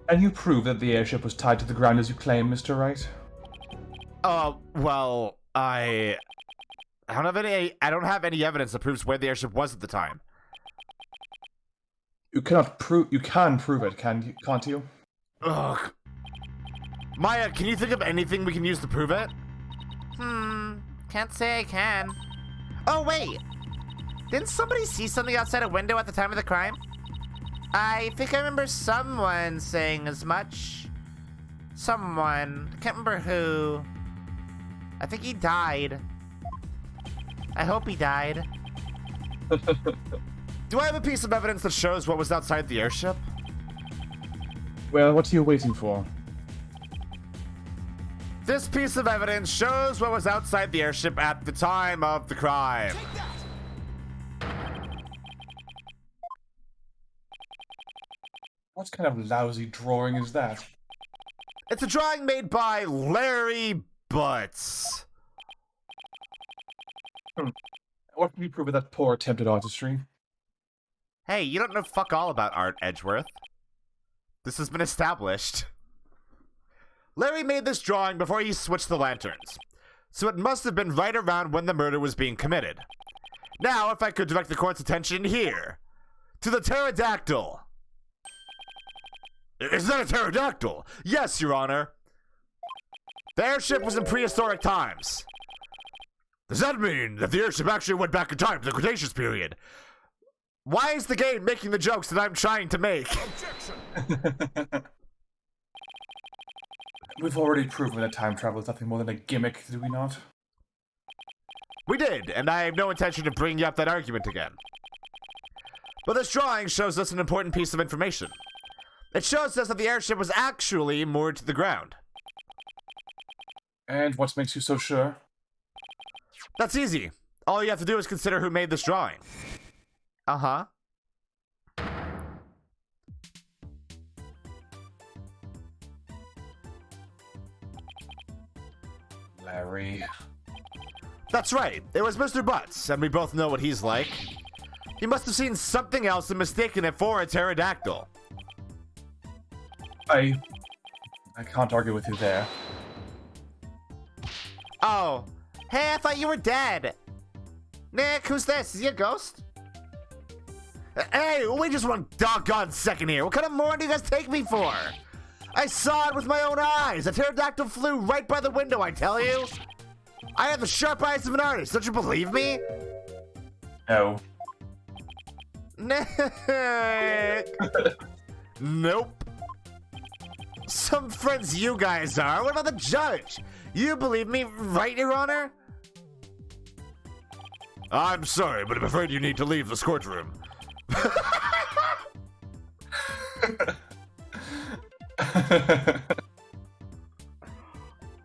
And you prove that the airship was tied to the ground as you claim, Mr. Wright? Well, I don't have any evidence that proves where the airship was at the time. You can prove it, can't you? Ugh. Maya, can you think of anything we can use to prove it? Can't say I can. Oh, wait. Didn't somebody see something outside a window at the time of the crime? I think I remember someone saying as much. Someone. I can't remember who. I think he died. I hope he died. Do I have a piece of evidence that shows what was outside the airship? Well, what are you waiting for? This piece of evidence shows what was outside the airship at the time of the crime. Take that. What kind of lousy drawing is that? It's a drawing made by Larry Butts. What can you prove with that poor attempt at artistry? Hey, you don't know fuck all about art, Edgeworth. This has been established. Larry made this drawing before he switched the lanterns, so it must have been right around when the murder was being committed. Now, if I could direct the court's attention here, to the pterodactyl. Is that a pterodactyl? Yes, Your Honor. The airship was in prehistoric times. Does that mean that the airship actually went back in time to the Cretaceous period? Why is the game making the jokes that I'm trying to make? Objection. We've already proven that time travel is nothing more than a gimmick, do we not? We did, and I have no intention of bringing up that argument again. But this drawing shows us an important piece of information. It shows us that the airship was actually moored to the ground. And what makes you so sure? That's easy. All you have to do is consider who made this drawing. Uh-huh. Larry. That's right. It was Mr. Butts, and we both know what he's like. He must have seen something else and mistaken it for a pterodactyl. I can't argue with you there. Oh. Hey, I thought you were dead. Nick, who's this? Is he a ghost? Hey, wait just one doggone second here. What kind of moron do you guys take me for? I saw it with my own eyes! A pterodactyl flew right by the window, I tell you! I have the sharp eyes of an artist, don't you believe me? No. Nick! Nope. Some friends you guys are. What about the judge? You believe me, right, Your Honor? I'm sorry, but I'm afraid you need to leave this courtroom.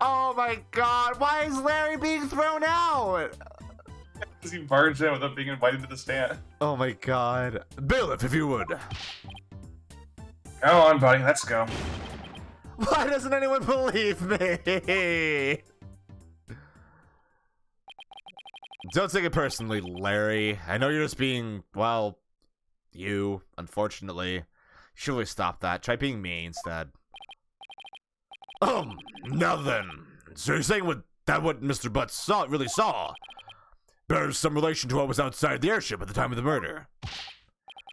Oh my god, why is Larry being thrown out? Because he barged in without being invited to the stand. Oh my god. Bailiff, if you would. Go on, buddy, let's go. Why doesn't anyone believe me? Don't take it personally, Larry. I know you're just being, well, you, unfortunately. You should really stop that. Try being me instead. Now then. So you're saying what Mr. Butts really saw bears some relation to what was outside the airship at the time of the murder?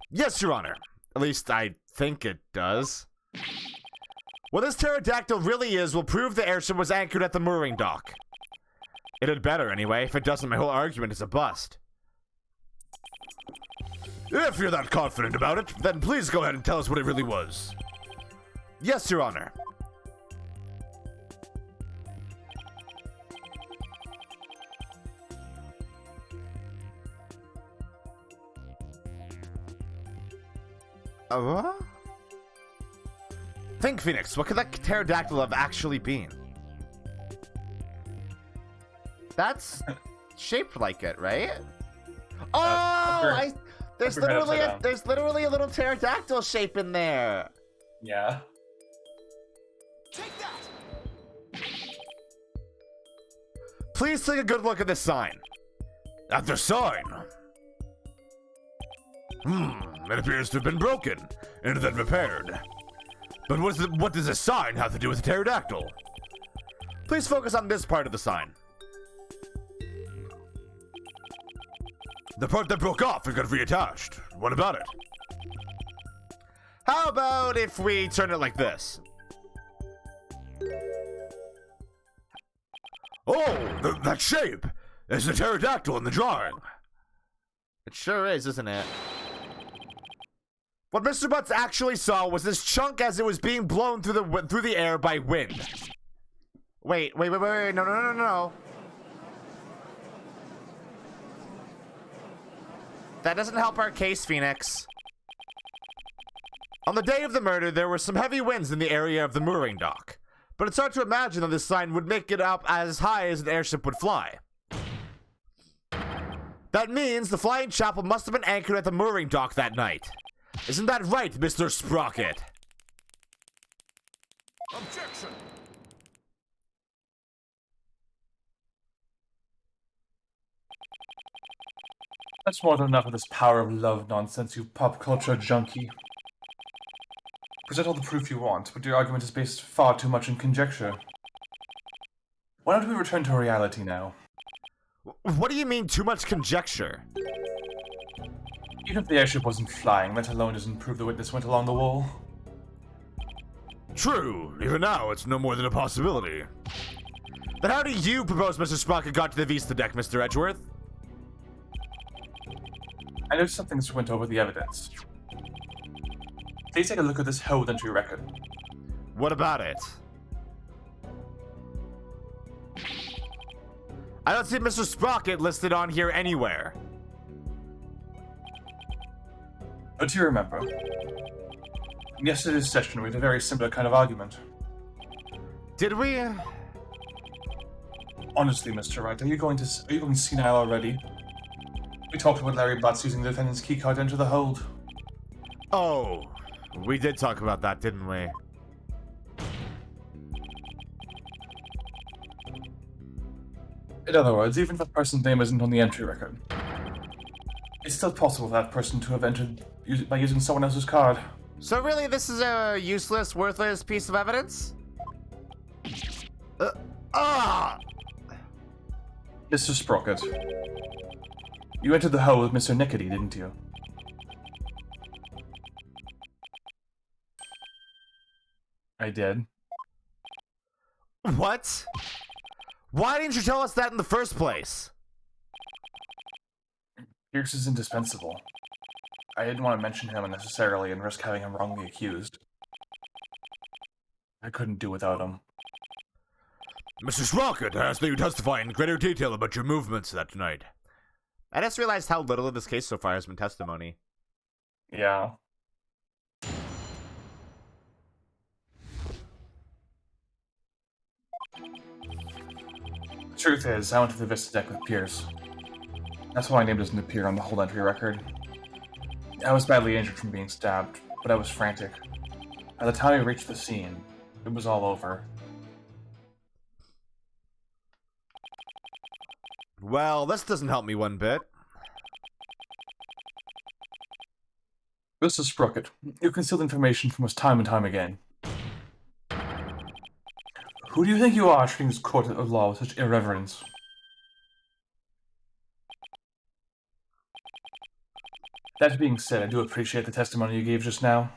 Yes, Your Honor. At least I think it does. What this pterodactyl really is will prove the airship was anchored at the mooring dock. It had better, anyway. If it doesn't, my whole argument is a bust. If you're that confident about it, then please go ahead and tell us what it really was. Yes, Your Honor. What? Think, Phoenix, what could that pterodactyl have actually been? That's shaped like it, right? Oh, there's literally a little pterodactyl shape in there. Yeah. Take that! Please take a good look at this sign. At the sign. It appears to have been broken and then repaired. But what does the sign have to do with the pterodactyl? Please focus on this part of the sign. The part that broke off and got reattached. What about it? How about if we turn it like this? Oh, that shape is the pterodactyl in the drawing. It sure is, isn't it? What Mr. Butts actually saw was this chunk as it was being blown through the air by wind. Wait, no. That doesn't help our case, Phoenix. On the day of the murder, there were some heavy winds in the area of the mooring dock. But it's hard to imagine that this sign would make it up as high as an airship would fly. That means the flying chapel must have been anchored at the mooring dock that night. Isn't that right, Mr. Sprocket? Objection! That's more than enough of this power of love nonsense, you pop culture junkie. Present all the proof you want, but your argument is based far too much in conjecture. Why don't we return to reality now? What do you mean, too much conjecture? Even if the airship wasn't flying, that alone doesn't prove the witness went along the wall. True. Even now, it's no more than a possibility. Then how do you propose Mr. Sprocket got to the Vista deck, Mr. Edgeworth? I noticed some things went over the evidence. Please take a look at this hold entry record. What about it? I don't see Mr. Sprocket listed on here anywhere. But do you remember? In yesterday's session, we had a very similar kind of argument. Did we? Honestly, Mr. Wright, are you going senile already? We talked about Larry Butts using the defendant's keycard to enter the hold. Oh, we did talk about that, didn't we? In other words, even if that person's name isn't on the entry record, it's still possible for that person to have entered by using someone else's card. So really, this is a useless, worthless piece of evidence? Mr. Sprocket, you entered the hole with Mr. Nickety, didn't you? I did. What? Why didn't you tell us that in the first place? Pierce is indispensable. I didn't want to mention him unnecessarily and risk having him wrongly accused. I couldn't do without him. Mr. Sprocket asked that you testify in greater detail about your movements that night. I just realized how little of this case so far has been testimony. Yeah. The truth is, I went to the Vista deck with Pierce. That's why my name doesn't appear on the hold entry record. I was badly injured from being stabbed, but I was frantic. By the time I reached the scene, it was all over. Well, this doesn't help me one bit. Mr. Sprocket, you concealed information from us time and time again. Who do you think you are treating this court of law with such irreverence? That being said, I do appreciate the testimony you gave just now.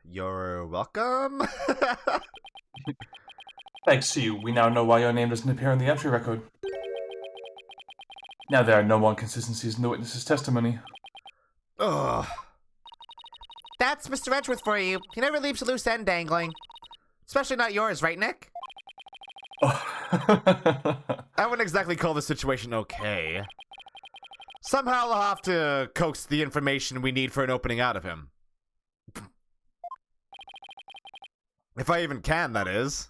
You're welcome. Thanks to you, we now know why your name doesn't appear on the entry record. Now there are no more inconsistencies in the witness's testimony. Ugh. That's Mr. Edgeworth for you. He never leaves a loose end dangling. Especially not yours, right, Nick? Oh. I wouldn't exactly call the situation okay. Somehow I'll have to coax the information we need for an opening out of him. If I even can, that is.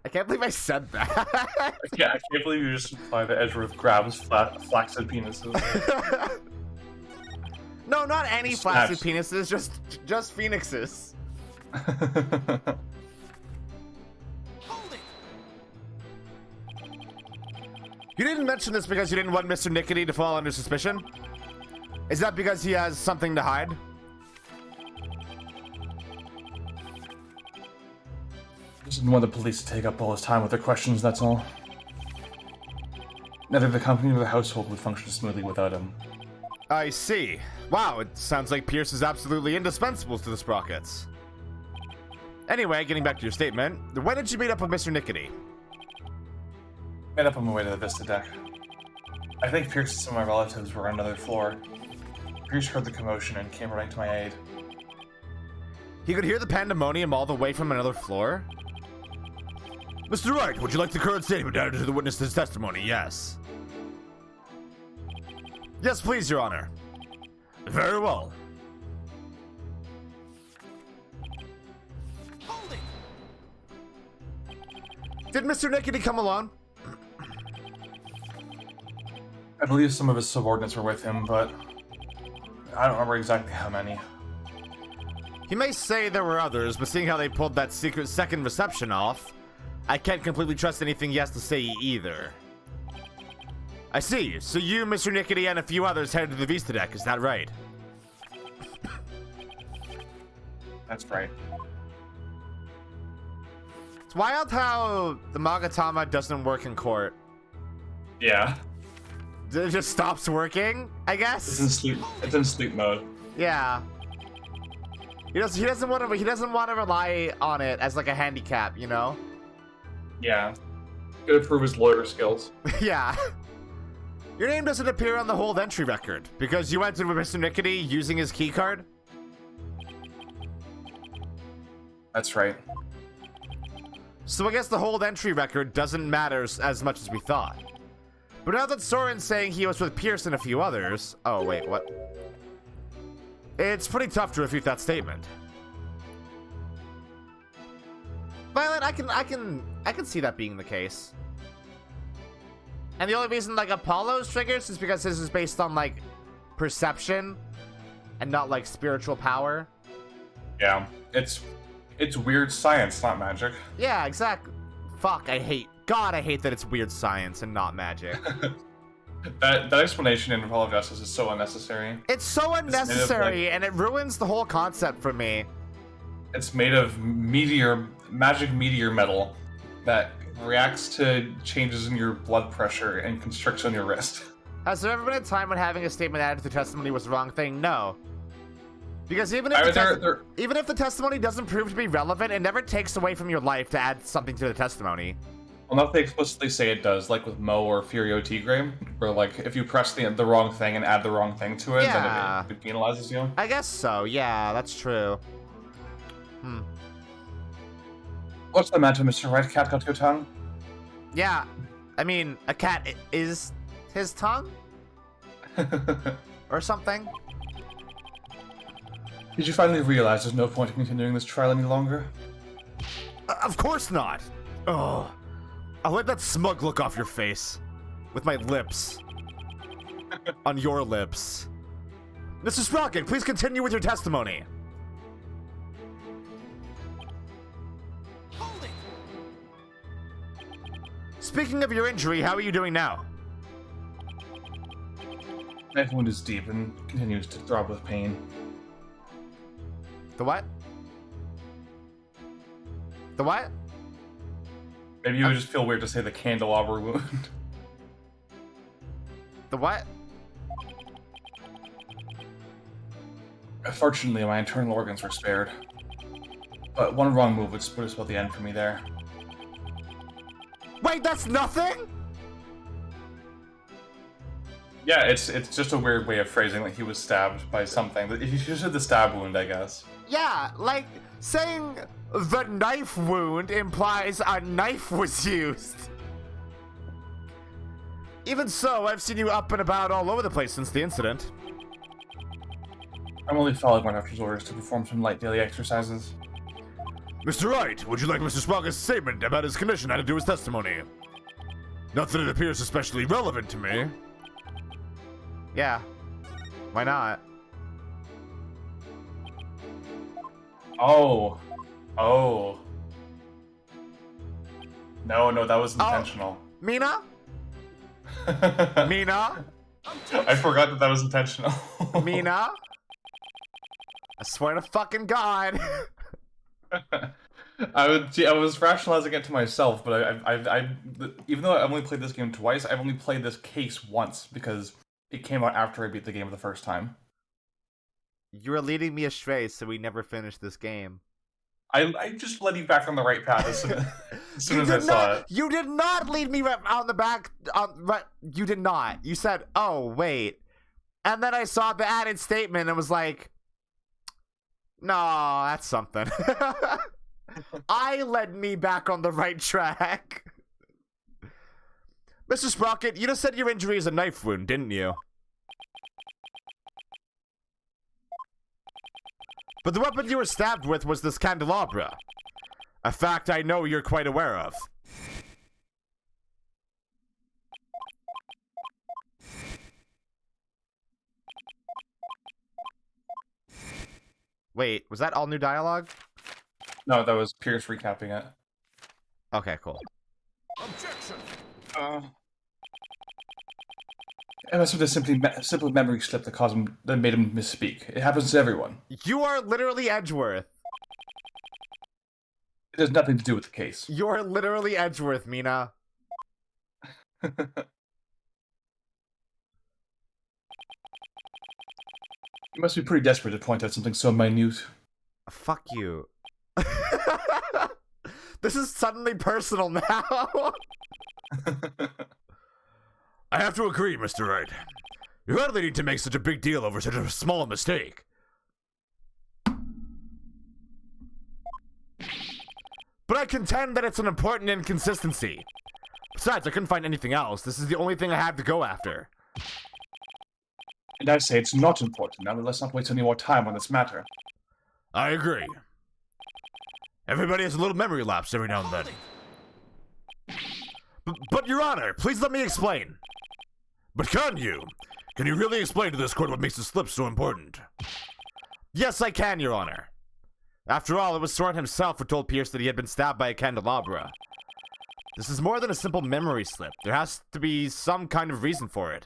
I can't believe I said that. Yeah, I can't believe you just implied that Edgeworth grabs flaccid penises. No, not any Snaps. flaccid penises, just phoenixes. Hold it! You didn't mention this because you didn't want Mr. Nickety to fall under suspicion? Is that because he has something to hide? Just didn't want the police to take up all his time with their questions, that's all. Neither the company nor the household would function smoothly without him. I see. Wow, it sounds like Pierce is absolutely indispensable to the Sprockets. Anyway, getting back to your statement, when did you meet up with Mr. Nickety? Met up on my way to the Vista deck. I think Pierce and some of my relatives were on another floor. Pierce heard the commotion and came running to my aid. He could hear the pandemonium all the way from another floor? Mr. Wright, would you like the current statement added to the witness's testimony? Yes. Yes, please, Your Honor. Very well. Hold it! Did Mr. Nickety come alone? I believe some of his subordinates were with him, but I don't remember exactly how many. He may say there were others, but seeing how they pulled that secret second reception off, I can't completely trust anything he has to say either. I see. So you, Mr. Nickety, and a few others headed to the Vista deck, is that right? That's right. It's wild how the Magatama doesn't work in court. Yeah. It just stops working, I guess. It's in sleep. It's in sleep mode. Yeah. He doesn't want to rely on it as like a handicap, you know? Yeah. Gotta prove his lawyer skills. Yeah. Your name doesn't appear on the hold entry record because you entered with Mr. Nickety using his key card? That's right. So I guess the hold entry record doesn't matter as much as we thought. But now that Soren's saying he was with Pierce and a few others... Oh, wait, what? It's pretty tough to refute that statement. Violet, I can see that being the case. And the only reason like Apollo's triggers is because his is based on like perception and not like spiritual power. Yeah. It's weird science, not magic. Yeah, exactly. Fuck, I hate that it's weird science and not magic. That explanation in Apollo Justice is so unnecessary. It's so unnecessary and it ruins the whole concept for me. It's made of magic meteor metal that reacts to changes in your blood pressure and constricts on your wrist. Has there ever been a time when having a statement added to the testimony was the wrong thing? No. Because even if the testimony doesn't prove to be relevant, it never takes away from your life to add something to the testimony. Well, not if they explicitly say it does, like with Mo or Furio Tigre, where like if you press the wrong thing and add the wrong thing to it, then it penalizes you. I guess so. Yeah, that's true. What's the matter, Mr. Right? Cat got your tongue? Yeah, I mean, a cat is his tongue? Or something? Did you finally realize there's no point in continuing this trial any longer? Of course not. Oh, I'll wipe that smug look off your face. With my lips. On your lips. Mr. Sprocket, please continue with your testimony. Hold it! Speaking of your injury, how are you doing now? My wound is deep and continues to throb with pain. The what? The what? Maybe you would just feel weird to say the candelabra wound. The what? Fortunately, my internal organs were spared. But one wrong move would spell the end for me there. Wait, that's nothing? Yeah, it's just a weird way of phrasing that he was stabbed by something. You should have said the stab wound, I guess. Yeah, like, saying the knife wound implies a knife was used. Even so, I've seen you up and about all over the place since the incident. I'm only following my doctor's orders to perform some light daily exercises. Mr. Wright, would you like Mr. Sprocket's statement about his condition added to his testimony? Not that it appears especially relevant to me. Yeah. Why not? Oh. Oh. No, that was intentional. Mina? Mina? I forgot that was intentional. Mina? I swear to fucking God. I was rationalizing it to myself, but I even though I only played this game twice, I've only played this case once because it came out after I beat the game the first time. You were leading me astray, so we never finished this game. I just led you back on the right path as soon as I saw it. You did not lead me on the back. You did not. You said, "Oh wait," and then I saw the added statement and was like, "No, that's something." I led me back on the right track. Mr. Sprocket, you just said your injury is a knife wound, didn't you? But the weapon you were stabbed with was this candelabra. A fact I know you're quite aware of. Wait, was that all new dialogue? No, that was Pierce recapping it. Okay, cool. Objection! It must have been a simple memory slip that made him misspeak. It happens to everyone. You are literally Edgeworth. It has nothing to do with the case. You're literally Edgeworth, Mina. You must be pretty desperate to point out something so minute. Fuck you. This is suddenly personal now. I have to agree, Mr. Wright. You hardly need to make such a big deal over such a small mistake. But I contend that it's an important inconsistency. Besides, I couldn't find anything else. This is the only thing I have to go after. And I say it's not important. Now let's not waste any more time on this matter. I agree. Everybody has a little memory lapse every now and then. But Your Honor, please let me explain. But can you? Can you really explain to this court what makes the slip so important? Yes, I can, Your Honor. After all, it was Soren himself who told Pierce that he had been stabbed by a candelabra. This is more than a simple memory slip. There has to be some kind of reason for it.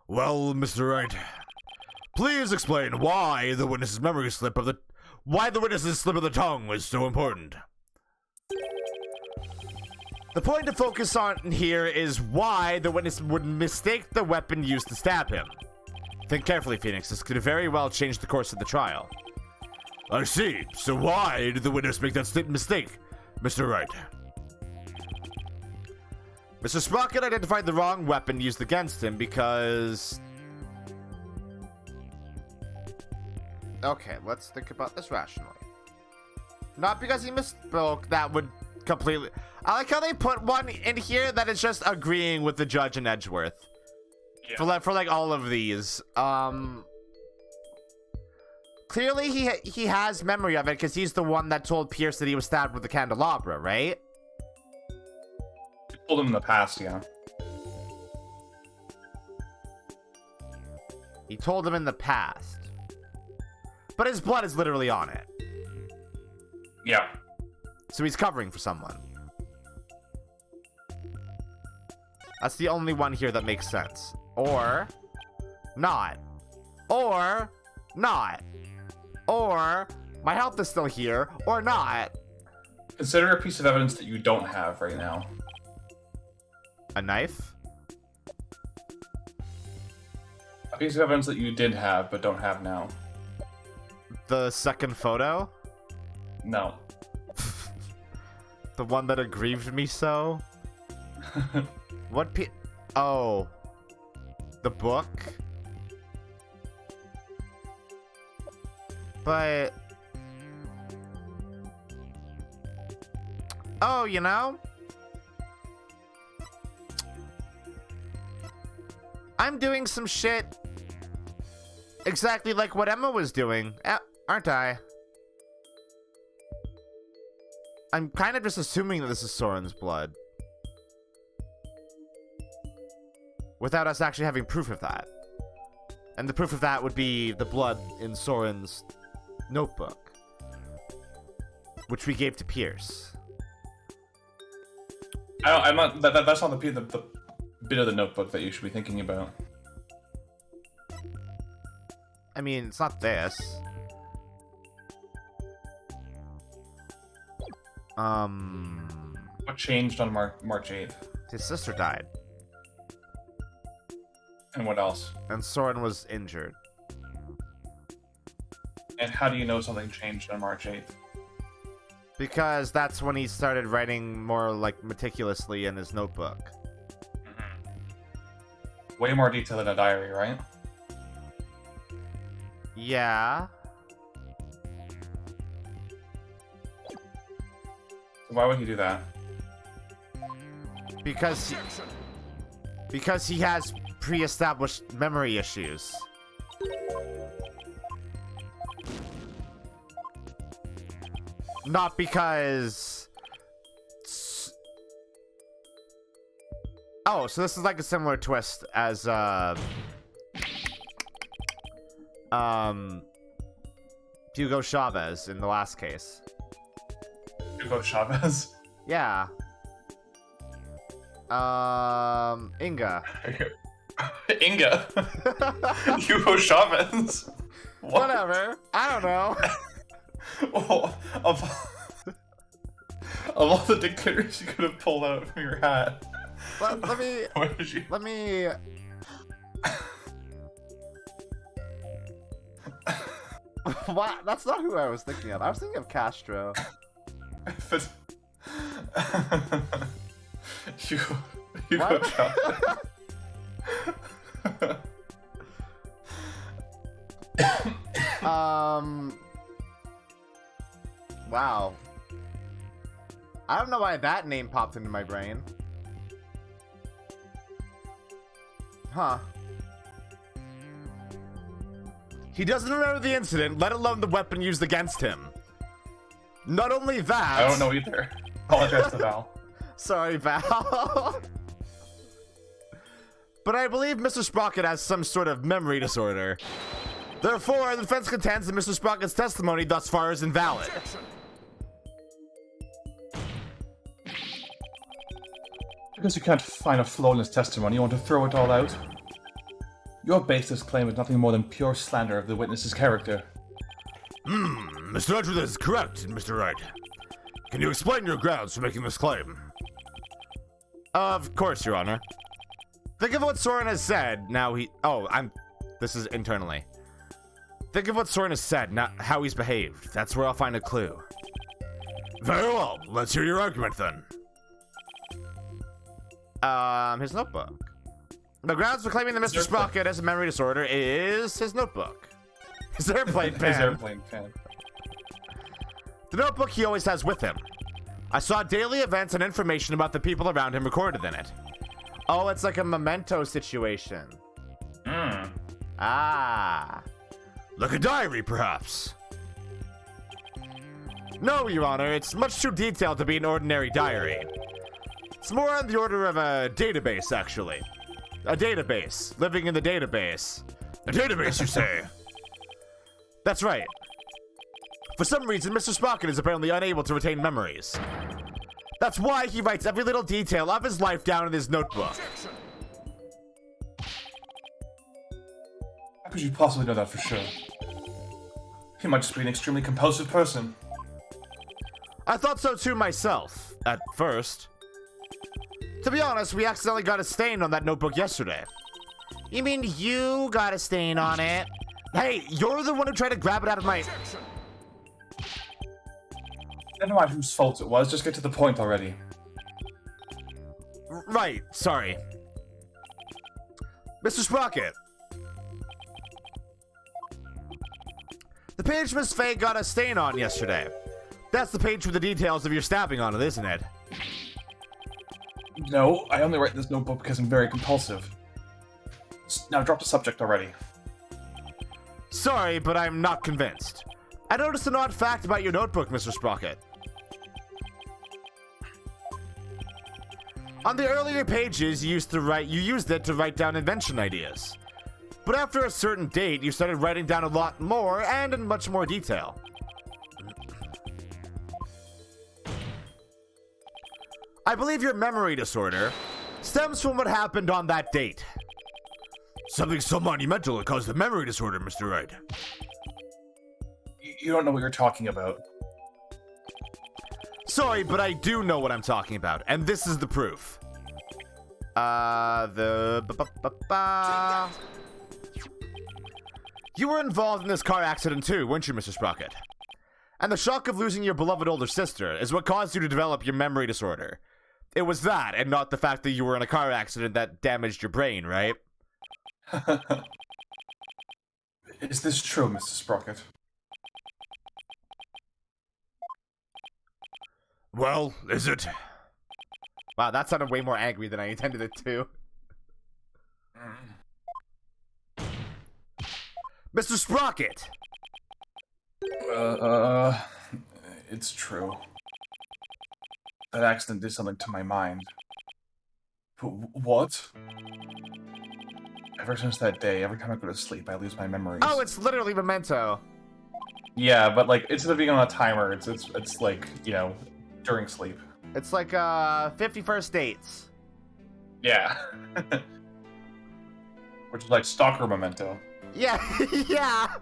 Well, Mr. Wright, please explain why the witness's memory slip of the tongue was so important. The point to focus on here is why the witness would mistake the weapon used to stab him. Think carefully, Phoenix. This could very well change the course of the trial. I see. So why did the witness make that mistake, Mr. Wright? Mr. Sprocket identified the wrong weapon used against him because... Okay, let's think about this rationally. Not because he misspoke, that would completely... I like how they put one in here that is just agreeing with the judge in Edgeworth. Yeah. For like all of these. Clearly he has memory of it because he's the one that told Pierce that he was stabbed with the candelabra, right? You told him in the past, yeah. He told him in the past. But his blood is literally on it. Yeah. So he's covering for someone. That's the only one here that makes sense. Or not. Or not. Or my health is still here. Or not. Consider a piece of evidence that you don't have right now. A knife? A piece of evidence that you did have but don't have now. The second photo? No. The one that aggrieved me so? What Oh. The book? But... Oh, you know? I'm doing some shit exactly like what Emma was doing, aren't I? I'm kind of just assuming that this is Soren's blood. Without us actually having proof of that. And the proof of that would be the blood in Soren's notebook. Which we gave to Pierce. I'm not. That's not the bit of the notebook that you should be thinking about. I mean, it's not this. What changed on March 8th? His sister died. And what else? And Soren was injured. And how do you know something changed on March 8th? Because that's when he started writing more, like, meticulously in his notebook. Mm-hmm. Way more detail than a diary, right? Yeah. So why would he do that? Because he has pre-established memory issues. Not because... Oh, so this is like a similar twist as, Hugo Chavez in the last case. Hugo Chavez? Yeah. Inga. Inga? Hugo Chavez? What? Whatever. I don't know. Oh, of all the dictionaries you could have pulled out from your hat. Let me... What did you... Let me... What? That's not who I was thinking of. I was thinking of Castro. But... Hugo Chavez. Wow. I don't know why that name popped into my brain. Huh. He doesn't remember the incident, let alone the weapon used against him. Not only that... I don't know either. Apologize to Val. Sorry, Val. But I believe Mr. Sprocket has some sort of memory disorder. Therefore, the defense contends that Mr. Sprocket's testimony thus far is invalid. Because you can't find a flaw in his testimony, you want to throw it all out? Your baseless claim is nothing more than pure slander of the witness's character. Mr. Edgeworth is correct, Mr. Wright. Can you explain your grounds for making this claim? Of course, Your Honor. Think of what Soren has said, now he... Oh, this is internally. Think of what Soren has said, not how he's behaved. That's where I'll find a clue. Very well, let's hear your argument then. His notebook. The grounds for claiming that Mr. Sprocket has a memory disorder is his notebook. His airplane pen. His airplane pen. The notebook he always has with him. I saw daily events and information about the people around him recorded in it. Oh, it's like a memento situation. Ah. Like a diary, perhaps? No, Your Honor, it's much too detailed to be an ordinary diary. It's more on the order of a database, actually. A database. Living in the database. A database, you say? That's right. For some reason, Mr. Sprocket is apparently unable to retain memories. That's why he writes every little detail of his life down in his notebook. How could you possibly know that for sure? He might just be an extremely compulsive person. I thought so too myself, at first. To be honest, we accidentally got a stain on that notebook yesterday. You mean you got a stain on it? Hey, you're the one who tried to grab it out of my... Never mind whose fault it was, just get to the point already. Right, sorry. Mr. Sprocket. The page Miss Faye got a stain on yesterday. That's the page with the details of your stabbing on it, isn't it? No, I only write this notebook because I'm very compulsive. Now drop the subject already. Sorry, but I'm not convinced. I noticed an odd fact about your notebook, Mr. Sprocket. On the earlier pages, you used it to write down invention ideas. But after a certain date, you started writing down a lot more and in much more detail. I believe your memory disorder stems from what happened on that date. Something so monumental it caused a memory disorder, Mr. Wright. You don't know what you're talking about. Sorry, but I do know what I'm talking about, and this is the proof. You were involved in this car accident too, weren't you, Mr. Sprocket? And the shock of losing your beloved older sister is what caused you to develop your memory disorder. It was that, and not the fact that you were in a car accident that damaged your brain, right? Is this true, Mr. Sprocket? Well, is it? Wow, that sounded way more angry than I intended it to. Mr. Sprocket! It's true. That accident did something to my mind. But what? Ever since that day, every time I go to sleep, I lose my memories. Oh, it's literally memento. Yeah, but like, instead of being on a timer, it's like, you know, during sleep. It's like 51st dates. Yeah. Which is like stalker memento. Yeah, yeah.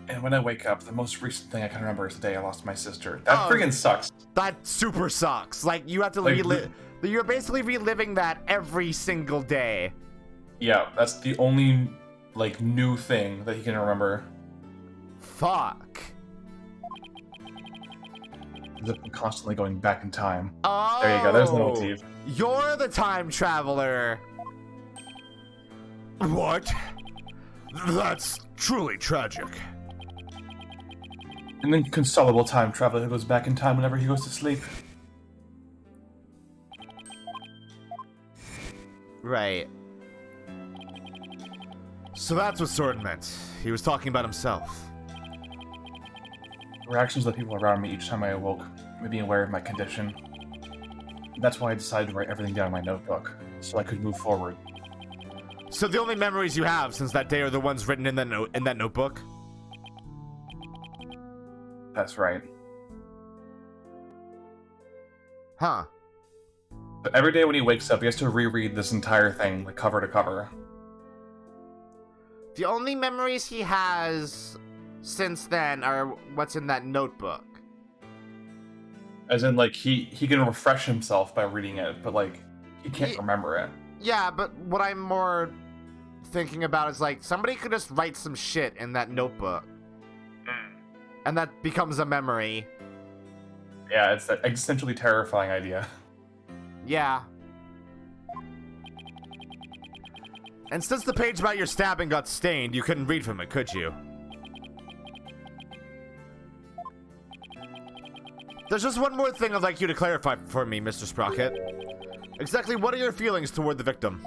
And when I wake up, the most recent thing I can remember is the day I lost my sister. That friggin' sucks. That super sucks. Like, you have to Like, relive. You're basically reliving that every single day. Yeah, that's the only, like, new thing that he can remember. Fuck. He's constantly going back in time. Oh. There you go, there's the motif. You're the time traveler. What? That's truly tragic. An inconsolable time traveler who goes back in time whenever he goes to sleep. Right. So that's what Soren meant. He was talking about himself. Reactions of the people around me each time I awoke made me aware of my condition. That's why I decided to write everything down in my notebook, so I could move forward. So the only memories you have since that day are the ones written in that notebook? That's right. Huh. But every day when he wakes up, he has to reread this entire thing, like cover to cover. The only memories he has since then are what's in that notebook. As in, like, he can refresh himself by reading it, but, like, he can't remember it. Yeah, but what I'm more thinking about is, like, somebody could just write some shit in that notebook. And that becomes a memory. Yeah, it's an existentially terrifying idea. Yeah. And since the page about your stabbing got stained, you couldn't read from it, could you? There's just one more thing I'd like you to clarify for me, Mr. Sprocket. Exactly what are your feelings toward the victim?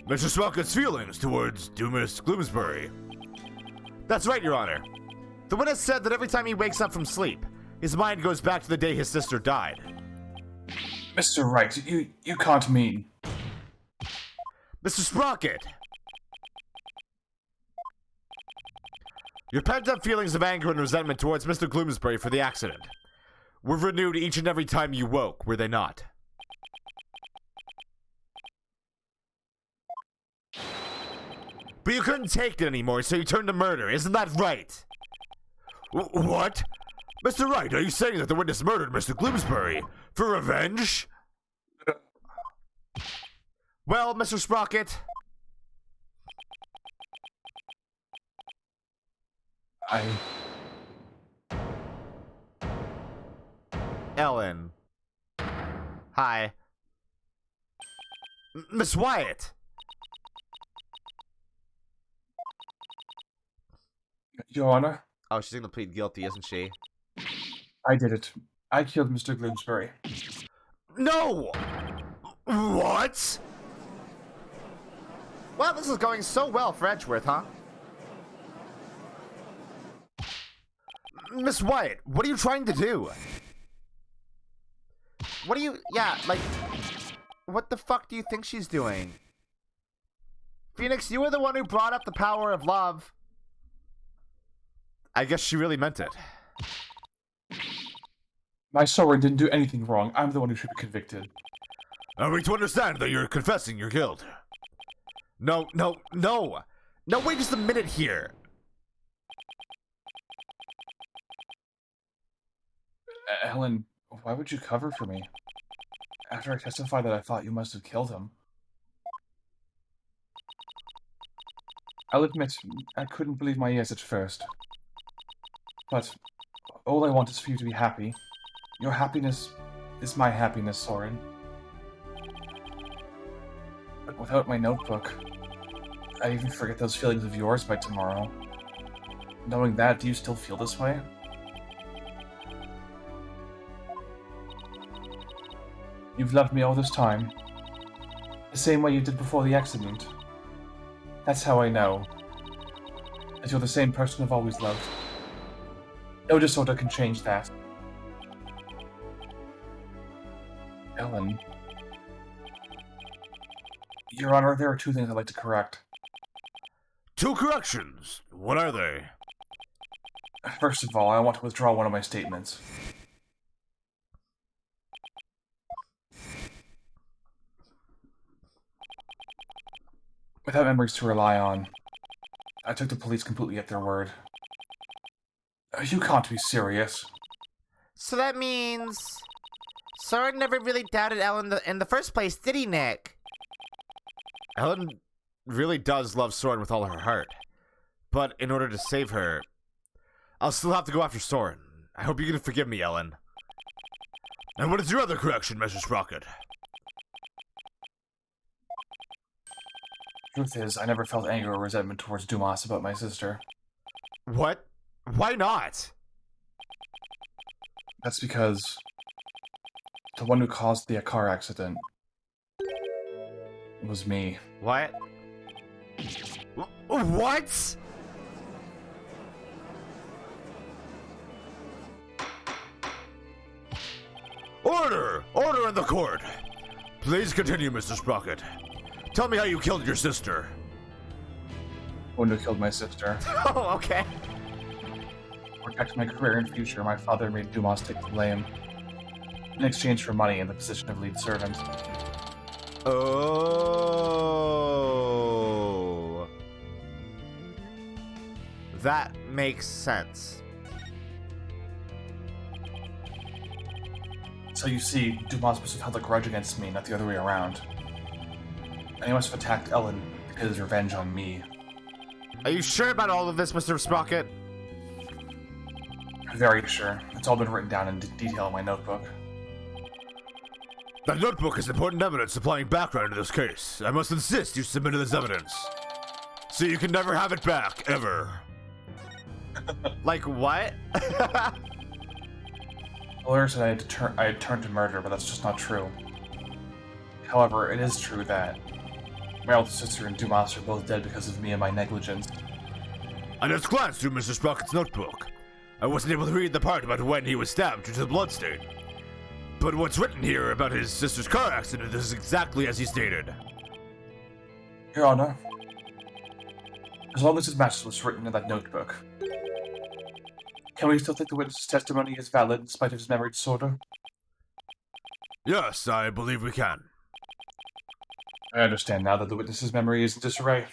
Mr. Sprocket's feelings towards Dumas Gloomsbury. That's right, Your Honor. The witness said that every time he wakes up from sleep, his mind goes back to the day his sister died. Mr. Wright, you can't mean... Mr. Sprocket! Your pent-up feelings of anger and resentment towards Mr. Gloomsbury for the accident were renewed each and every time you woke, were they not? But you couldn't take it anymore, so you turned to murder, isn't that right? What? Mr. Wright, are you saying that the witness murdered Mr. Gloomsbury for revenge? Well, Mr. Sprocket... Ellen. Hi. Miss Wyatt! Your Honor, Oh, she's gonna plead guilty, isn't she? I did it. I killed Mr. Gloomsbury. No! What? Well, this is going so well for Edgeworth, huh? Miss Wyatt, what are you trying to do? What do you... Yeah, like... What the fuck do you think she's doing? Phoenix, you were the one who brought up the power of love. I guess she really meant it. My Soren didn't do anything wrong. I'm the one who should be convicted. Are we to understand that you're confessing your guilt? No, wait just a minute here. Ellen, why would you cover for me? After I testified that I thought you must have killed him. I'll admit, I couldn't believe my ears at first. But all I want is for you to be happy. Your happiness is my happiness, Soren. But without my notebook, I even forget those feelings of yours by tomorrow. Knowing that, do you still feel this way? You've loved me all this time. The same way you did before the accident. That's how I know that you're the same person I've always loved. No disorder can change that. Ellen. Your Honor, there are two things I'd like to correct. Two corrections. What are they? First of all, I want to withdraw one of my statements. Without memories to rely on, I took the police completely at their word. You can't be serious. So that means... Soren never really doubted Ellen in the first place, did he, Nick? Ellen really does love Soren with all her heart. But in order to save her, I'll still have to go after Soren. I hope you can forgive me, Ellen. And what is your other correction, Mr. Sprocket? Truth is, I never felt anger or resentment towards Dumas about my sister. What? Why not? That's because the one who caused the car accident was me. What? What? Order! Order in the court! Please continue, Mr. Sprocket. Tell me how you killed your sister. One who killed my sister. Oh, okay. To protect my career and future, my father made Dumas take the blame. In exchange for money and the position of lead servant. Oh. That makes sense. So you see, Dumas must have held a grudge against me, not the other way around. And he must have attacked Ellen to get his revenge on me. Are you sure about all of this, Mr. Sprocket? Very sure. It's all been written down in detail in my notebook. That notebook is important evidence supplying background to this case. I must insist you submit this evidence. So you can never have it back, ever. Like what? The lawyer said I had turned to murder, but that's just not true. However, it is true that my older sister and Dumas are both dead because of me and my negligence. I just glanced through Mr. Sprocket's notebook. I wasn't able to read the part about when he was stabbed due to the bloodstain. But what's written here about his sister's car accident is exactly as he stated. Your Honor, as long as it matches what's written in that notebook, can we still take the witness's testimony as valid in spite of his memory disorder? Yes, I believe we can. I understand now that the witness's memory is in disarray.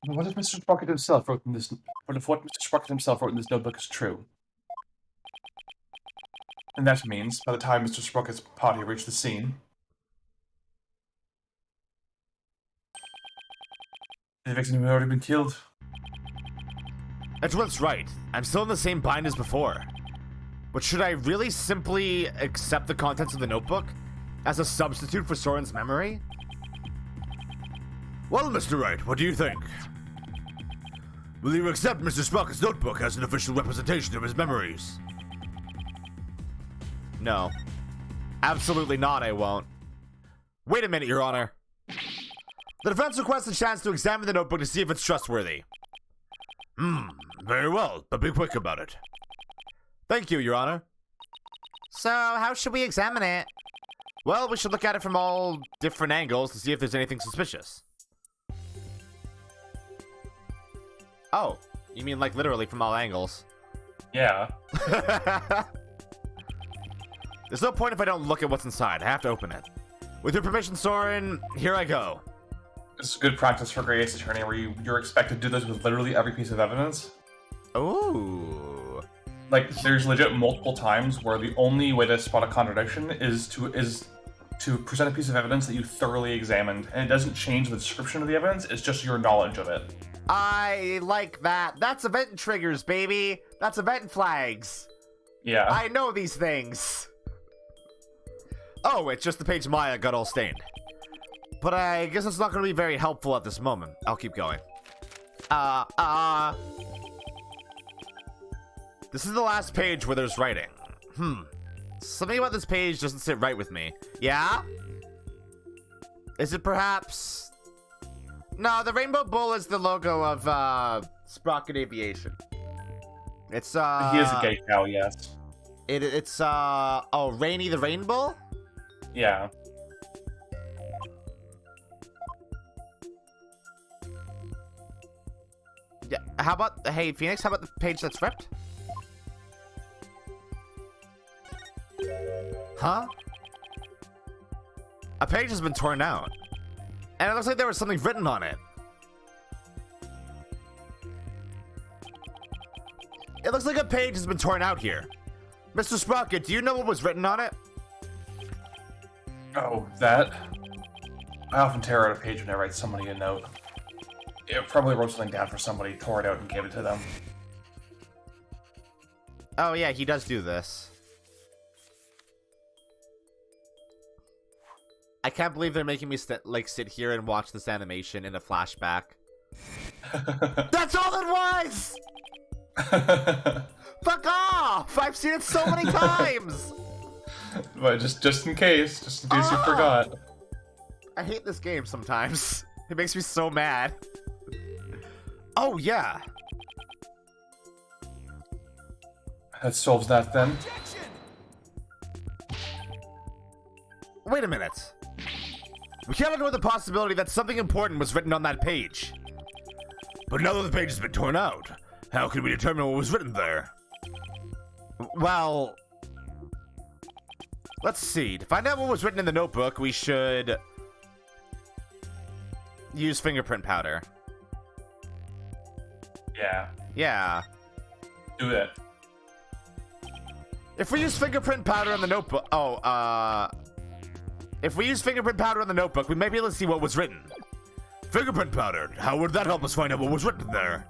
But what if Mr. Sprocket himself wrote in this? What if what Mr. Sprocket himself wrote in this notebook is true? And that means, by the time Mr. Sprocket's party reached the scene, the victim had already been killed. Edgeworth's right. I'm still in the same bind as before. But should I really simply accept the contents of the notebook as a substitute for Soren's memory? Well, Mr. Wright, what do you think? Will you accept Mr. Sprocket's notebook as an official representation of his memories? No. Absolutely not, I won't. Wait a minute, Your Honor. The defense requests a chance to examine the notebook to see if it's trustworthy. Very well, but be quick about it. Thank you, Your Honor. So, how should we examine it? Well, we should look at it from all different angles to see if there's anything suspicious. Oh, you mean like literally from all angles? Yeah. There's no point if I don't look at what's inside. I have to open it. With your permission, Soren, here I go. It's good practice for a Grey Ace attorney where you're expected to do this with literally every piece of evidence. Ooh. Like, there's legit multiple times where the only way to spot a contradiction is to present a piece of evidence that you thoroughly examined, and it doesn't change the description of the evidence, it's just your knowledge of it. I like that. That's event triggers, baby. That's event flags. Yeah. I know these things. Oh, it's just the page Maya got all stained. But I guess it's not going to be very helpful at this moment. I'll keep going. This is the last page where there's writing. Something about this page doesn't sit right with me. Yeah? Is it perhaps... No, the rainbow bull is the logo of, Sprocket Aviation. It's, He is a gay cow, yes. It's, oh, Rainy the Rainbow? Yeah. Yeah, how about, hey, Phoenix, how about the page that's ripped? Huh? A page has been torn out. And it looks like there was something written on it. It looks like a page has been torn out here. Mr. Sprocket, do you know what was written on it? Oh, that? I often tear out a page when I write somebody a note. It probably wrote something down for somebody, tore it out, and gave it to them. Oh, yeah, he does do this. I can't believe they're making me sit here and watch this animation in a flashback. That's all it was! Fuck off! I've seen it so many times! But just in case you forgot. I hate this game sometimes. It makes me so mad. Oh, yeah. That solves that then. Objection! Wait a minute. We can't ignore the possibility that something important was written on that page. But now that the page has been torn out, how can we determine what was written there? Well, let's see. To find out what was written in the notebook, we should use fingerprint powder. Yeah. yeah. Do it. If we use fingerprint powder on the notebook... If we use fingerprint powder on the notebook, we may be able to see what was written. Fingerprint powder? How would that help us find out what was written there?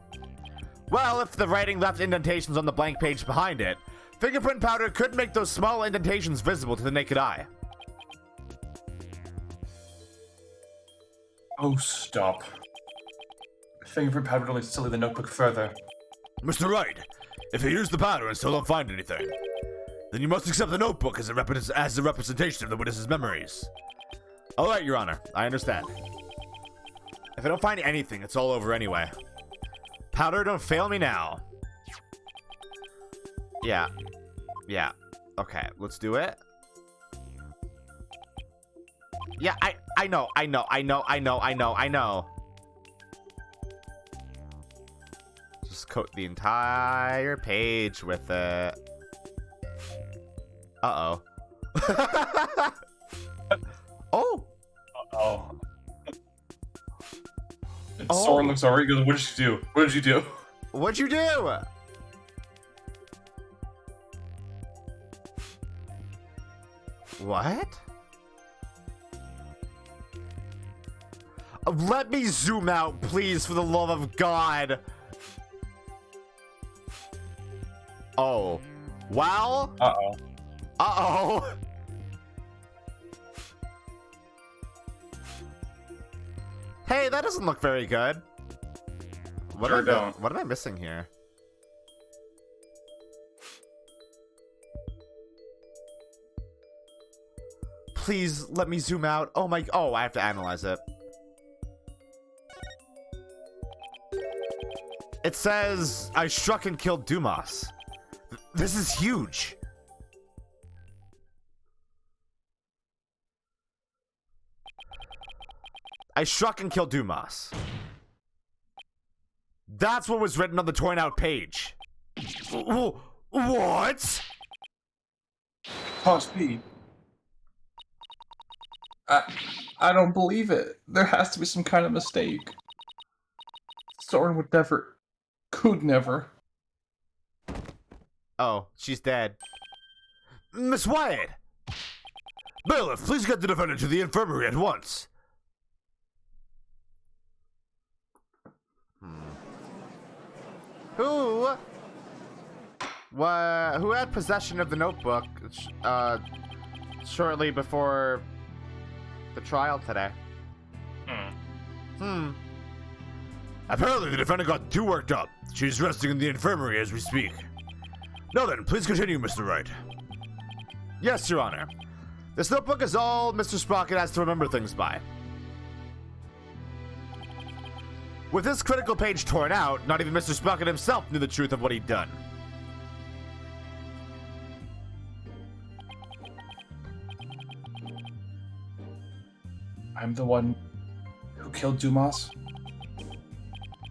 Well, if the writing left indentations on the blank page behind it, fingerprint powder could make those small indentations visible to the naked eye. Oh, stop. Fingerprint powder only silly the notebook further. Mr. Wright, if you use the powder and still don't find anything, then you must accept the notebook as a representation of the witness's memories. All right, Your Honor, I understand. If I don't find anything, it's all over anyway. Powder, don't fail me now. Yeah. Yeah. Okay, let's do it. Yeah, I know. Just coat the entire page with it. Uh-oh. Oh! Uh-oh. Soren looks over, he goes, what did you do? What did you do? What'd you do? What? Let me zoom out, please, for the love of God. Oh. Well? Uh-oh. Uh-oh. Hey, that doesn't look very good. What am I missing here? Please let me zoom out. Oh, I have to analyze it. It says, I struck and killed Dumas. This is huge. I struck and killed Dumas. That's what was written on the torn out page. What? Top speed. I don't believe it. There has to be some kind of mistake. Soren would never, could never. Oh, she's dead. Miss Wyatt! Bailiff, please get the defendant to the infirmary at once. Who had possession of the notebook shortly before the trial today? Apparently the defendant got too worked up. She's resting in the infirmary as we speak. Now then, please continue, Mr. Wright. Yes, Your Honor. This notebook is all Mr. Sprocket has to remember things by. With this critical page torn out, not even Mr. Sprocket himself knew the truth of what he'd done. I'm the one who killed Dumas?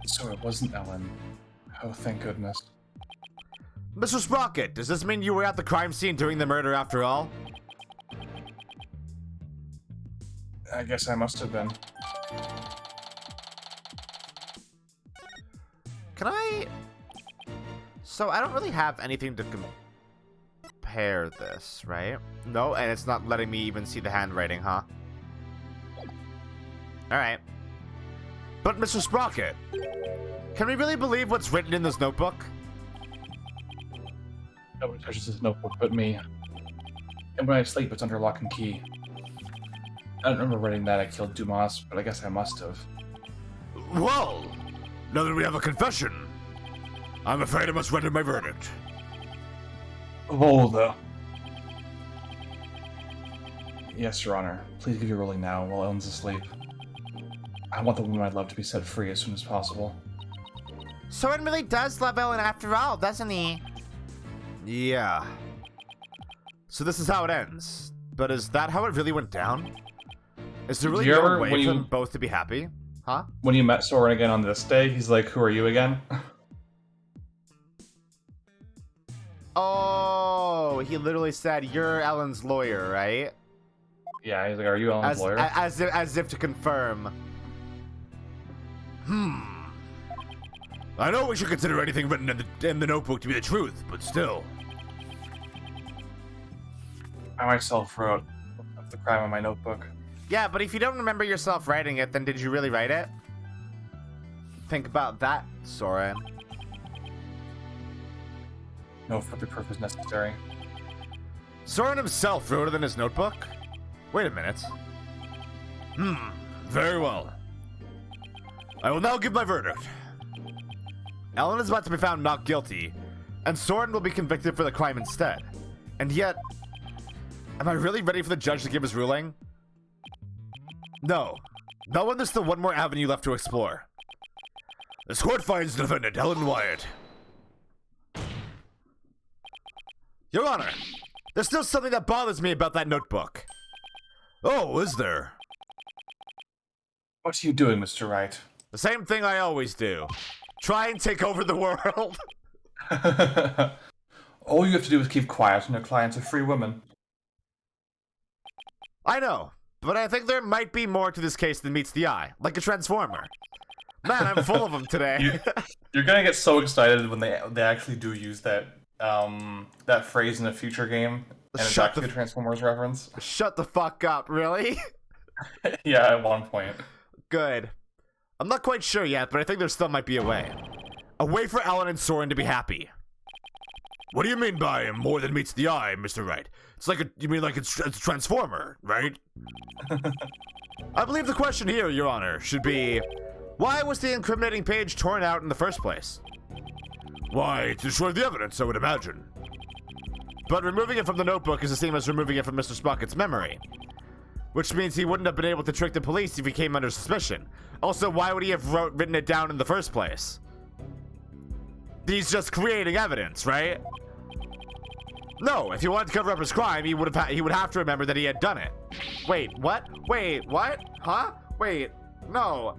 So it wasn't Ellen. Oh, thank goodness. Mr. Sprocket, does this mean you were at the crime scene during the murder after all? I guess I must have been. Can I... So I don't really have anything to compare this, right? No, and it's not letting me even see the handwriting, huh? Alright. But Mr. Sprocket, can we really believe what's written in this notebook? Nobody touches this notebook but me. And when I sleep, it's under lock and key. I don't remember writing that I killed Dumas, but I guess I must have. Well, now that we have a confession, I'm afraid I must render my verdict. Volda. Yes, Your Honor. Please give your ruling now while Ellen's asleep. I want the woman I love to be set free as soon as possible. Soren really does love Ellen after all, doesn't he? Yeah. So this is how it ends. But is that how it really went down? Is there really no way for them both to be happy? Huh? When you met Soren again on this day, he's like, who are you again? Oh, he literally said, you're Ellen's lawyer, right? Yeah, he's like, are you Ellen's lawyer? As if to confirm. I know we should consider anything written in the notebook to be the truth, but still. I myself wrote the crime in my notebook. Yeah, but if you don't remember yourself writing it, then did you really write it? Think about that, Soren. No further proof is necessary. Soren himself wrote it in his notebook? Wait a minute. Very well. I will now give my verdict. Ellen is about to be found not guilty, and Soren will be convicted for the crime instead. And yet, am I really ready for the judge to give his ruling? No. No one, there's still one more avenue left to explore. This court finds the defendant, Ellen Wyatt. Your Honor, there's still something that bothers me about that notebook. Oh, is there? What are you doing, Mr. Wright? The same thing I always do. Try and take over the world. All you have to do is keep quiet, and your clients are free women. I know, but I think there might be more to this case than meets the eye, like a transformer. Man, I'm full of them today. You're gonna get so excited when they actually do use that that phrase in a future game, and it's actually a Transformers reference. Shut the fuck up, really? Yeah, at one point. Good. I'm not quite sure yet, but I think there still might be a way. A way for Ellen and Soren to be happy. What do you mean by more than meets the eye, Mr. Wright? It's like you mean like it's a transformer, right? I believe the question here, Your Honor, should be, why was the incriminating page torn out in the first place? Why, to destroy the evidence, I would imagine. But removing it from the notebook is the same as removing it from Mr. Sprocket's memory. Which means he wouldn't have been able to trick the police if he came under suspicion. Also, why would he have written it down in the first place? He's just creating evidence, right? No, if he wanted to cover up his crime, he would have to remember that he had done it. Wait, what? Wait, what? Huh? Wait, no.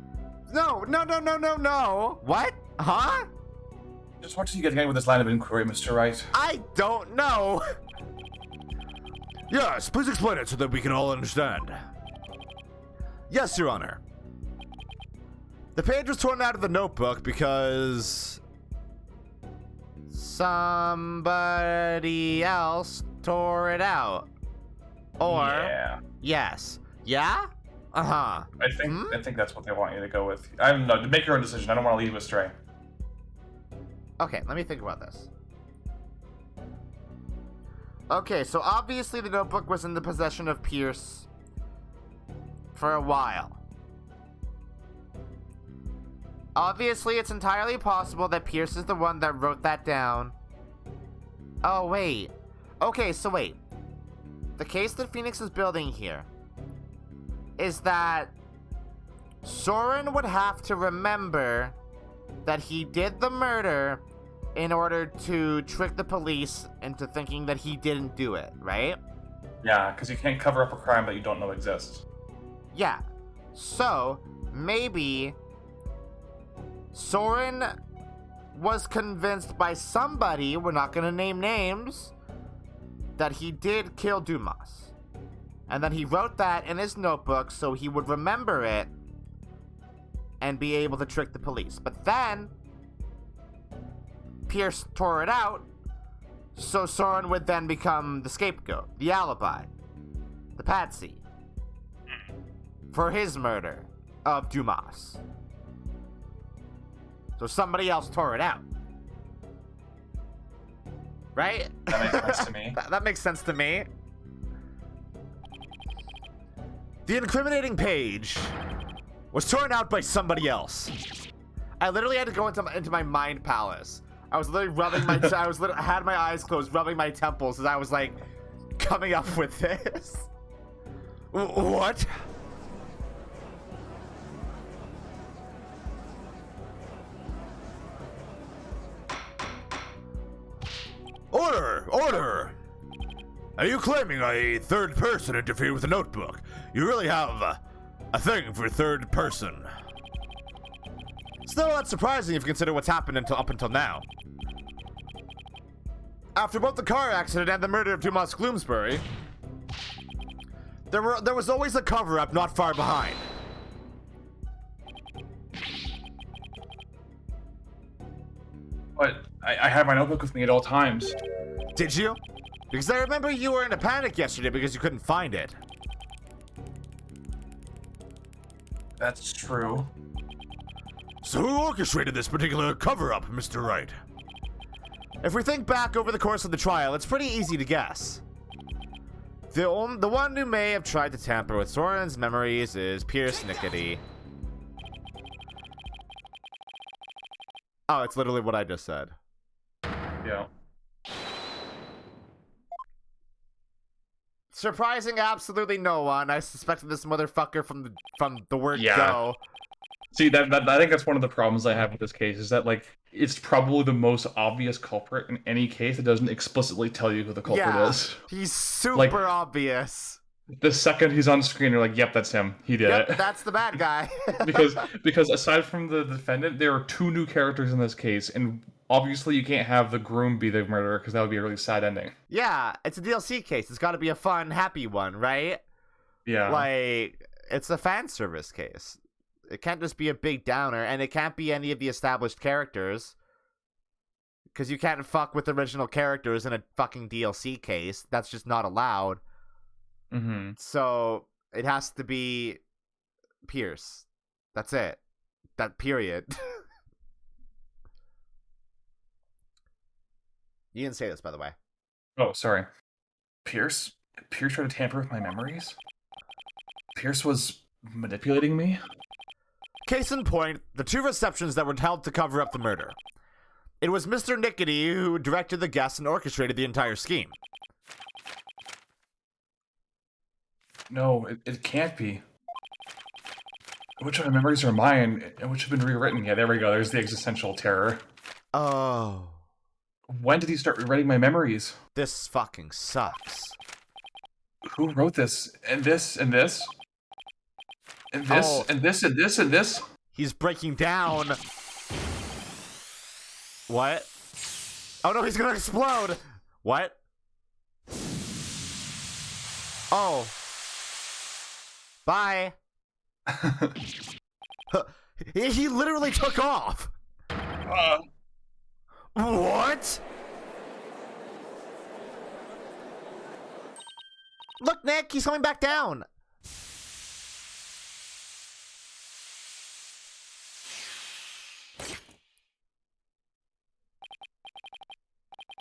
No. What? Huh? Just what do you get again with this line of inquiry, Mr. Wright? I don't know. Yes, please explain it so that we can all understand. Yes, Your Honor. The page was torn out of the notebook because somebody else tore it out. Or Yeah. yes. Yeah? Uh-huh. I think that's what they want you to go with. I don't know. Make your own decision. I don't want to lead you astray. Okay, let me think about this. Okay, so obviously the notebook was in the possession of Pierce for a while. Obviously, it's entirely possible that Pierce is the one that wrote that down. Oh, wait. Okay, so wait. The case that Phoenix is building here is that Soren would have to remember that he did the murder in order to trick the police into thinking that he didn't do it, right? Yeah, because you can't cover up a crime that you don't know exists. Yeah. So, maybe Soren was convinced by somebody, we're not going to name names, that he did kill Dumas. And then he wrote that in his notebook so he would remember it and be able to trick the police. But then Pierce tore it out, so Soren would then become the scapegoat, the alibi, the patsy, for his murder of Dumas. So somebody else tore it out. Right? That makes sense to me. That makes sense to me. the incriminating page was torn out by somebody else. I literally had to go into my mind palace. I was literally rubbing my I had my eyes closed, rubbing my temples as I was like coming up with this. What? Order! Order! Are you claiming a third person interfered with a notebook? You really have a thing for third person. Still not surprising if you consider what's happened up until now. After both the car accident and the murder of Dumas Gloomsbury, there was always a cover-up not far behind. But I had my notebook with me at all times. Did you? Because I remember you were in a panic yesterday because you couldn't find it. That's true. So who orchestrated this particular cover-up, Mr. Wright? If we think back over the course of the trial, it's pretty easy to guess. The one who may have tried to tamper with Soren's memories is Pierce Nickety. Oh, it's literally what I just said. Yeah. Surprising absolutely no one. I suspected this motherfucker from the word Yeah. go. See, I think that's one of the problems I have with this case, is that, like, it's probably the most obvious culprit in any case that doesn't explicitly tell you who the culprit Yeah, is. he's super Like- obvious. The second he's on screen, you're like, yep, that's him. He did Yep, it. that's the bad guy. because aside from the defendant, there are two new characters in this case, and obviously you can't have the groom be the murderer because that would be a really sad ending. Yeah, it's a DLC case. It's got to be a fun, happy one, right? Yeah. Like, it's a fan service case. It can't just be a big downer, and it can't be any of the established characters. Because you can't fuck with original characters in a fucking DLC case. That's just not allowed. Mm-hmm. So, it has to be Pierce. That's it. That period. You didn't say this, by the way. Oh, sorry. Pierce? Pierce tried to tamper with my memories? Pierce was manipulating me? Case in point, the two receptions that were held to cover up the murder. It was Mr. Nickety who directed the guests and orchestrated the entire scheme. No, it can't be. Which of my memories are mine, and which have been rewritten? Yeah, there we go. There's the existential terror. Oh. When did he start rewriting my memories? This fucking sucks. Who wrote this? And this? And this? And this? Oh. And this? And this? And this? He's breaking down. What? Oh no, he's gonna explode. What? Oh. Bye. He literally took off. What? Look, Nick, he's coming back down.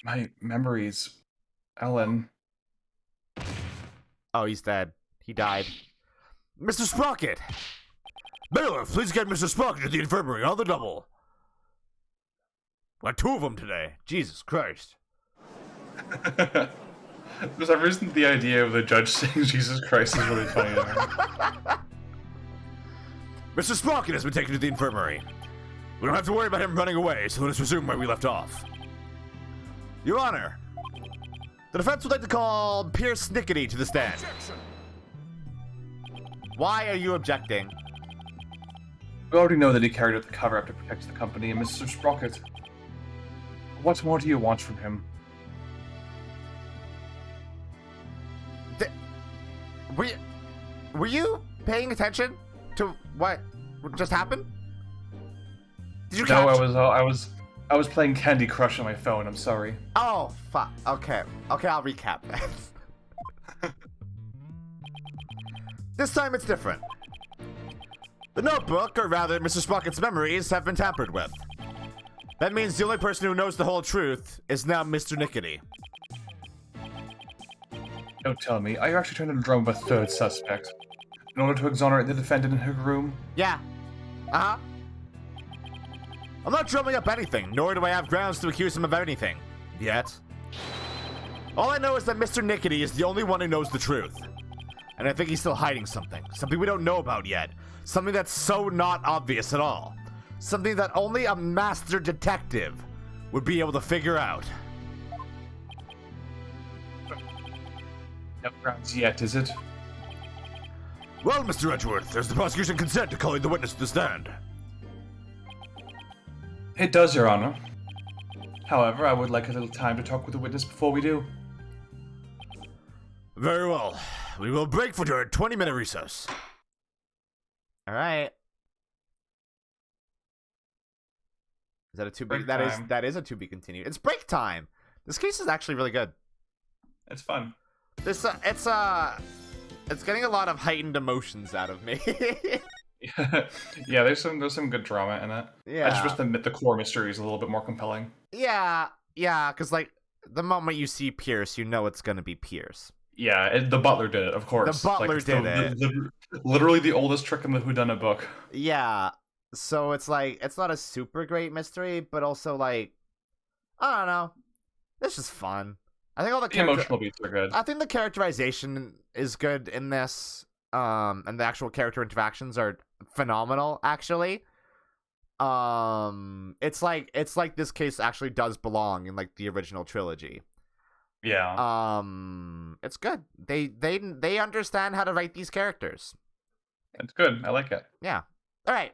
My memories. Ellen. Oh, he's dead. He died. Mr. Sprocket! Bailiff, please get Mr. Sprocket to the infirmary on the double. Got two of them today. Jesus Christ. For some reason, the idea of the judge saying Jesus Christ is really funny to me. Mr. Sprocket has been taken to the infirmary. We don't have to worry about him running away, so let us resume where we left off. Your Honor, the defense would like to call Pierce Nickety to the stand. Why are you objecting? We already know that he carried out the cover-up to protect the company and Mr. Sprocket. What more do you want from him? Were you paying attention to what just happened? Did you No, catch? I was playing Candy Crush on my phone. I'm sorry. Oh, fuck. Okay, I'll recap that. This time it's different. The notebook, or rather Mr. Sprocket's memories, have been tampered with. That means the only person who knows the whole truth is now Mr. Nickety. Don't tell me. Are you actually trying to drum up a third suspect? In order to exonerate the defendant in her room? Yeah. Uh-huh. I'm not drumming up anything, nor do I have grounds to accuse him of anything. Yet. All I know is that Mr. Nickety is the only one who knows the truth. And I think he's still hiding something. Something we don't know about yet. Something that's so not obvious at all. Something that only a master detective would be able to figure out. No grounds yet, is it? Well, Mr. Edgeworth, there's the prosecution consent to calling the witness to the stand. It does, Your Honor. However, I would like a little time to talk with the witness before we do. Very well. We will break for a 20-minute recess. All right. Is that a to be? Break That is time. that is a to be continued. It's break time. This case is actually really good. It's fun. It's getting a lot of heightened emotions out of me. Yeah, there's some good drama in it. Yeah. I just wish the core mystery is a little bit more compelling. Yeah, because like the moment you see Pierce, you know it's gonna be Pierce. Yeah, the butler did it, of course. The butler did it. Literally the oldest trick in the whodunit book. Yeah, so it's like it's not a super great mystery, but also like I don't know, it's just fun. I think all the emotional beats are good. I think the characterization is good in this, and the actual character interactions are phenomenal. Actually, it's like this case actually does belong in like the original trilogy. Yeah. It's good. They understand how to write these characters. It's good. I like it. Yeah. All right.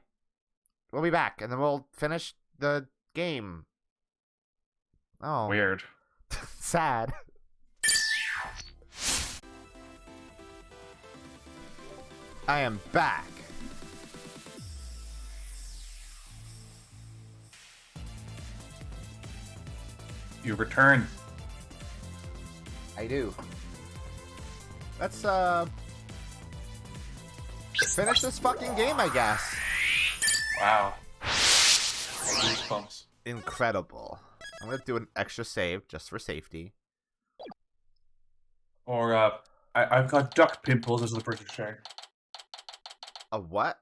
We'll be back, and then we'll finish the game. Oh, Weird. sad. I am back. You return. I do. Let's finish this fucking game, I guess. Wow. Goosebumps. Incredible. I'm gonna do an extra save just for safety. Or I've got duck pimples as the British say. A what?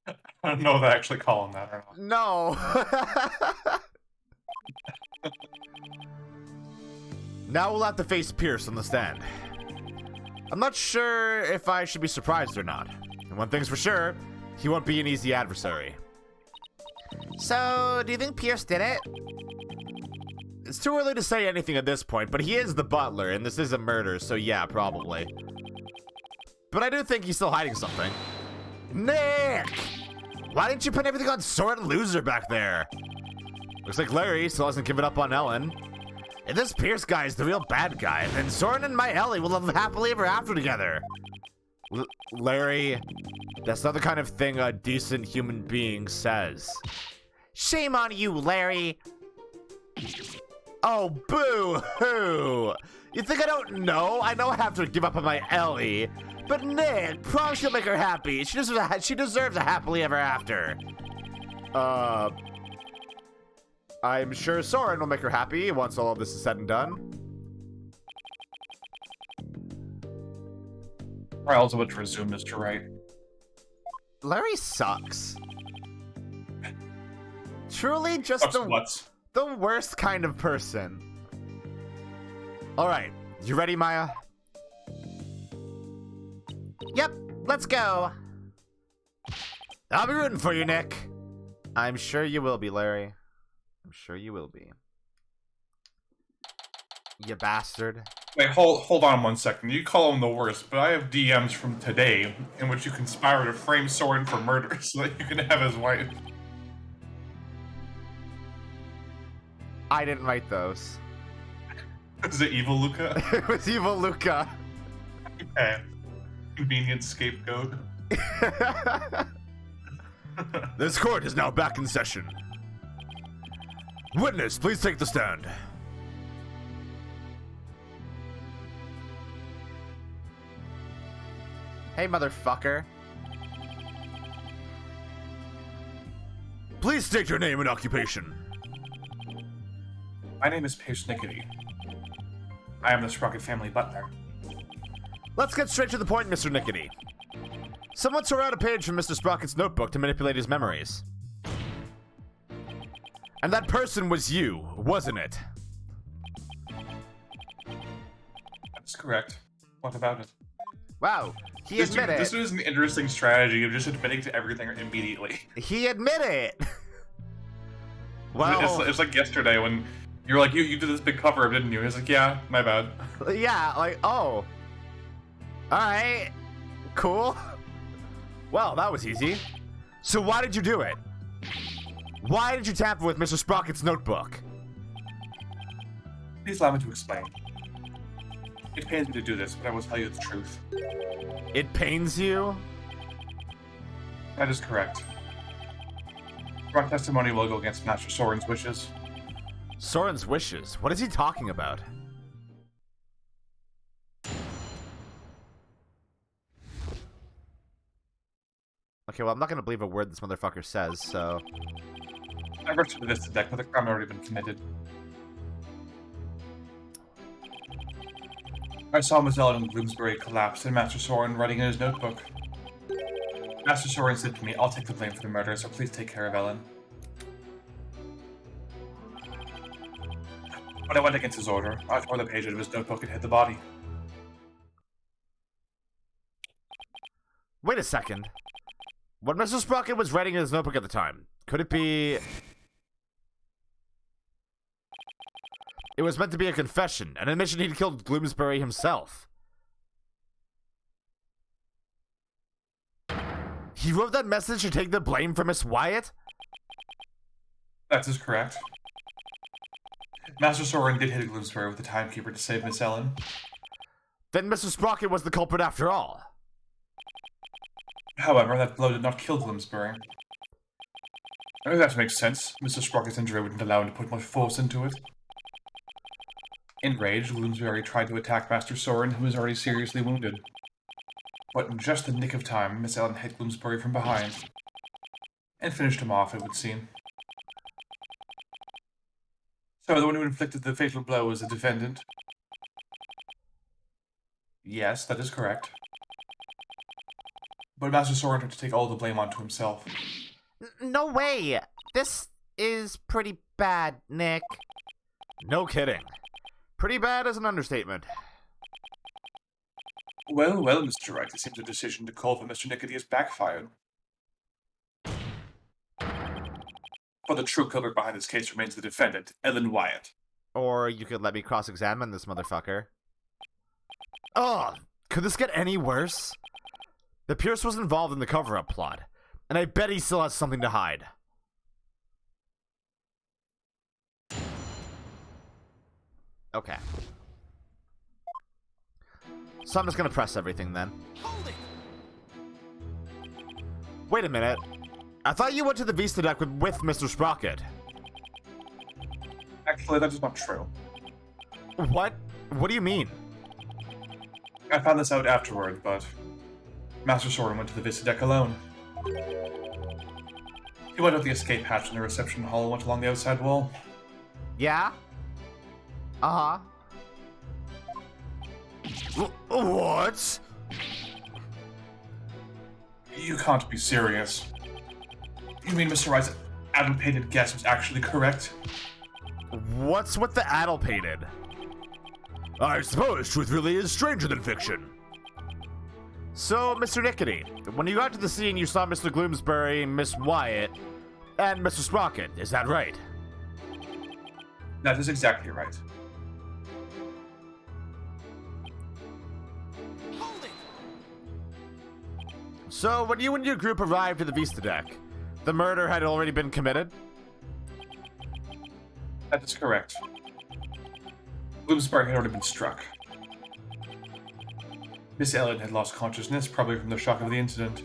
I don't know if they actually call them that or not. No. Now we'll have to face Pierce on the stand. I'm not sure if I should be surprised or not. And one thing's for sure, he won't be an easy adversary. So, do you think Pierce did it? It's too early to say anything at this point, but he is the butler, and this is a murder, so yeah, probably. But I do think he's still hiding something. Nick! Why didn't you put everything on Soren Loser back there? Looks like Larry still hasn't given up on Ellen. If this Pierce guy is the real bad guy, then Soren and my Ellie will live happily ever after together. Larry, that's not the kind of thing a decent human being says. Shame on you, Larry. Oh, boo-hoo. You think I don't know? I know I have to give up on my Ellie. But Nick, promise you'll make her happy. She deserves a happily ever after. I'm sure Soren will make her happy once all of this is said and done. Trials of which resume, Mr. Wright. Larry sucks. Truly just the worst kind of person. Alright, you ready, Maya? Yep, let's go. I'll be rooting for you, Nick. I'm sure you will be, Larry. I'm sure you will be. You bastard. Wait, hold on 1 second. You call him the worst, but I have DMs from today in which you conspire to frame Soren for murder so that you can have his wife. I didn't write those. Is it evil Luka? It was evil Luka. Okay. Convenient scapegoat. This court is now back in session. Witness, please take the stand. Hey, motherfucker. Please state your name and occupation. My name is Pierce Nickety. I am the Sprocket family butler. Let's get straight to the point, Mr. Nickety. Someone tore out a page from Mr. Sprocket's notebook to manipulate his memories. And that person was you, wasn't it? That's correct. What about it? Wow, he admitted. This was an interesting strategy of just admitting to everything immediately. He admitted it. Well, it's like yesterday when you were like, you did this big cover up, didn't you? He's like, yeah, my bad. Yeah, like, oh. Alright, cool. Well, that was easy. So why did you do it? Why did you tamper with Mr. Sprocket's notebook? Please allow me to explain. It pains me to do this, but I will tell you the truth. It pains you? That is correct. Your testimony will go against Master Soren's wishes. Soren's wishes. What is he talking about? Okay, well, I'm not gonna believe a word this motherfucker says, so... I rushed to the Vista deck, but the crime had already been committed. I saw Miss Ellen in Bloomsbury collapse and Master Soren writing in his notebook. Master Soren said to me, I'll take the blame for the murder, so please take care of Ellen. But I went against his order. I tore the page out of his notebook and hid the body. Wait a second. What Mr. Sprocket was writing in his notebook at the time? Could it be... It was meant to be a confession, an admission he'd killed Bloomsbury himself. He wrote that message to take the blame for Miss Wyatt? That is correct. Master Soren did hit Bloomsbury with the timekeeper to save Miss Ellen. Then Mr. Sprocket was the culprit after all. However, that blow did not kill Bloomsbury. I think that makes sense. Mr. Sprocket's injury wouldn't allow him to put much force into it. Enraged, Bloomsbury tried to attack Master Soren, who was already seriously wounded. But in just the nick of time, Miss Ellen hit Bloomsbury from behind. And finished him off, it would seem. So the one who inflicted the fatal blow was the defendant? Yes, that is correct. But Master Soren had to take all the blame onto himself. No way! This is pretty bad, Nick. No kidding. Pretty bad is an understatement. Well, well, Mr. Wright, it seems the decision to call for Mr. Nickety has backfired. For the true culprit behind this case remains the defendant, Ellen Wyatt. Or you could let me cross-examine this motherfucker. Oh, could this get any worse? The Pierce was involved in the cover-up plot, and I bet he still has something to hide. Okay. So I'm just gonna press everything then. Hold it! Wait a minute. I thought you went to the Vista deck with Mr. Sprocket. Actually, that is not true. What? What do you mean? I found this out afterward, but Master Soren went to the Vista deck alone. He went out the escape hatch in the reception hall and went along the outside wall. Yeah? Uh-huh. What? You can't be serious. You mean Mr. Wright's addle-pated guess was actually correct? What's with the addle-pated? I suppose truth really is stranger than fiction. So, Mr. Nickety, when you got to the scene, you saw Mr. Gloomsbury, Miss Wyatt, and Mr. Sprocket. Is that right? That is exactly right. Hold it! So, when you and your group arrived at the Vista deck, the murder had already been committed? That is correct. Bloomsbury had already been struck. Miss Ellen had lost consciousness, probably from the shock of the incident.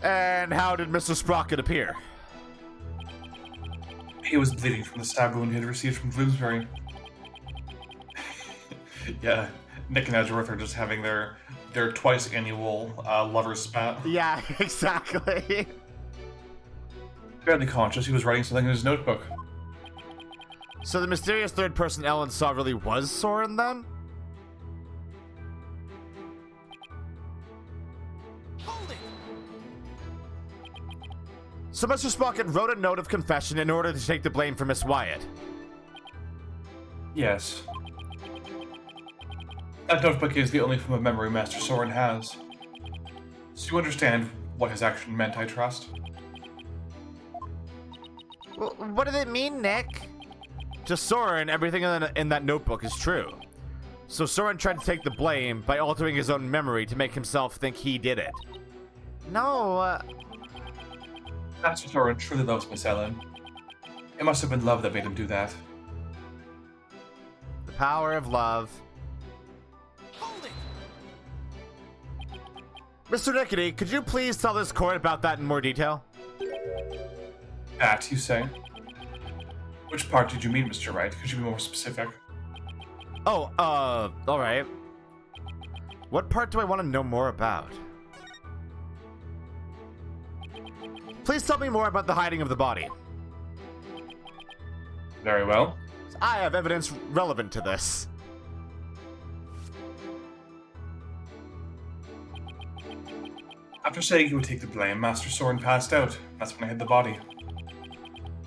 And how did Mr. Sprocket appear? He was bleeding from the stab wound he had received from Bloomsbury. Yeah, Nick and Edgeworth are just having their twice annual lover spat. Yeah, exactly. Barely conscious, he was writing something in his notebook. So the mysterious third person Ellen saw really was Soren then? Hold it! So Mr. Sprocket wrote a note of confession in order to take the blame for Miss Wyatt. Yes. That notebook is the only form of memory Master Soren has. So you understand what his action meant, I trust? What did it mean, Nick? To Soren, everything in that notebook is true. So Soren tried to take the blame by altering his own memory to make himself think he did it. No, Master Soren truly loves Miss Ellen. It must have been love that made him do that. the power of love. Hold it! Mr. Nickety, could you please tell this court about that in more detail? That, you say? Which part did you mean, Mr. Wright? Could you be more specific? Oh, alright. What part do I want to know more about? Please tell me more about the hiding of the body. Very well. I have evidence relevant to this. After saying he would take the blame, Master Soren passed out. That's when I hid the body.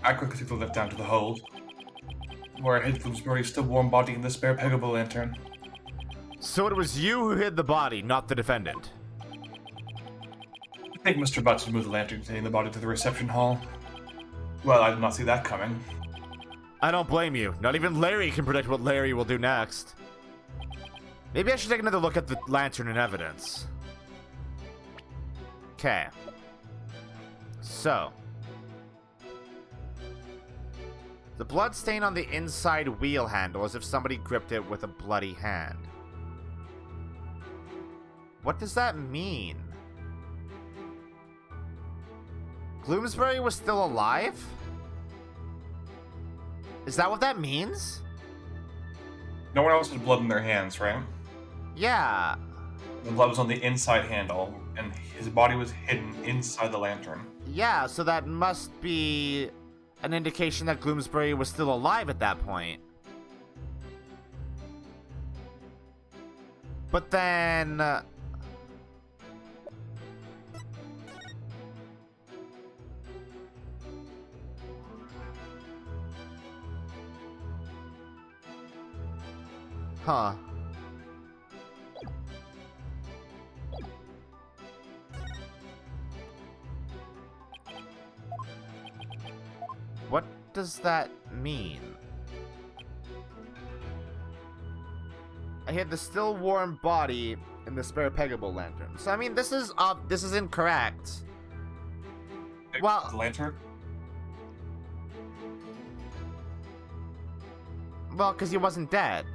I quickly took the lift down to the hold, where I hid Bloomsbury's still warm body in the spare peggable lantern. So it was you who hid the body, not the defendant. I think Mr. Butts had moved the lantern containing the body to the reception hall. Well, I did not see that coming. I don't blame you. Not even Larry can predict what Larry will do next. Maybe I should take another look at the lantern and evidence. Okay. So. The blood stain on the inside wheel handle as if somebody gripped it with a bloody hand. What does that mean? Bloomsbury was still alive? Is that what that means? No one else had blood in their hands, right? Yeah. The blood was on the inside handle, and his body was hidden inside the lantern. Yeah, so that must be an indication that Bloomsbury was still alive at that point. But then... Huh. What does that mean? I hid the still warm body in the spare peggable lantern. So I mean, this is incorrect. Well, The lantern? well, because he wasn't dead.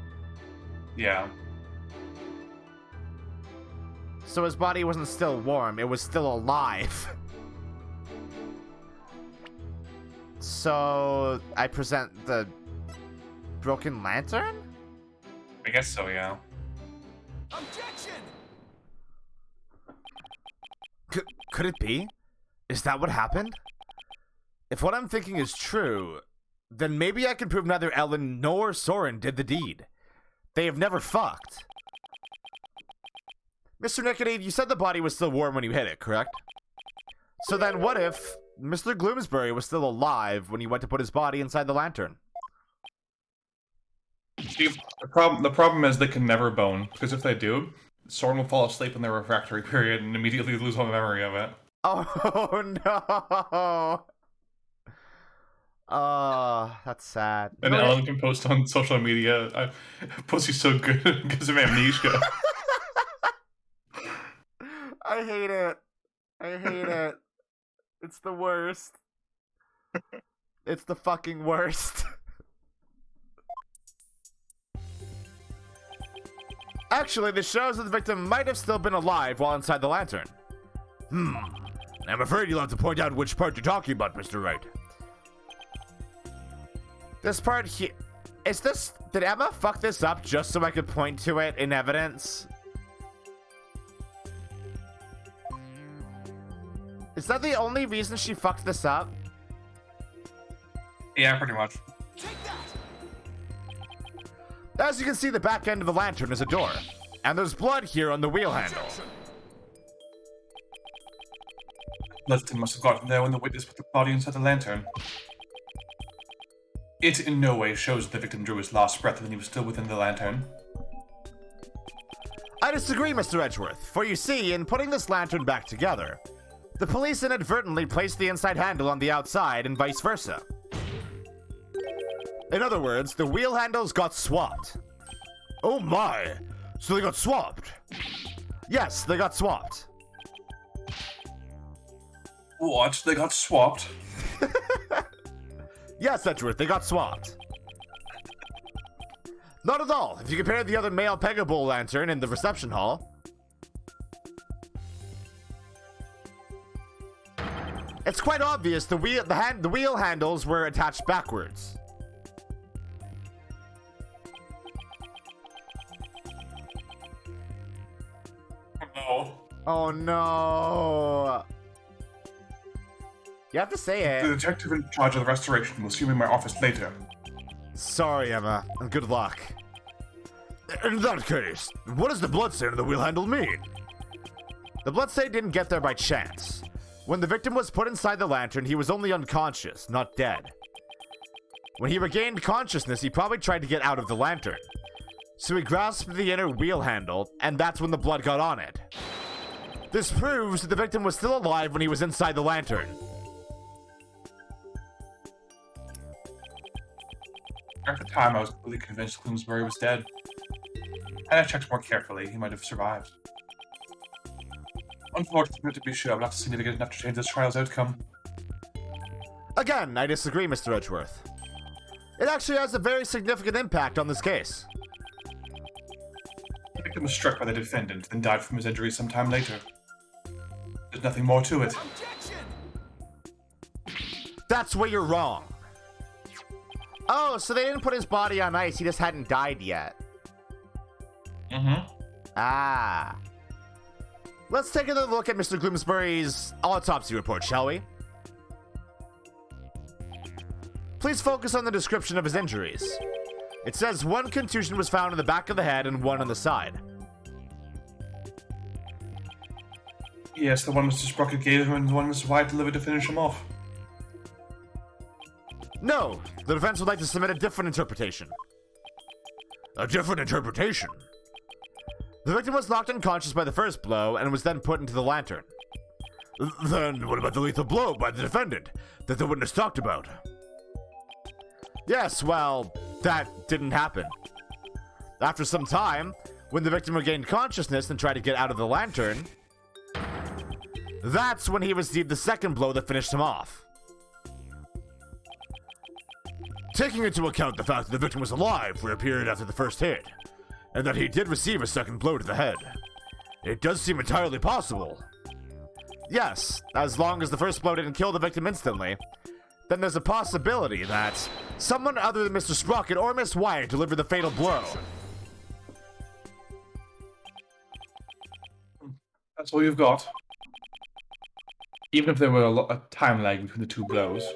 Yeah. So his body wasn't still warm, it was still alive. So I present the broken lantern? I guess so, yeah. Objection! Could it be? Is that what happened? If what I'm thinking is true, then maybe I can prove neither Ellen nor Soren did the deed. They have never fucked. Mr. Nicodine, you said the body was still warm when you hit it, correct? So then what if Mr. Gloomsbury was still alive when he went to put his body inside the lantern? See, the problem is they can never bone, because if they do, Soren will fall asleep in their refractory period and immediately lose all memory of it. Oh no! That's sad. And Ellen can post on social media, Pussy's so good because of amnesia. I hate it. I hate it. It's the worst. It's the fucking worst. Actually, this shows that the victim might have still been alive while inside the lantern. I'm afraid you'll have to point out which part you're talking about, Mr. Wright. This part here... Is this... Did Emma fuck this up just so I could point to it in evidence? Is that the only reason she fucked this up? Yeah, pretty much. Take that! As you can see, the back end of the lantern is a door. And there's blood here on the wheel handle. Objection! Leston must have gotten there when the witness put the body inside the lantern. It in no way shows the victim drew his last breath when he was still within the lantern. I disagree, Mr. Edgeworth, for you see, in putting this lantern back together, the police inadvertently placed the inside handle on the outside and vice versa. In other words, the wheel handles got swapped. Oh my! So they got swapped? Yes, they got swapped. What? They got swapped? Yes, Edgeworth, they got swapped. Not at all. If you compare the other male peggable lantern in the reception hall, it's quite obvious the wheel handles were attached backwards. No. Oh no. You have to say The it. detective in charge of the restoration will see me in my office later. Sorry, Emma, and good luck. In that case, what does the bloodstain on the wheel handle mean? The bloodstain didn't get there by chance. When the victim was put inside the lantern, he was only unconscious, not dead. When he regained consciousness, he probably tried to get out of the lantern. So he grasped the inner wheel handle, and that's when the blood got on it. This proves that the victim was still alive when he was inside the lantern. At the time, I was completely convinced Bloomsbury was dead. Had I checked more carefully, he might have survived. Unfortunately, to be sure, I'm not significant enough to change this trial's outcome. Again, I disagree, Mr. Edgeworth. It actually has a very significant impact on this case. The victim was struck by the defendant, then died from his injuries sometime later. There's nothing more to it. Objection! That's where you're wrong. Oh, so they didn't put his body on ice. He just hadn't died yet. Mm-hmm. Ah. Let's take another look at Mr. Gloomsbury's autopsy report, shall we? Please focus on the description of his injuries. It says one contusion was found in the back of the head and one on the side. Yes, the one Mr. Sprocket gave him and the one Mr. White delivered to finish him off. No, the defense would like to submit a different interpretation. A different interpretation? The victim was knocked unconscious by the first blow and was then put into the lantern. Then what about the lethal blow by the defendant that the witness talked about? Yes, well, that didn't happen. After some time, when the victim regained consciousness and tried to get out of the lantern, that's when he received the second blow that finished him off. Taking into account the fact that the victim was alive for a period after the first hit, and that he did receive a second blow to the head, it does seem entirely possible. Yes, as long as the first blow didn't kill the victim instantly, then there's a possibility that someone other than Mr. Sprocket or Miss Wyatt delivered the fatal blow. That's all you've got. Even if there were a time lag between the two blows,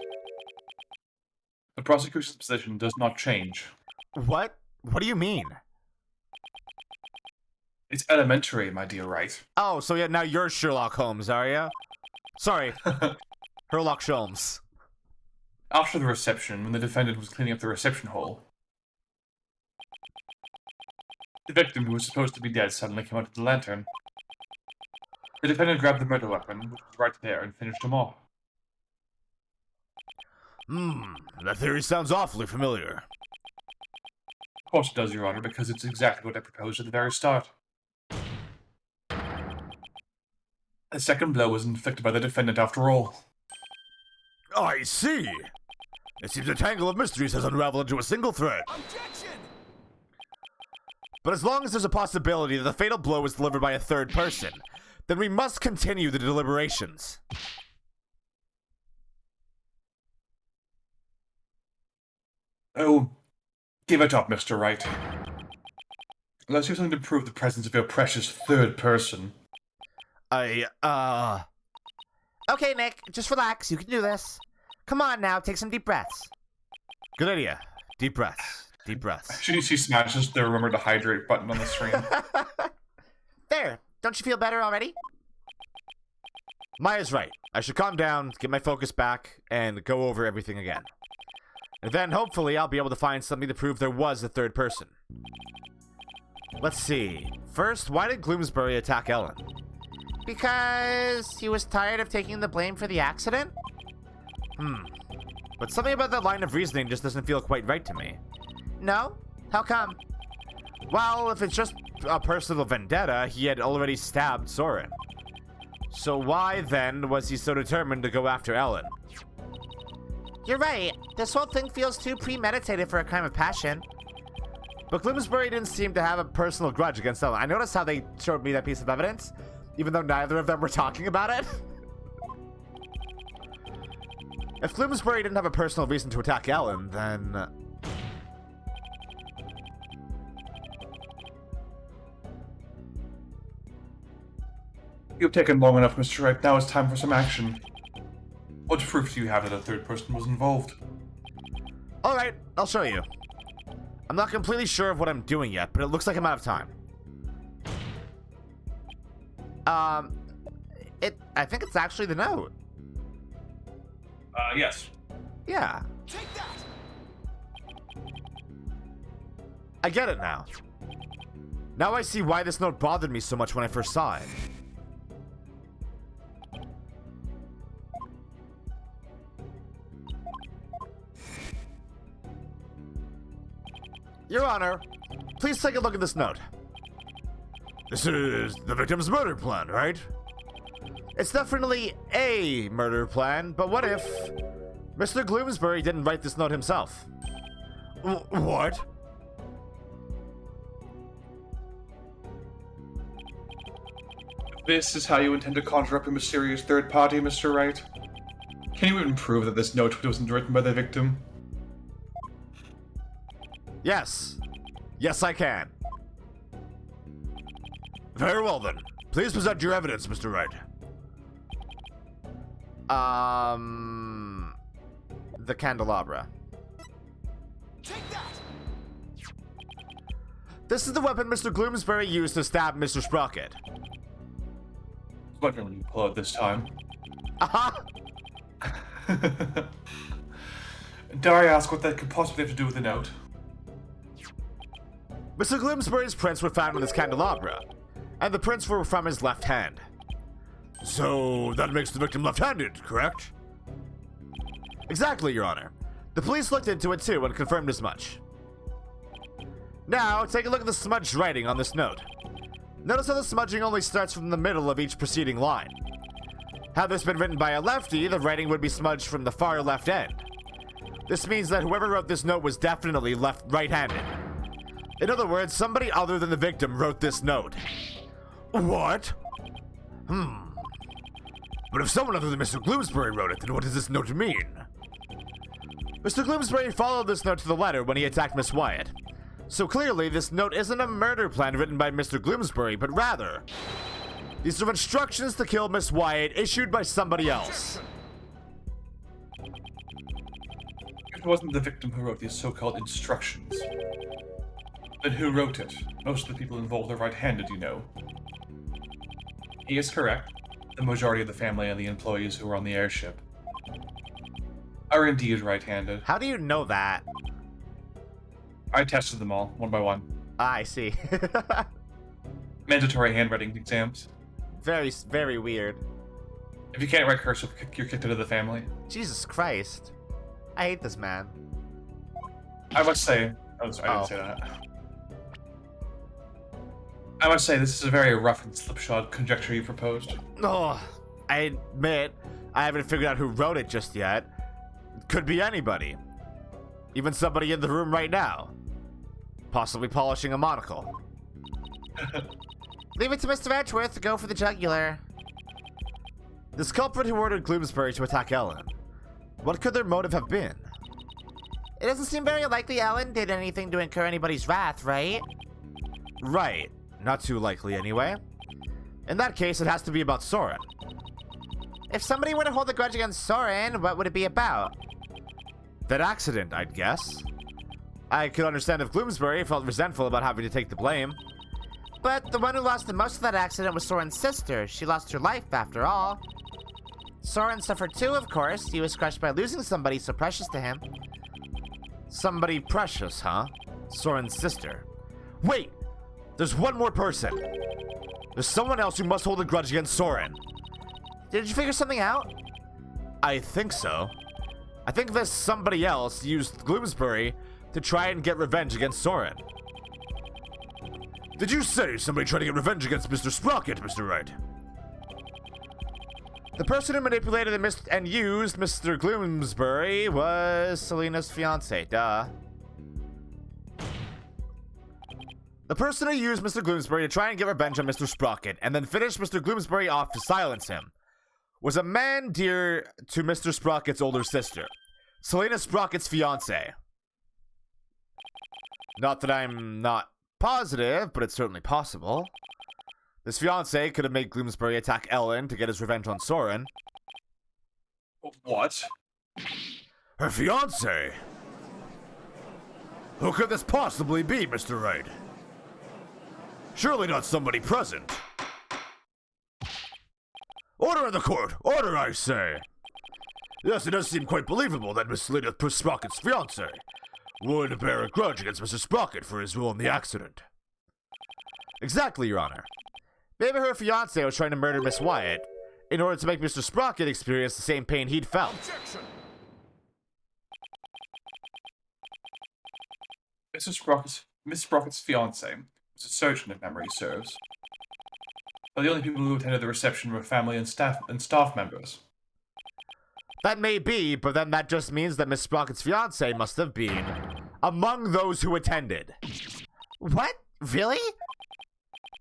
the prosecution's position does not change. What? What do you mean? It's elementary, my dear Wright. Oh, so yeah, now you're Sherlock Holmes, are you? Sorry. Sherlock Holmes. After the reception, when the defendant was cleaning up the reception hall, the victim, who was supposed to be dead, suddenly came out of the lantern. The defendant grabbed the murder weapon, which was right there, and finished him off. That theory sounds awfully familiar. Of course it does, Your Honor, because it's exactly what I proposed at the very start. The second blow was inflicted by the defendant after all. I see. It seems a tangle of mysteries has unraveled into a single thread. Objection! But as long as there's a possibility that the fatal blow was delivered by a third person, then we must continue the deliberations. Oh, give it up, Mr. Wright. Unless you have something to prove the presence of your precious third person. Okay, Nick, just relax. You can do this. Come on now, take some deep breaths. Good idea. Deep breaths. Deep breaths. She smashes the remember to hydrate button on the screen. There. Don't you feel better already? Maya's right. I should calm down, get my focus back, and go over everything again. And then, hopefully, I'll be able to find something to prove there was a third person. Let's see. First, why did Gloomsbury attack Ellen? Because he was tired of taking the blame for the accident? But something about that line of reasoning just doesn't feel quite right to me. No? How come? Well, if it's just a personal vendetta, he had already stabbed Soren. So why, then, was he so determined to go after Ellen? You're right. This whole thing feels too premeditated for a crime of passion. But Gloomsbury didn't seem to have a personal grudge against Ellen. I noticed how they showed me that piece of evidence, even though neither of them were talking about it. If Gloomsbury didn't have a personal reason to attack Ellen, then... You've taken long enough, Mr. Wright. Now it's time for some action. What proof do you have that a third person was involved? Alright, I'll show you. I'm not completely sure of what I'm doing yet, but it looks like I'm out of time. I think it's actually the note. Yes. Yeah. Take that! I get it now. Now I see why this note bothered me so much when I first saw it. Your Honor, please take a look at this note. This is the victim's murder plan, right? It's definitely a murder plan, but what if Mr. Gloomsbury didn't write this note himself? What? This is how you intend to conjure up a mysterious third party, Mr. Wright? Can you even prove that this note wasn't written by the victim? Yes. Yes, I can. Very well, then. Please present your evidence, Mr. Wright. The candelabra. Take that! This is the weapon Mr. Gloomsbury used to stab Mr. Sprocket. What will you pull out this time? Aha! Dare I ask what that could possibly have to do with the note? Mr. Gloomsbury's prints were found with his candelabra, and the prints were from his left hand. So that makes the victim left-handed, correct? Exactly, Your Honor. The police looked into it too and confirmed as much. Now, take a look at the smudged writing on this note. Notice how the smudging only starts from the middle of each preceding line. Had this been written by a lefty, the writing would be smudged from the far left end. This means that whoever wrote this note was definitely right-handed. In other words, somebody other than the victim wrote this note. What? But if someone other than Mr. Gloomsbury wrote it, then what does this note mean? Mr. Gloomsbury followed this note to the letter when he attacked Miss Wyatt. So clearly, this note isn't a murder plan written by Mr. Gloomsbury, but rather, these are instructions to kill Miss Wyatt issued by somebody else. It wasn't the victim who wrote these so-called instructions. Then who wrote it? Most of the people involved are right-handed, you know. He is correct. The majority of the family and the employees who were on the airship are indeed right-handed. How do you know that? I tested them all, one by one. I see. Mandatory handwriting exams. Very, very weird. If you can't write cursive, you're kicked out of the family. Jesus Christ. I hate this man. I must say... Oh, sorry, I didn't say that. I must say, this is a very rough and slipshod conjecture you proposed. Oh, I admit, I haven't figured out who wrote it just yet. It could be anybody. Even somebody in the room right now. Possibly polishing a monocle. Leave it to Mr. Edgeworth to go for the jugular. This culprit who ordered Gloomsbury to attack Ellen. What could their motive have been? It doesn't seem very likely Ellen did anything to incur anybody's wrath, right? Right. Not too likely, anyway. In that case, it has to be about Soren. If somebody were to hold a grudge against Soren, what would it be about? That accident, I'd guess. I could understand if Gloomsbury felt resentful about having to take the blame. But the one who lost the most of that accident was Soren's sister. She lost her life, after all. Soren suffered too, of course. He was crushed by losing somebody so precious to him. Somebody precious, huh? Soren's sister. Wait! There's one more person. There's someone else who must hold a grudge against Soren. Did you figure something out? I think so. I think this somebody else used Gloomsbury to try and get revenge against Soren. Did you say somebody tried to get revenge against Mr. Sprocket, Mr. Wright? The person who manipulated and used Mr. Gloomsbury was Selena's fiance, duh. The person who used Mr. Gloomsbury to try and get revenge on Mr. Sprocket and then finished Mr. Gloomsbury off to silence him was a man dear to Mr. Sprocket's older sister, Selena Sprocket's fiance. Not that I'm not positive, but it's certainly possible. This fiancé could have made Gloomsbury attack Ellen to get his revenge on Soren. What? Her fiancé? Who could this possibly be, Mr. Wright? Surely not somebody present. Order in the court! Order, I say! Yes, it does seem quite believable that Miss Selina Sprocket's fiancé would bear a grudge against Mr. Sprocket for his role in the accident. Exactly, Your Honor. Maybe her fiancé was trying to murder Miss Wyatt in order to make Mr. Sprocket experience the same pain he'd felt. Objection. Miss Sprocket's fiancé was a surgeon, if memory serves. But the only people who attended the reception were family and staff members. That may be, but then that just means that Miss Sprocket's fiancé must have been among those who attended. What? Really?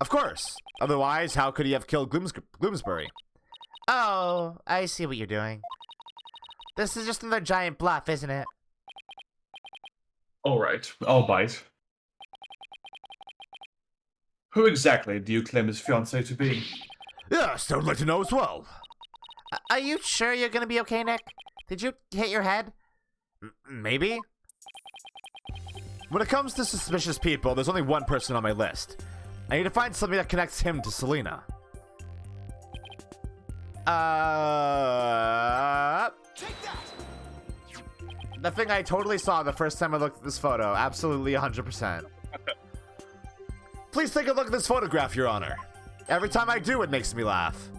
Of course. Otherwise, how could he have killed Gloomsbury? Oh, I see what you're doing. This is just another giant bluff, isn't it? Alright, I'll bite. Who exactly do you claim his fiancé to be? Yes, I would like to know as well. Are you sure you're gonna be okay, Nick? Did you hit your head? Maybe? When it comes to suspicious people, there's only one person on my list. I need to find something that connects him to Selina. Take that. The thing I totally saw the first time I looked at this photo. Absolutely 100%. Please take a look at this photograph, Your Honor. Every time I do, it makes me laugh.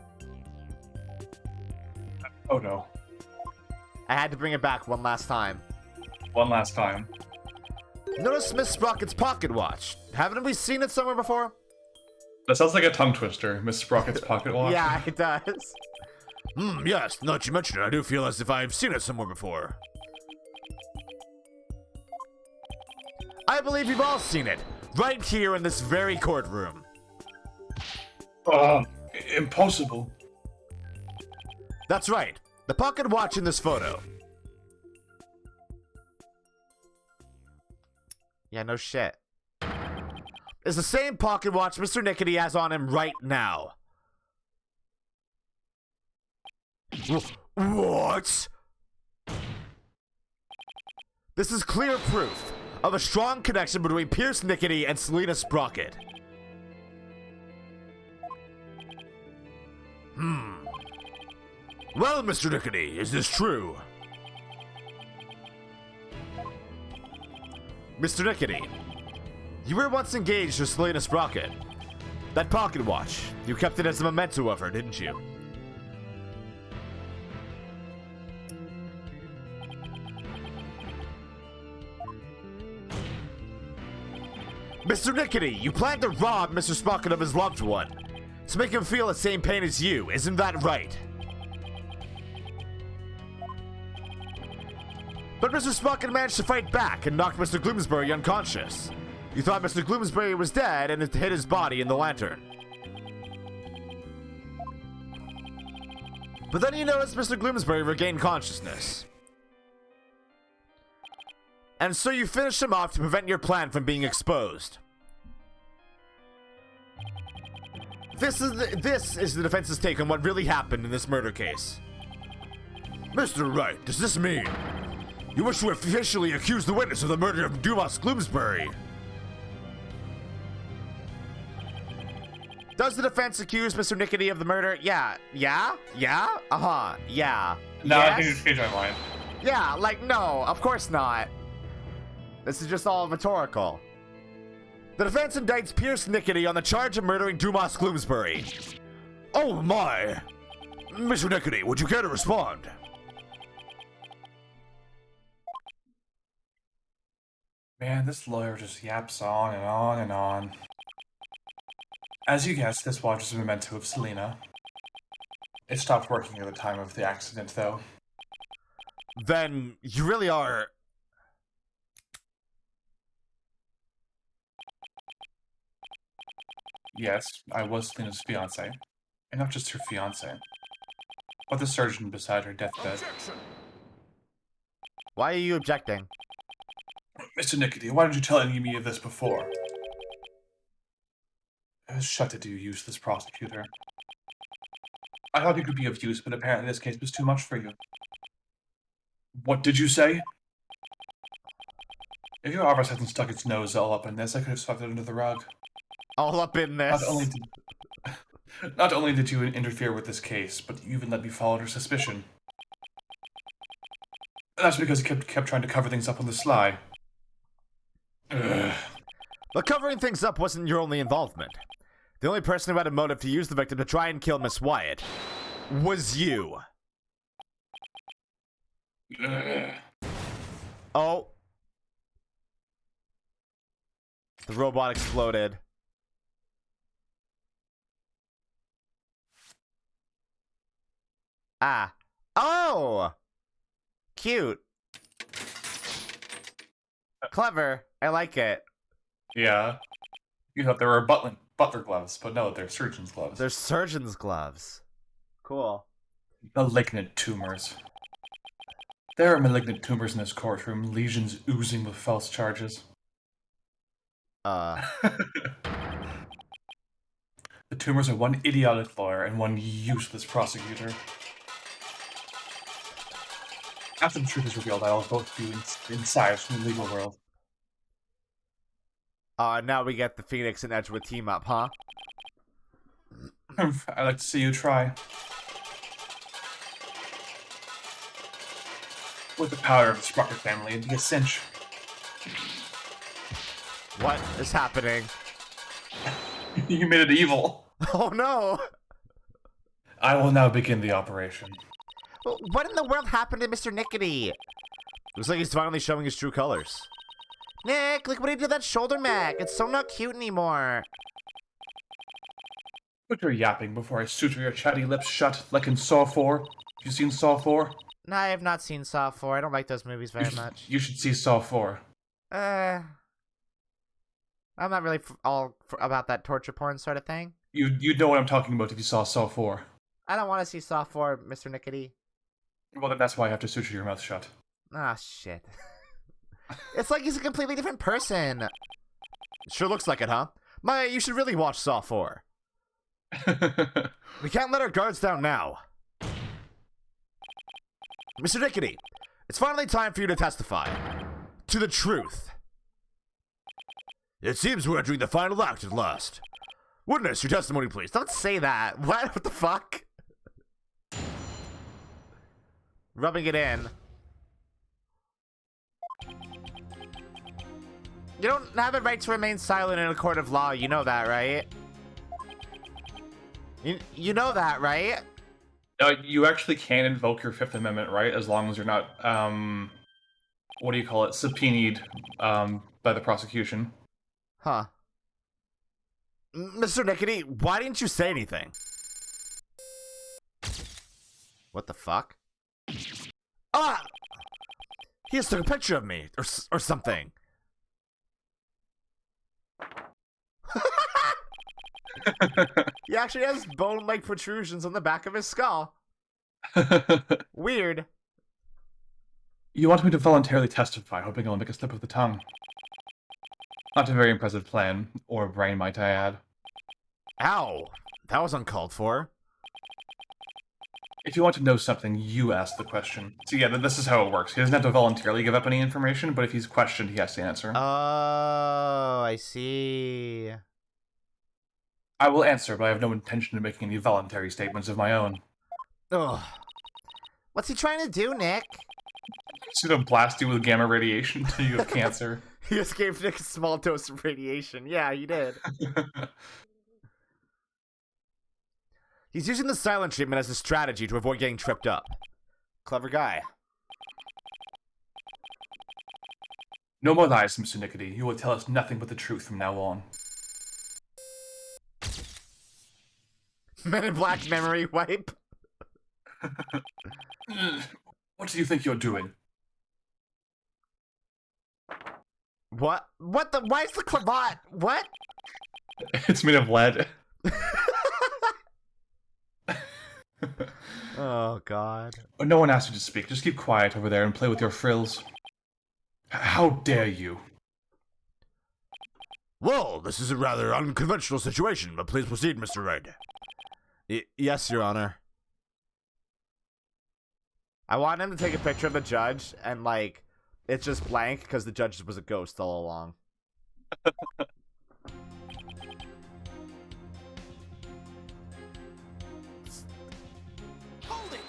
Oh no. I had to bring it back one last time. One last time. Notice Miss Sprocket's pocket watch. Haven't we seen it somewhere before? That sounds like a tongue twister, Miss Sprocket's pocket watch. Yeah, it does. Yes, now that you mention it, I do feel as if I've seen it somewhere before. I believe you've all seen it, right here in this very courtroom. Impossible. That's right, the pocket watch in this photo. Yeah, no shit. Is the same pocket watch Mr. Nickety has on him right now. What? This is clear proof of a strong connection between Pierce Nickety and Selina Sprocket. Well, Mr. Nickety, is this true? Mr. Nickety, you were once engaged to Selina Sprocket. That pocket watch, you kept it as a memento of her, didn't you? Mr. Nickety, you planned to rob Mr. Sprocket of his loved one, to make him feel the same pain as you, isn't that right? But Mr. Sprocket managed to fight back and knocked Mr. Gloomsbury unconscious. You thought Mr. Gloomsbury was dead and it hid his body in the lantern. But then you noticed Mr. Gloomsbury regained consciousness. And so you finished him off to prevent your plan from being exposed. This is the defense's take on what really happened in this murder case. Mr. Wright, does this mean you wish to officially accuse the witness of the murder of Dumas Gloomsbury? Does the defense accuse Mr. Nickety of the murder? Yeah. Uh-huh. Yeah. No, Yes? I think you changed my mind. Yeah, like, no, of course not. This is just all rhetorical. The defense indicts Pierce Nickety on the charge of murdering Dumas Gloomsbury. Oh my! Mr. Nickety, would you care to respond? Man, this lawyer just yaps on and on and on. As you guessed, this watch is a memento of Selina. It stopped working at the time of the accident, though. Then you really are... Yes, I was Selina's fiancé. And not just her fiancé, but the surgeon beside her deathbed. Objection. Why are you objecting? Mr. Nickety, why didn't you tell any of me of this before? Shut it, you useless prosecutor. I thought you could be of use, but apparently this case was too much for you. What did you say? If your office hadn't stuck its nose all up in this, I could have swept it under the rug. All up in this. Not only did you interfere with this case, but you even let me fall under suspicion. That's because you kept trying to cover things up on the sly. Ugh. But covering things up wasn't your only involvement. The only person who had a motive to use the victim to try and kill Miss Wyatt was you. Ugh. Oh. The robot exploded. Ah. Oh! Cute. Clever. I like it. Yeah. You thought they were butler gloves, but no, they're surgeon's gloves. They're surgeon's gloves. Cool. Malignant tumors. There are malignant tumors in this courtroom, lesions oozing with false charges. The tumors are one idiotic lawyer and one useless prosecutor. After the truth is revealed, I'll both be incised from the legal world. Now we get the Phoenix and Edgewood team up, huh? I'd like to see you try. With the power of the Sprocket family, it'd be a cinch. What is happening? You made it evil. Oh no! I will now begin the operation. What in the world happened to Mr. Nickety? Looks like he's finally showing his true colors. Nick, look what he did to that shoulder mag. It's so not cute anymore. Quit your yapping before I suture your chatty lips shut, like in Saw 4. You seen Saw 4? No, I have not seen Saw 4. I don't like those movies very much. You should see Saw 4. I'm not really about that torture porn sort of thing. You know what I'm talking about if you saw Saw 4. I don't want to see Saw 4, Mr. Nickety. Well, then that's why I have to suture your mouth shut. Ah, shit. It's like he's a completely different person. Sure looks like it, huh? Maya, you should really watch Saw 4. We can't let our guards down now. Mr. Nickety, it's finally time for you to testify. To the truth. It seems we're entering the final act at last. Witness, your testimony, please. Don't say that. What the fuck? Rubbing it in. You don't have a right to remain silent in a court of law. You know that, right? You know that, right? You actually can invoke your Fifth Amendment right, as long as you're not, what do you call it, subpoenaed by the prosecution. Huh. Mr. Nickety, why didn't you say anything? What the fuck? Ah! He just took a picture of me, or something. He actually has bone-like protrusions on the back of his skull. Weird. You want me to voluntarily testify, hoping I'll make a slip of the tongue. Not a very impressive plan, or brain, might I add. Ow. That was uncalled for. If you want to know something, you ask the question. So yeah, this is how it works. He doesn't have to voluntarily give up any information, but if he's questioned, he has to answer. Oh, I see. I will answer, but I have no intention of making any voluntary statements of my own. Ugh. What's he trying to do, Nick? He's gonna blast you with gamma radiation until you have cancer. He just gave Nick a small dose of radiation. Yeah, he did. He's using the silent treatment as a strategy to avoid getting tripped up. Clever guy. No more lies, Mr. Nickety. You will tell us nothing but the truth from now on. Men in Black memory wipe. What do you think you're doing? What? What the? Why is the cravat? What? It's made of lead. Oh, God. No one asked you to speak. Just keep quiet over there and play with your frills. How dare you? Well, this is a rather unconventional situation, but please proceed, Mr. Wright. Yes, Your Honor. I want him to take a picture of the judge, and, like, it's just blank, because the judge was a ghost all along. Hold it!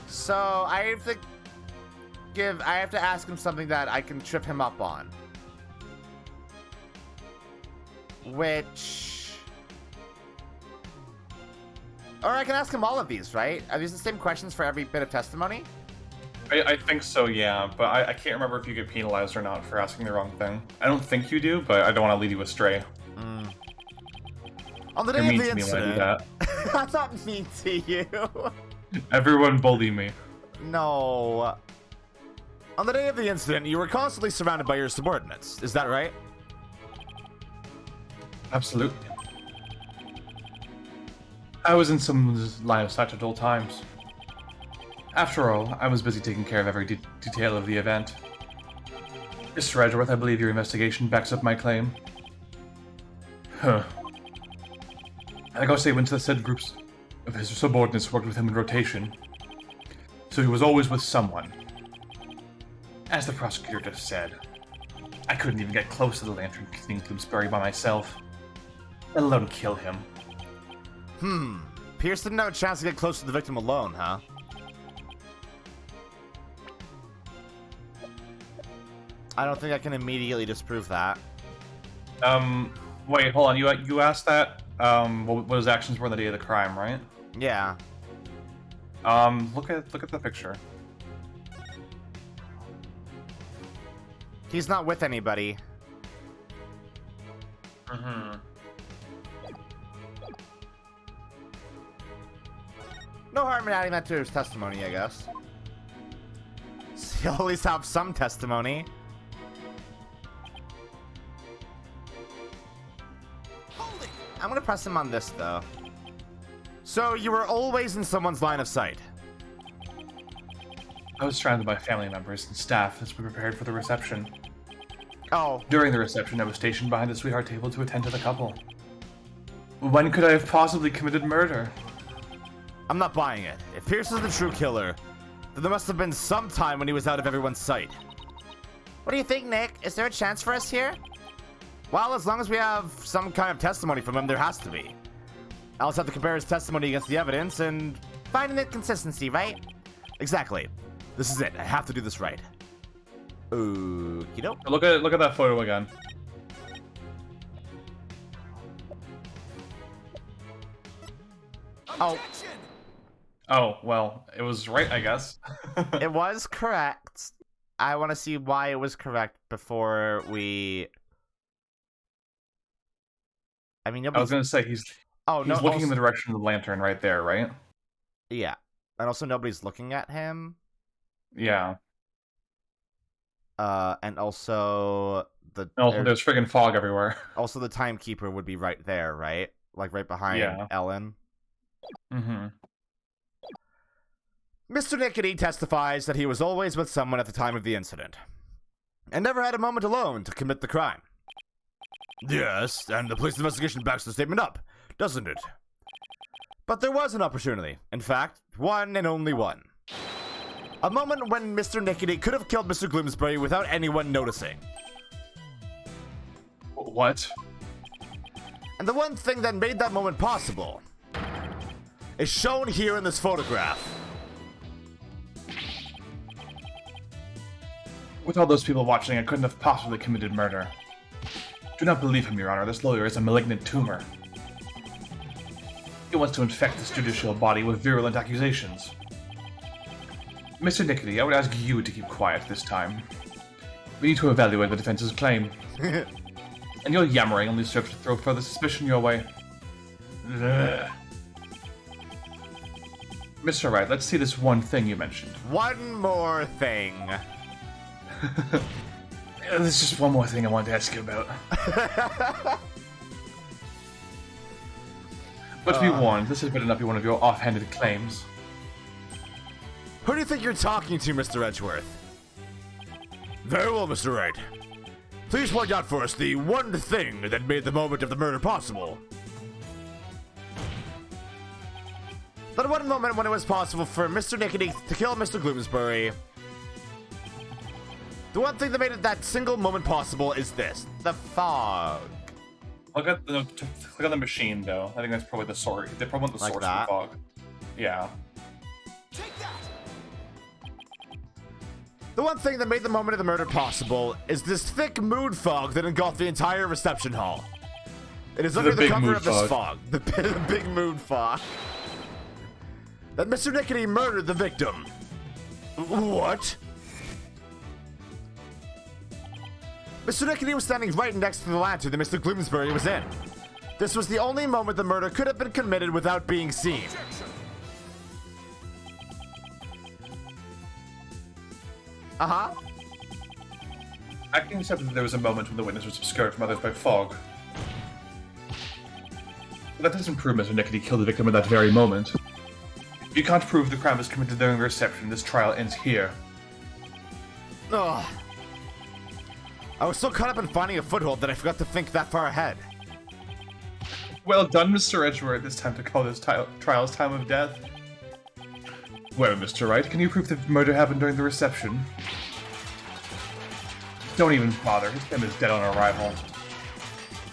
So, I have to ask him something that I can trip him up on. Which... Or I can ask him all of these, right? Are these the same questions for every bit of testimony? I think so, yeah, but I can't remember if you get penalized or not for asking the wrong thing. I don't think you do, but I don't want to lead you astray. On the You're day of mean the to me when I do incident... that. I'm not mean to you. Everyone bully me. No. On the day of the incident, you were constantly surrounded by your subordinates. Is that right? Absolutely. I was in someone's line of sight at all times. After all, I was busy taking care of every detail of the event. Mr. Edgeworth, I believe your investigation backs up my claim. Huh. I gotta say, when the said groups of his subordinates worked with him in rotation, so he was always with someone. As the prosecutor just said, I couldn't even get close to the lantern King Bloomsbury by myself, let alone kill him. Pierce didn't have a chance to get close to the victim alone, huh? I don't think I can immediately disprove that. Wait, hold on. You asked that. What his actions were on the day of the crime, right? Yeah. Look at the picture. He's not with anybody. No harm in adding that to his testimony, I guess. So he'll at least have some testimony. Hold it! I'm gonna press him on this, though. So you were always in someone's line of sight? I was surrounded by family members and staff as we prepared for the reception. Oh, During the reception, I was stationed behind the sweetheart table to attend to the couple. When could I have possibly committed murder? I'm not buying it. If Pierce is the true killer, then there must have been some time when he was out of everyone's sight. what do you think, Nick? Is there a chance for us here? Well, as long as we have some kind of testimony from him, there has to be. I'll just have to compare his testimony against the evidence and find an inconsistency, right? Exactly. This is it. I have to do this right. Okie doke. Look at that photo again. Oh. Objection! Oh, well, it was right, I guess. It was correct. I want to see why it was correct before we... I mean, I was nobody's... gonna say he's no, looking in the direction of the lantern right there, right? Yeah. And also nobody's looking at him. Yeah. And also... Also, there's friggin' fog everywhere. Also, the timekeeper would be right there, right? Like, right behind Yeah. Ellen. Mm-hmm. Mr. Nickety testifies that he was always with someone at the time of the incident, and never had a moment alone to commit the crime. Yes, and the police investigation backs the statement up, doesn't it? But there was an opportunity. In fact, one and only one. A moment when Mr. Nickety could have killed Mr. Gloomsbury without anyone noticing. What? And the one thing that made that moment possible is shown here in this photograph. With all those people watching, I couldn't have possibly committed murder. Do not believe him, Your Honor. This lawyer is a malignant tumor. He wants to infect this judicial body with virulent accusations. Mr. Nickety, I would ask you to keep quiet this time. We need to evaluate the defense's claim. And your yammering only serves to throw further suspicion your way. Ugh. Mr. Wright, let's see this one thing you mentioned. One more thing. There's just one more thing I wanted to ask you about. But be warned, this is better not be one of your offhanded claims. Who do you think you're talking to, Mr. Edgeworth? Very well, Mr. Wright. Please point out for us the one thing that made the moment of the murder possible. That one moment when it was possible for Mr. Nickety to kill Mr. Gloomsbury. The one thing that made it that single moment possible is this: the fog. Click on the machine, though. I think that's probably the source. They probably want the Like source that? of the fog. Yeah. Take that! The one thing that made the moment of the murder possible is this thick mood fog that engulfed the entire reception hall. It is under the big cover mood of this fog. fog, the big mood fog, that Mr. Nickety murdered the victim. What? Mr. Nickety was standing right next to the lantern that Mr. Gloomsbury was in. This was the only moment the murder could have been committed without being seen. Uh-huh. I can accept that there was a moment when the witness was obscured from others by fog. But that doesn't prove Mr. Nickety killed the victim at that very moment. If you can't prove the crime was committed during the reception, this trial ends here. Ugh. I was so caught up in finding a foothold that I forgot to think that far ahead. Well done, Mr. Edgeworth. It's time to call this trial's time of death. Well, Mr. Wright, can you prove the murder happened during the reception? Don't even bother. His claim is dead on arrival.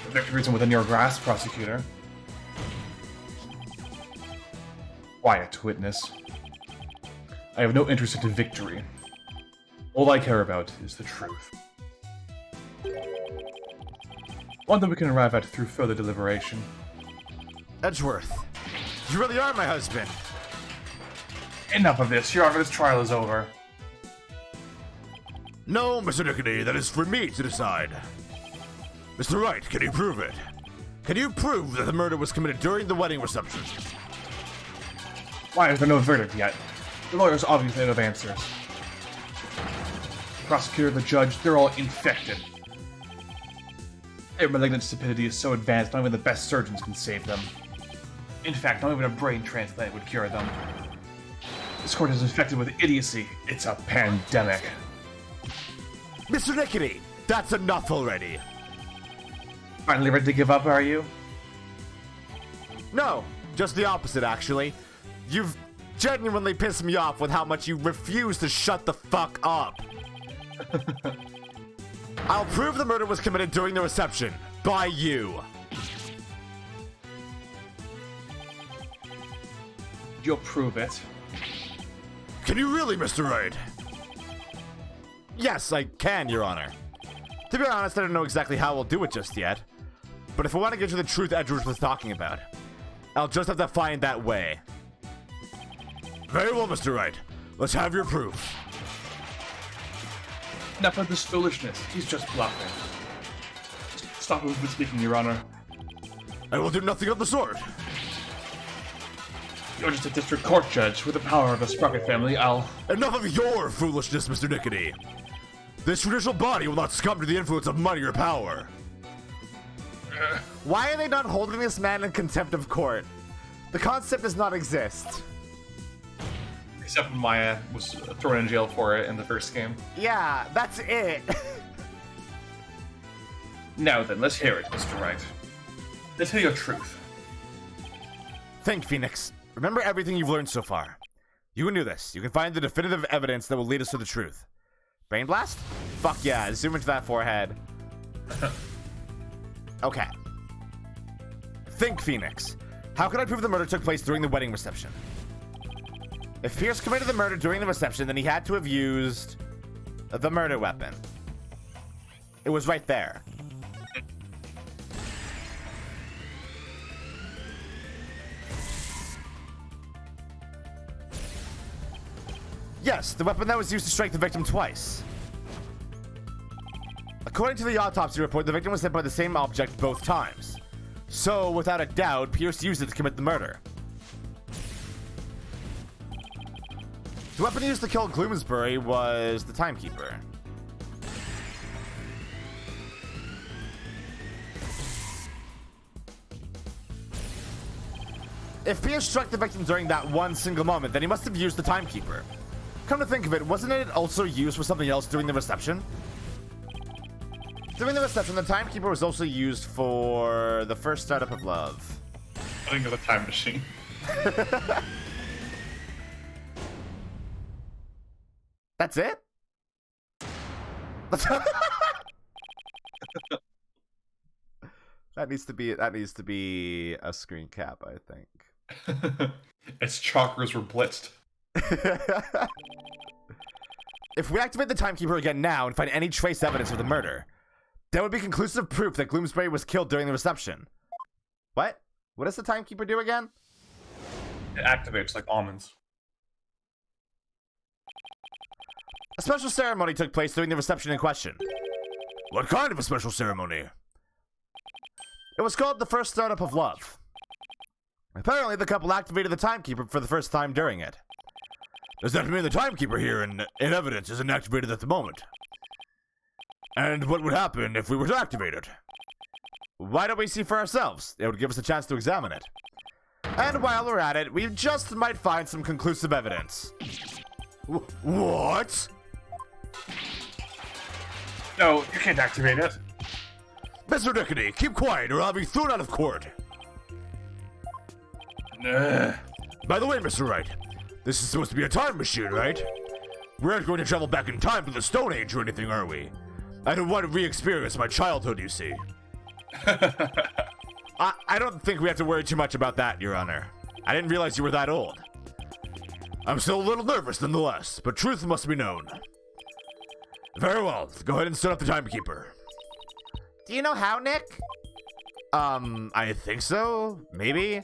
The victory isn't within your grasp, prosecutor. Quiet, witness. I have no interest in victory. All I care about is the truth. One that we can arrive at through further deliberation. Edgeworth, you really are my husband. Enough of this. Your Honor, this trial is over. No, Mr. Nickety, that is for me to decide. Mr. Wright, can you prove it? Can you prove that the murder was committed during the wedding reception? Why is there no verdict yet? The lawyers obviously have answers. The prosecutor, the judge, they're all infected. Their malignant stupidity is so advanced, not even the best surgeons can save them. In fact, not even a brain transplant would cure them. This court is infected with idiocy. It's a pandemic. Mr. Nickety, that's enough already. Finally ready to give up, are you? No, just the opposite, actually. You've genuinely pissed me off with how much you refuse to shut the fuck up. I'll prove the murder was committed during the reception. By you. You'll prove it. Can you really, Mr. Wright? Yes, I can, Your Honor. To be honest, I don't know exactly how we'll do it just yet. But if I want to get to the truth Edgeworth was talking about, I'll just have to find that way. Very well, Mr. Wright. Let's have your proof. Enough of this foolishness. He's just bluffing. Stop him from speaking, Your Honor. I will do nothing of the sort. You're just a district court judge. With the power of the Sprocket family, I'll... Enough of your foolishness, Mr. Nickety. This judicial body will not succumb to the influence of money or power. Why are they not holding this man in contempt of court? The concept does not exist. Except when Maya was thrown in jail for it in the first game. Yeah, that's it. Now then, let's hear it, Mr. Wright. Let's hear your truth. Think, Phoenix. Remember everything you've learned so far. You can do this. You can find the definitive evidence that will lead us to the truth. Brain blast? Fuck yeah, zoom into that forehead. Okay. Think, Phoenix. How can I prove the murder took place during the wedding reception? If Pierce committed the murder during the reception, then he had to have used the murder weapon. It was right there. Yes, the weapon that was used to strike the victim twice. According to the autopsy report, the victim was hit by the same object both times. So, without a doubt, Pierce used it to commit the murder. The weapon used to kill Gloomsbury was the timekeeper. If Pia struck the victim during that one single moment, then he must have used the timekeeper. Come to think of it, wasn't it also used for something else during the reception? During the reception, the timekeeper was also used for the first startup of love. I think of the time machine. That's it? That needs to be a screen cap, I think. Its chakras were blitzed. If we activate the timekeeper again now and find any trace evidence of the murder, that would be conclusive proof that Gloomsbury was killed during the reception. What? What does the timekeeper do again? It activates like almonds. A special ceremony took place during the reception in question. What kind of a special ceremony? It was called the first startup of love. Apparently, the couple activated the timekeeper for the first time during it. Does that mean the timekeeper here in evidence isn't activated at the moment? And what would happen if we were to activate it? Why don't we see for ourselves? It would give us a chance to examine it. And while we're at it, we just might find some conclusive evidence. What? No, you can't activate it. Mr. Dickety, keep quiet or I'll be thrown out of court. By the way, Mr. Wright, this is supposed to be a time machine, right? We aren't going to travel back in time to the Stone Age or anything, are we? I don't want to re-experience my childhood, you see. I don't think we have to worry too much about that, Your Honor. I didn't realize you were that old. I'm still a little nervous nonetheless, but truth must be known. Very well, go ahead and set up the timekeeper. Do you know how, Nick? I think so, maybe?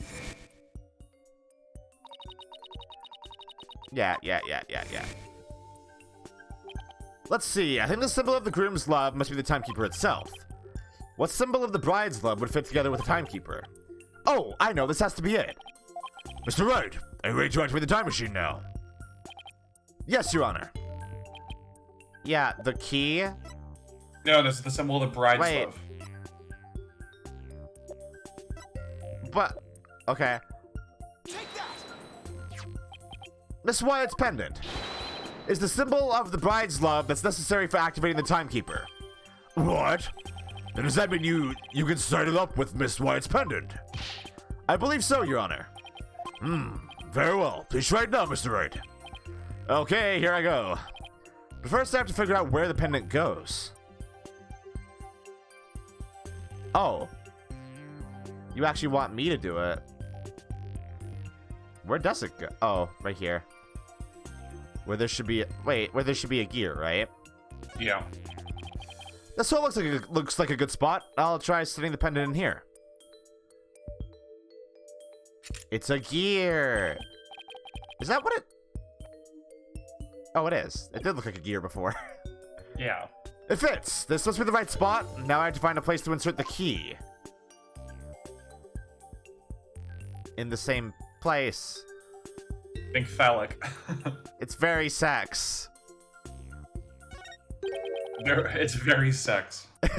Yeah. Let's see, I think the symbol of the groom's love must be the timekeeper itself. What symbol of the bride's love would fit together with the timekeeper? Oh, I know, this has to be it. Mr. Wright, are you ready to activate the time machine now? Yes, Your Honor. Yeah, the key? No, this is the symbol of the bride's Wait. love. But, okay. Take that! Miss Wyatt's pendant is the symbol of the bride's love that's necessary for activating the timekeeper. What? Then does that mean you can start it up with Miss Wyatt's pendant? I believe so, Your Honor. Very well. Please try it now, Mr. Wright. Okay, here I go. But first I have to figure out where the pendant goes. Oh. You actually want me to do it? Where does it go? Oh, right here. Where there should be where there should be a gear, right? Yeah. This hole looks like a good spot. I'll try setting the pendant in here. It's a gear. Is that what it... Oh, it is. It did look like a gear before. Yeah. It fits. This must be the right spot. Now I have to find a place to insert the key. In the same place. Think phallic. It's very sex. It's very sex. This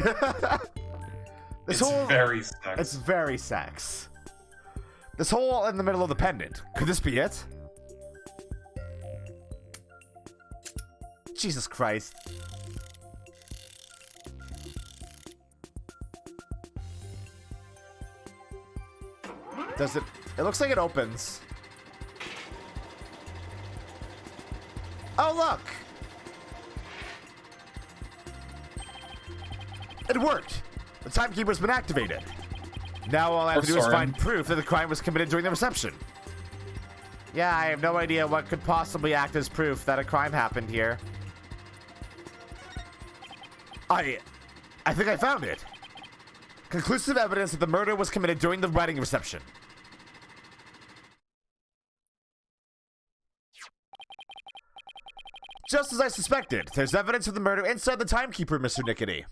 It's hole... very sex. It's very sex. This hole in the middle of the pendant. Could this be it? Jesus Christ. Does it... It looks like it opens. Oh, look! It worked! The timekeeper's been activated. Now all I have to do is find proof that the crime was committed during the reception. Yeah, I have no idea what could possibly act as proof that a crime happened here. I think I found it. Conclusive evidence that the murder was committed during the wedding reception. Just as I suspected, there's evidence of the murder inside the timekeeper, Mr. Nickety.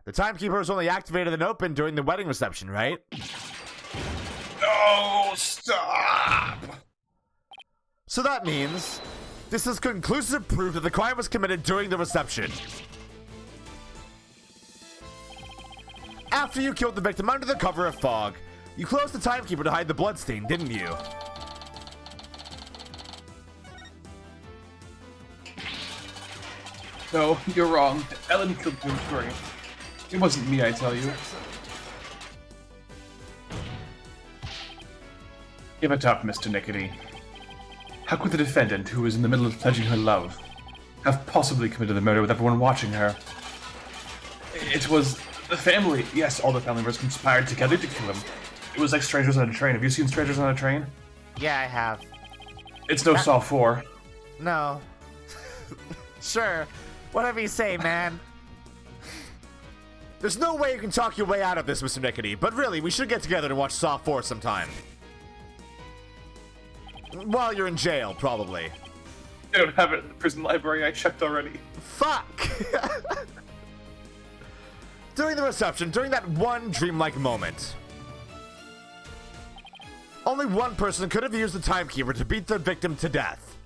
The timekeeper was only activated and opened during the wedding reception, right? No, stop! So that means this is conclusive proof that the crime was committed during the reception. After you killed the victim under the cover of fog, You closed the timekeeper to hide the bloodstain, didn't you? No, you're wrong. Ellen killed Bloomsbury. It wasn't me, I tell you. Give it up, Mr. Nickety. How could the defendant, who was in the middle of pledging her love, have possibly committed the murder with everyone watching her? It was the family. Yes, all the family members conspired together to kill him. It was like Strangers on a Train. Have you seen Strangers on a Train? Yeah, I have. It's no Saw 4. No. Sure. Whatever you say, man. There's no way you can talk your way out of this, Mr. Nickety, but really, we should get together and watch Saw 4 sometime. While you're in jail, probably. They don't have it in the prison library. I checked already. Fuck! During the reception, during that one dreamlike moment, only one person could have used the timekeeper to beat the victim to death.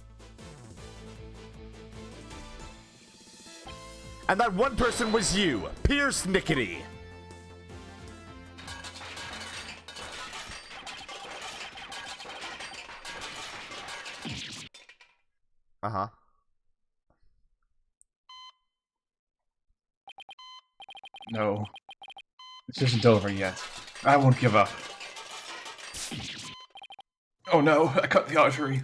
And that one person was you, Pierce Nickety. Uh-huh. No. This isn't over yet. I won't give up. Oh no, I cut the artery.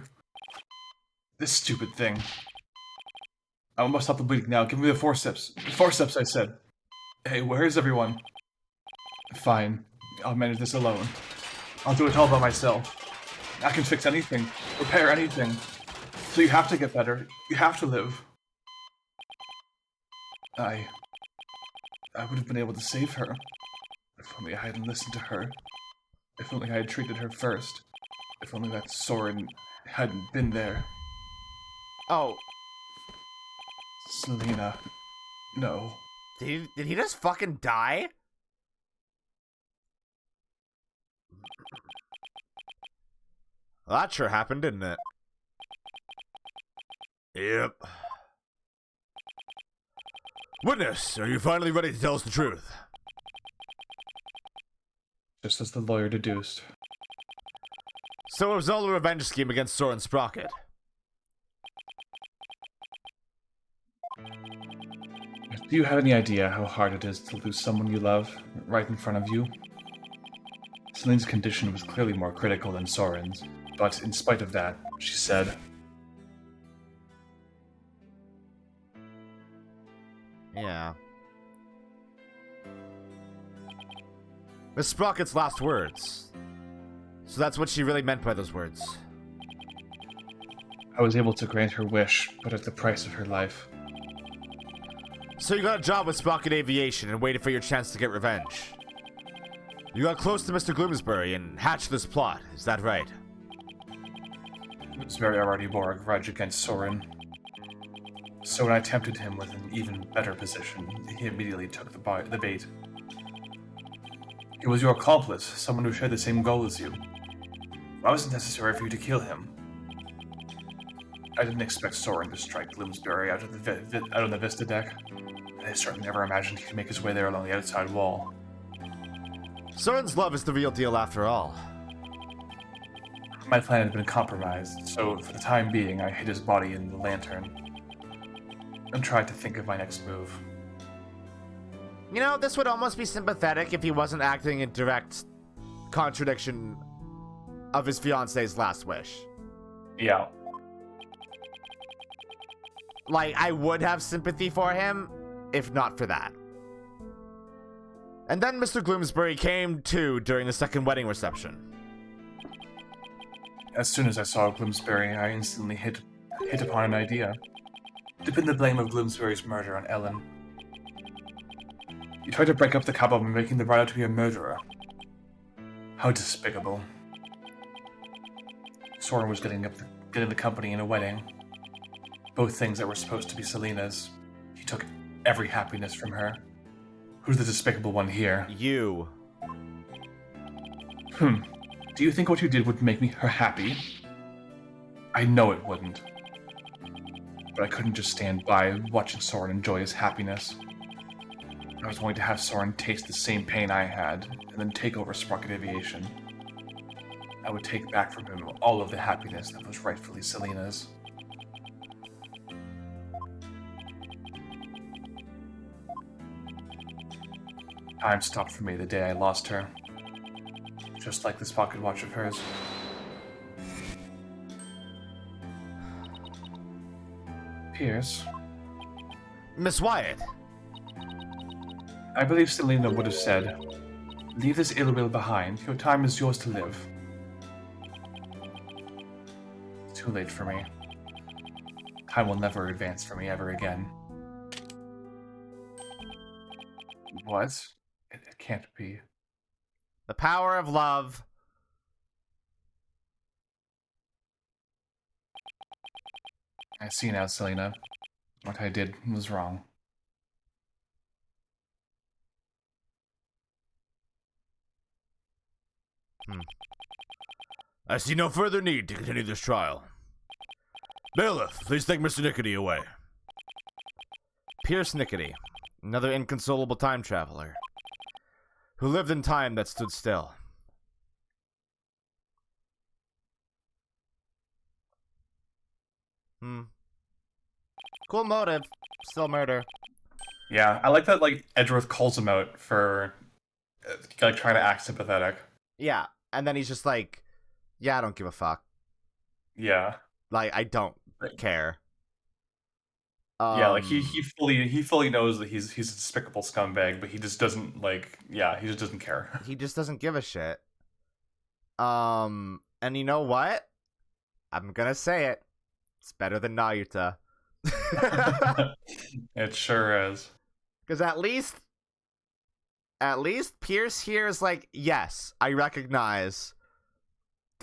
This stupid thing. I must stop the bleeding now. Give me the forceps. The forceps, I said. Hey, where is everyone? Fine. I'll manage this alone. I'll do it all by myself. I can fix anything. Repair anything. So you have to get better. You have to live. I would have been able to save her. If only I hadn't listened to her. If only I had treated her first. If only that Soren hadn't been there. Oh, Selena. No. did he just fucking die? Well, that sure happened, didn't it? Yep. Witness, are you finally ready to tell us the truth? Just as the lawyer deduced. So it was all a revenge scheme against Soren Sprocket. Do you have any idea how hard it is to lose someone you love right in front of you? Celine's condition was clearly more critical than Soren's, but in spite of that, she said, Yeah. Miss Sprocket's last words. So that's what she really meant by those words. I was able to grant her wish, but at the price of her life. So you got a job with Sprocket Aviation and waited for your chance to get revenge. You got close to Mr. Gloomsbury and hatched this plot, is that right? Bloomsbury already bore a grudge against Soren. So when I tempted him with an even better position, he immediately took the bait. He was your accomplice, someone who shared the same goal as you. Why was it necessary for you to kill him? I didn't expect Soren to strike Bloomsbury out on the Vista deck. I certainly never imagined he could make his way there along the outside wall. Soren's love is the real deal after all. My plan had been compromised, so for the time being I hid his body in the lantern and tried to think of my next move. You know, this would almost be sympathetic if he wasn't acting in direct contradiction of his fiance's last wish. Yeah. Like, I would have sympathy for him if not for that. And then Mr. Gloomsbury came too during the second wedding reception. As soon as I saw Bloomsbury, I instantly hit upon an idea. To pin the blame of Bloomsbury's murder on Ellen. You tried to break up the couple by making the bride out to be a murderer. How despicable. Soren was getting the company in a wedding. Both things that were supposed to be Selena's. He took every happiness from her. Who's the despicable one here? You. Do you think what you did would make me her happy? I know it wouldn't. But I couldn't just stand by watching Soren enjoy his happiness. I was going to have Soren taste the same pain I had, and then take over Sprocket Aviation. I would take back from him all of the happiness that was rightfully Selena's. Time stopped for me the day I lost her. Just like this pocket watch of hers. Pierce, Miss Wyatt. I believe Selena would have said, "Leave this ill will behind. Your time is yours to live." Too late for me. Time will never advance for me ever again. What? It can't be. The power of love. I see now, Selena. What I did was wrong. I see no further need to continue this trial. Bailiff, please take Mr. Nickety away. Pierce Nickety, another inconsolable time traveler, who lived in time that stood still. Cool motive, still murder. Yeah, I like that, like, Edgeworth calls him out for, like, trying to act sympathetic. Yeah, and then he's just like, yeah, I don't give a fuck. Yeah. Like, I don't care. Yeah, like, he fully knows that he's a despicable scumbag, but he just doesn't, like, yeah, he just doesn't care. He just doesn't give a shit. And you know what? I'm gonna say it. It's better than Nayuta. It sure is. Because at least Pierce here is like, yes, I recognize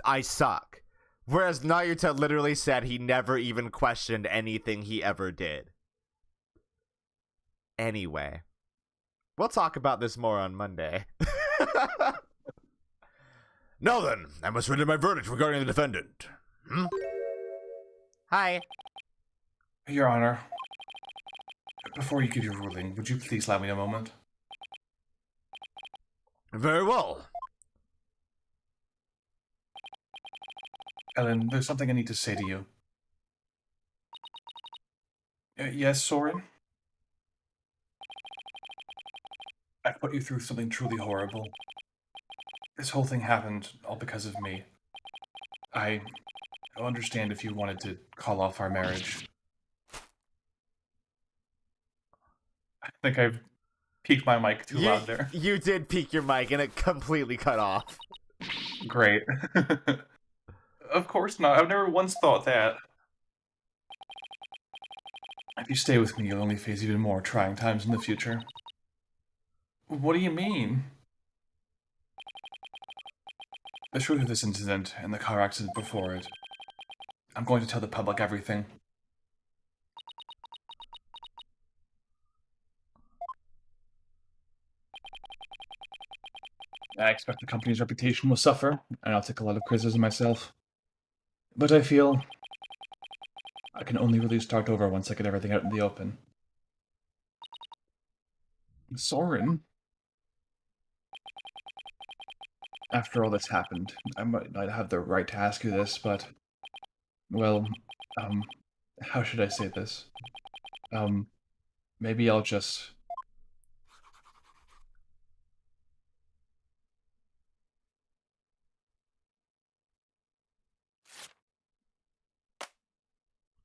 I suck. Whereas Nayuta literally said he never even questioned anything he ever did. Anyway, we'll talk about this more on Monday. Now then, I must render my verdict regarding the defendant. Hi. Your Honor, before you give your ruling, would you please allow me a moment? Very well. Ellen, there's something I need to say to you. Yes, Soren? I put you through something truly horrible. This whole thing happened all because of me. I understand if you wanted to call off our marriage. I think I've peaked my mic too loud there. You did peak your mic and it completely cut off. Great. Of course not. I've never once thought that. If you stay with me, you'll only face even more trying times in the future. What do you mean? The truth of this incident and the car accident before it. I'm going to tell the public everything. I expect the company's reputation will suffer, and I'll take a lot of criticism myself. But I feel I can only really start over once I get everything out in the open. Soren? After all that's happened, I might not have the right to ask you this, but... Well, how should I say this? Maybe I'll just...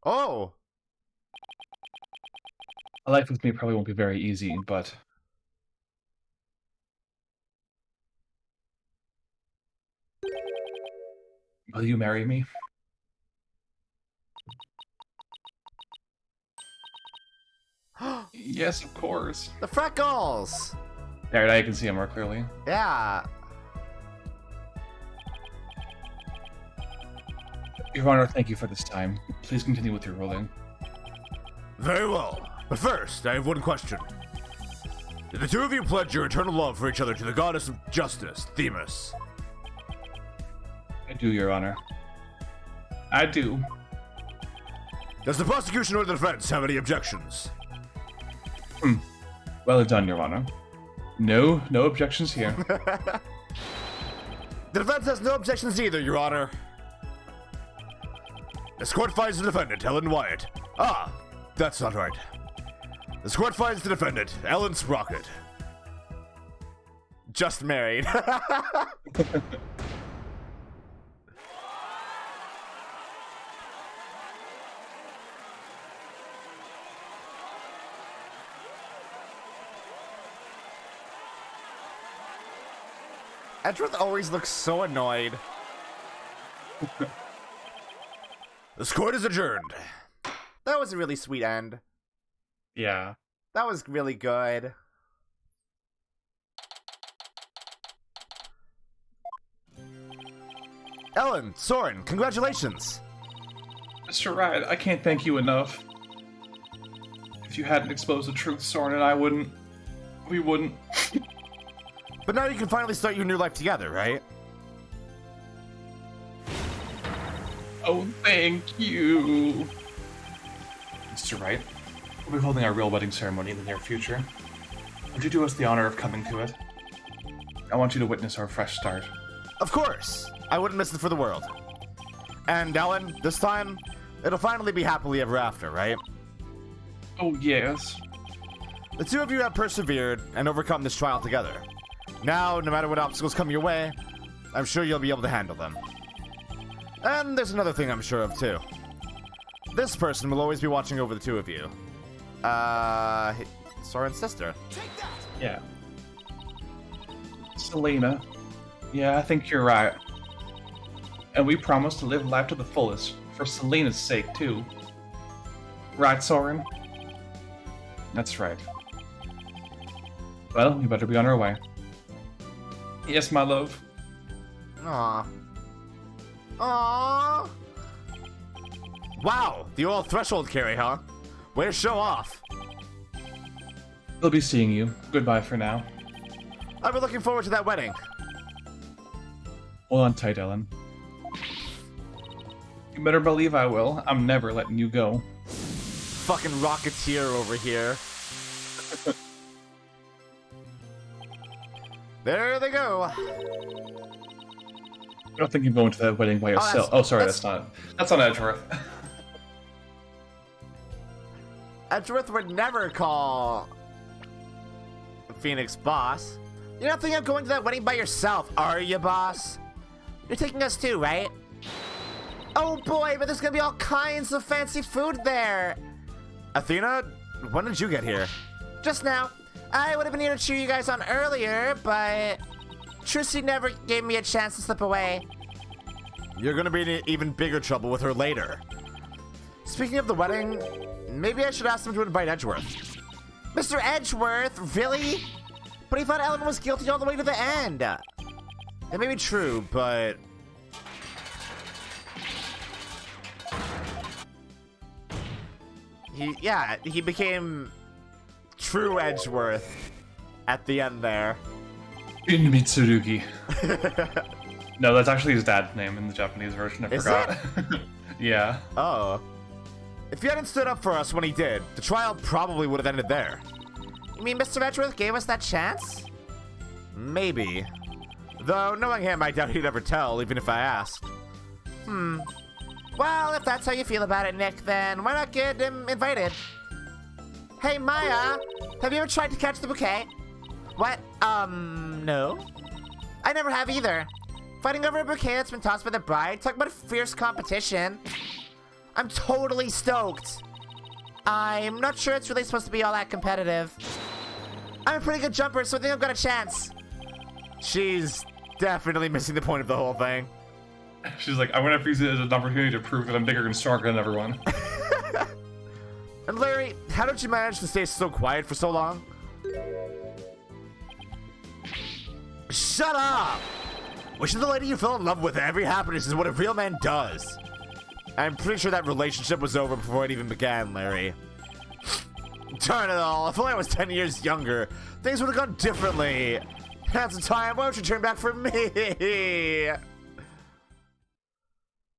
Oh! A life with me probably won't be very easy, but... Will you marry me? Yes, of course. The freckles! There, now you can see them more clearly. Yeah. Your Honor, thank you for this time. Please continue with your ruling. Very well. But first, I have one question. Did the two of you pledge your eternal love for each other to the goddess of justice, Themis? I do, Your Honor. I do. Does the prosecution or the defense have any objections? Well done, Your Honor. No objections here. The defense has no objections either, Your Honor. This court finds the defendant, Ellen Wyatt. Ah, that's not right. This court finds the defendant, Ellen Sprocket. Just married. Edgeworth always looks so annoyed. This court is adjourned. That was a really sweet end. Yeah. That was really good. Ellen, Soren, congratulations. Mr. Wright, I can't thank you enough. If you hadn't exposed the truth, Soren and I wouldn't. We wouldn't. But now you can finally start your new life together, right? Oh, thank you. Mr. Wright, we'll be holding our real wedding ceremony in the near future. Would you do us the honor of coming to it? I want you to witness our fresh start. Of course. I wouldn't miss it for the world. And Ellen, this time, it'll finally be happily ever after, right? Oh, yes. The two of you have persevered and overcome this trial together. Now, no matter what obstacles come your way, I'm sure you'll be able to handle them. And there's another thing I'm sure of, too. This person will always be watching over the two of you. Soren's sister. Take that! Yeah. Selena. Yeah, I think you're right. And we promise to live life to the fullest, for Selena's sake, too. Right, Soren? That's right. Well, we better be on our way. Yes, my love. Aw. Aww. Wow, the old threshold carry, huh? Way to show off. We'll be seeing you. Goodbye for now. I've been looking forward to that wedding. Hold on tight, Ellen. You better believe I will. I'm never letting you go. Fucking Rocketeer over here. There they go. I don't think you're going to that wedding by yourself. Oh, sorry, that's not Edgeworth. Edgeworth would never call Phoenix boss. You don't think I'm going to that wedding by yourself, are you, boss? You're taking us too, right? Oh boy, but there's gonna be all kinds of fancy food there. Athena, when did you get here? Just now. I would have been here to cheer you guys on earlier, but Trissy never gave me a chance to slip away. You're gonna be in even bigger trouble with her later. Speaking of the wedding, maybe I should ask them to invite Edgeworth. Mr. Edgeworth, really? But he thought Ellen was guilty all the way to the end. It may be true, but... He became true Edgeworth at the end there. In Mitsurugi. No, that's actually his dad's name in the Japanese version. I forgot. Yeah. Oh. If he hadn't stood up for us when he did, the trial probably would have ended there. You mean Mr. Edgeworth gave us that chance? Maybe. Though, knowing him, I doubt he'd ever tell, even if I asked. Well, if that's how you feel about it, Nick, then why not get him invited? Hey, Maya, have you ever tried to catch the bouquet? What? No. I never have either. Fighting over a bouquet that's been tossed by the bride? Talk about a fierce competition. I'm totally stoked. I'm not sure it's really supposed to be all that competitive. I'm a pretty good jumper, so I think I've got a chance. She's definitely missing the point of the whole thing. She's like, I'm gonna use it as an opportunity to prove that I'm bigger and stronger than everyone. And Larry, how did you manage to stay so quiet for so long? Shut up! Wishing the lady you fell in love with every happiness is what a real man does. I'm pretty sure that relationship was over before it even began, Larry. Darn it all, if only I was 10 years younger, things would have gone differently. Hands of time, why don't you turn back for me?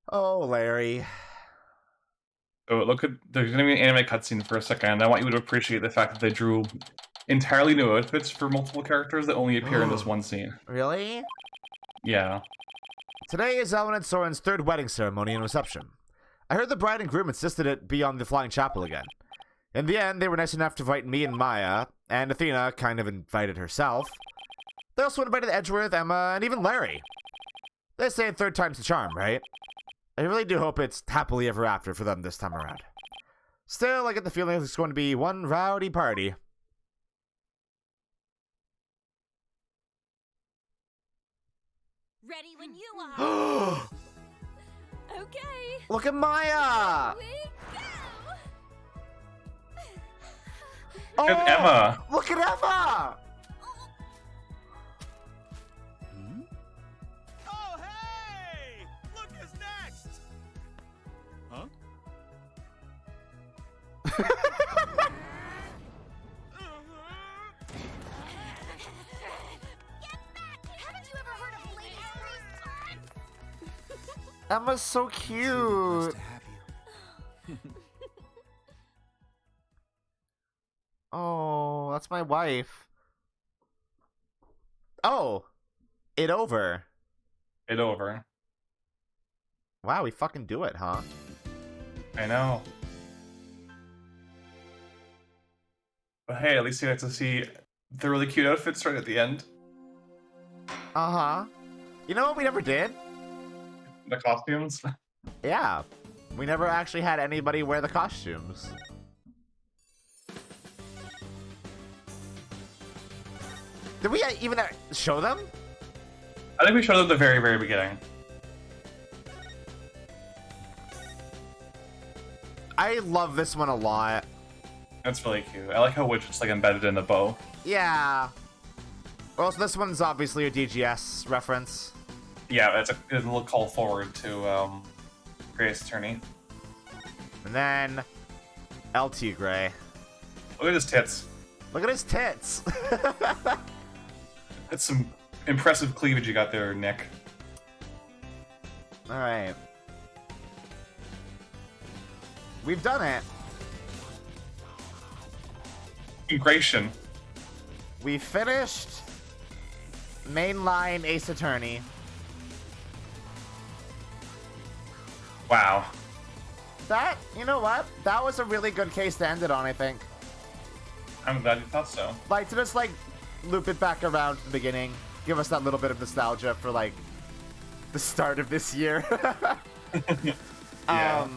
Oh, Larry. Oh, look at, there's gonna be an anime cutscene for a second, and I want you to appreciate the fact that they drew entirely new outfits for multiple characters that only appear in this one scene. Really? Yeah. Today is Ellen and Soren's third wedding ceremony and reception. I heard the bride and groom insisted it be on the Flying Chapel again. In the end, they were nice enough to invite me and Maya, and Athena kind of invited herself. They also invited Edgeworth, Emma, and even Larry. They say third time's the charm, right? I really do hope it's happily ever after for them this time around. Still, I get the feeling it's going to be one rowdy party. Ready when you are. Okay. Look at Maya! We go. Oh, Look at Emma. Look at Emma! Oh, hey! Look who's next! Huh? Get back! Haven't you ever heard of Lady Priest's Emma's so cute. Oh, that's my wife. Oh, it over. It over. Wow, we fucking do it, huh? I know. But hey, at least you get to see the really cute outfits right at the end. Uh-huh. You know what we never did? The costumes. Yeah. We never actually had anybody wear the costumes. Did we even show them? I think we showed them at the very, very beginning. I love this one a lot. That's really cute. I like how Widget's like embedded in the bow. Yeah. Also, this one's obviously a DGS reference. Yeah, it's a little call forward to Grace Attorney. And then El Tigre. Look at his tits. Look at his tits. That's some impressive cleavage you got there, Nick. All right. We've done it. Ingration. We finished mainline Ace Attorney. Wow. That, you know what? That was a really good case to end it on, I think. I'm glad you thought so. Like, to just, like, loop it back around to the beginning. Give us that little bit of nostalgia for, like, the start of this year. Yeah.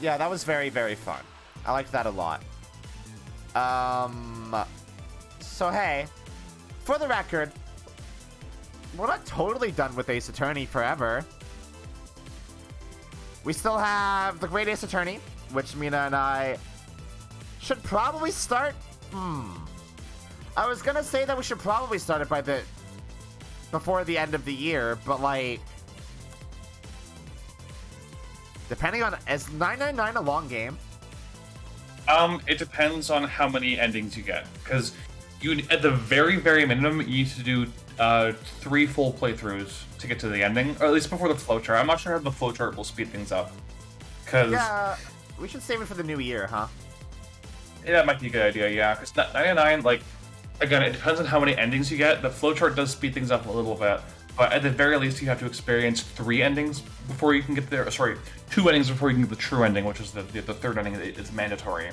Yeah, that was very, very fun. I liked that a lot. So, hey, for the record, we're not totally done with Ace Attorney forever. We still have the Great Ace Attorney, which Mina and I should probably start. I was gonna say that we should probably start it before the end of the year, but like, depending on, is 999 a long game? It depends on how many endings you get, because you, at the very, very minimum, you need to do 3 full playthroughs to get to the ending, or at least before the flowchart. I'm not sure how the flowchart will speed things up, because Yeah, we should save it for the new year, huh? yeah, that might be a good idea. Yeah, because 99, like, again, it depends on how many endings you get. The flowchart does speed things up a little bit, but at the very least, you have to experience 3 endings before you can get there. Sorry, 2 endings before you can get the true ending, which is the third ending. It's mandatory.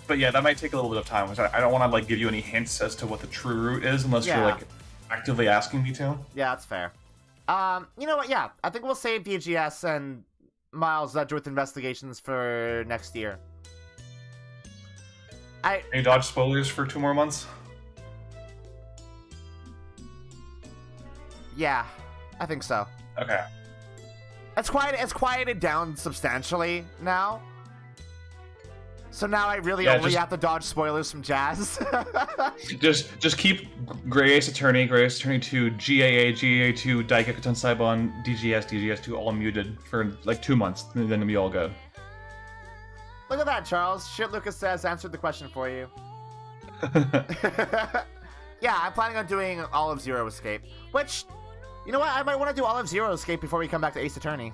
But yeah, that might take a little bit of time, because I don't want to like give you any hints as to what the true route is unless you're like actively asking me to. Yeah, that's fair. You know what? Yeah, I think we'll save DGS and Miles Edgeworth investigations for next year. Can you dodge spoilers for 2 more months? Yeah, I think so. Okay. It's quieted down substantially now. So now I really only have to dodge spoilers from Jazz. just keep Grey Ace Attorney, Grey Ace Attorney 2, GAA, GAA2, Daikakuten Saibon, DGS, DGS2 all muted for like 2 months, and then it'll be all good. Look at that, Charles. Shit Lucas says answered the question for you. Yeah, I'm planning on doing Olive Zero Escape. Which, you know what? I might want to do Olive Zero Escape before we come back to Ace Attorney.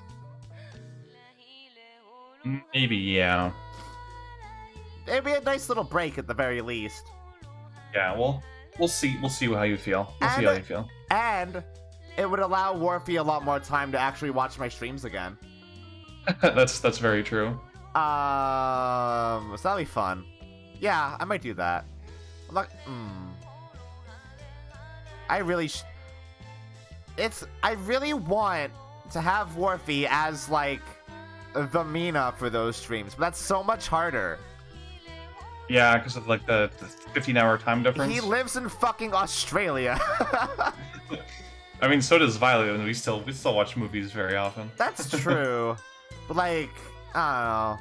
Maybe, yeah. it'd be a nice little break at the very least. Yeah, we'll see how you feel. We'll see how you feel. And it would allow Warfy a lot more time to actually watch my streams again. That's very true. So that'll be fun. Yeah, I might do that. Look, I really want to have Warfy as like the Mina for those streams, but that's so much harder. Yeah, because of like the 15-hour time difference. He lives in fucking Australia. I mean, so does Violet, and we still watch movies very often. That's true. But like, I don't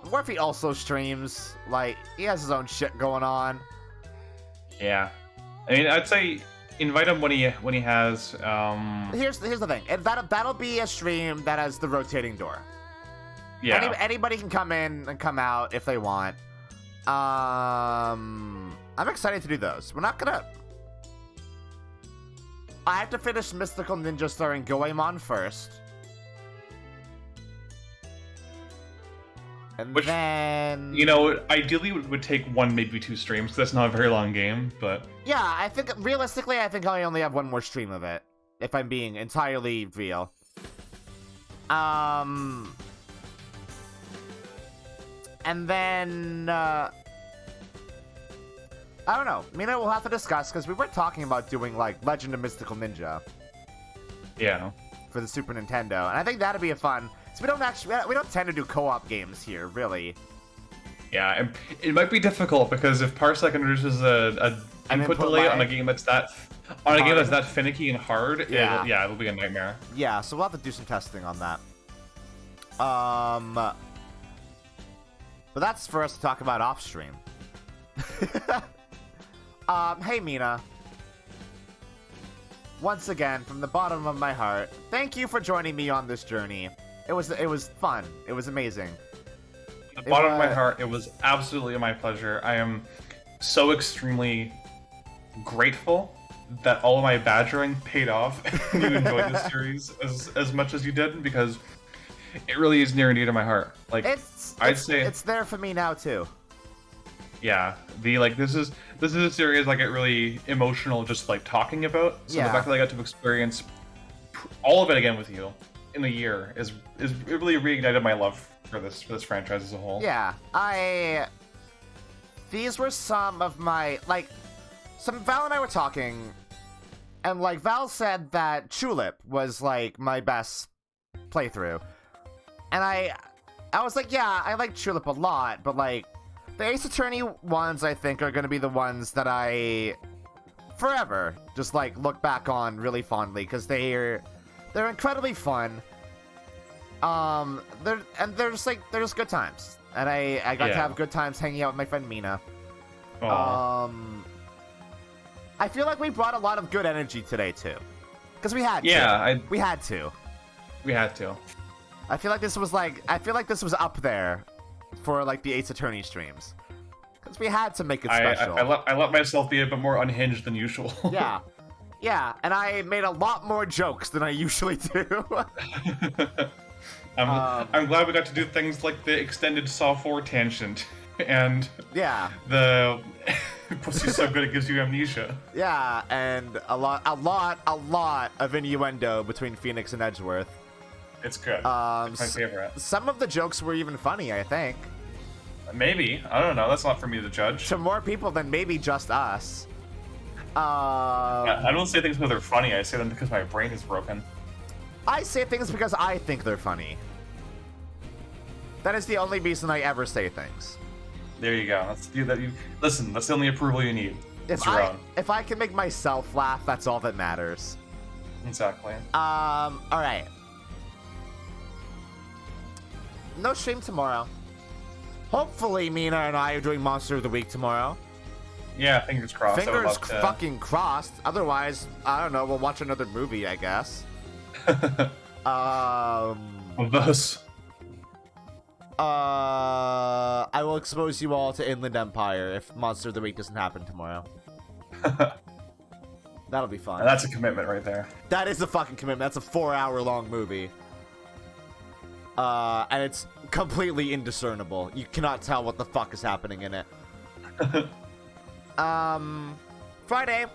know. Warfy also streams. Like, he has his own shit going on. Yeah. I mean, I'd say invite him when he has Here's the thing. And that'll be a stream that has the rotating door. Yeah. Anybody can come in and come out if they want. I'm excited to do those. We're not gonna. I have to finish Mystical Ninja starring Goemon first. And Which, then... You know, ideally it would take 1, maybe 2 streams, because that's not a very long game, but... Yeah, I think, realistically, I think I only have 1 more stream of it. If I'm being entirely real. And then, I don't know. Mina, we'll have to discuss, because we were talking about doing, like, Legend of Mystical Ninja. Yeah. For the Super Nintendo. And I think that'd be a fun... So we don't tend to do co-op games here, really. Yeah, and it might be difficult, because if Parsec introduces an input delay on a game that's that... finicky and hard, Yeah. it'll be a nightmare. Yeah, so we'll have to do some testing on that. But that's for us to talk about off-stream. Hey, Mina. Once again, from the bottom of my heart, thank you for joining me on this journey. It was fun. It was amazing. From the bottom of my heart, it was absolutely my pleasure. I am so extremely grateful that all of my badgering paid off and you enjoyed this series as much as you did, because it really is near and dear to my heart. Like, I'd say it's there for me now too. Yeah, this is a series I get really emotional just like talking about. So the fact that I got to experience all of it again with you in a year is it really reignited my love for this franchise as a whole. Yeah, these were some of my Val and I were talking, and like Val said that Tulip was like my best playthrough, and I was like, yeah, I like Tulip a lot, but like the Ace Attorney ones I think are gonna be the ones that I forever just like look back on really fondly, because they're incredibly fun. They're just good times, and I got to have good times hanging out with my friend Mina. Aww. I feel like we brought a lot of good energy today too, because we had to. Yeah, we had to. We had to. I feel like this was up there for like the Ace Attorney streams, because we had to make it special. I let myself be a bit more unhinged than usual. Yeah, and I made a lot more jokes than I usually do. I'm glad we got to do things like the extended Saw 4 tangent, and the Pussy's so good it gives you amnesia. Yeah, and a lot of innuendo between Phoenix and Edgeworth. It's good. It's my favorite. Some of the jokes were even funny, I think. Maybe. I don't know. That's not for me to judge. To more people than maybe just us. I don't say things because they're funny. I say them because my brain is broken. I say things because I think they're funny. That is the only reason I ever say things. There you go. Listen, that's the only approval you need. It's your own. If I can make myself laugh, that's all that matters. Exactly. Alright. No stream tomorrow. Hopefully Mina and I are doing Monster of the Week tomorrow. Yeah, fingers crossed. Fingers fucking crossed. Otherwise, I don't know, we'll watch another movie, I guess. Of us. I will expose you all to Inland Empire if Monster of the Week doesn't happen tomorrow. That'll be fun. And that's a commitment right there. That is a fucking commitment. That's a 4-hour long movie. And it's completely indiscernible. You cannot tell what the fuck is happening in it. Friday,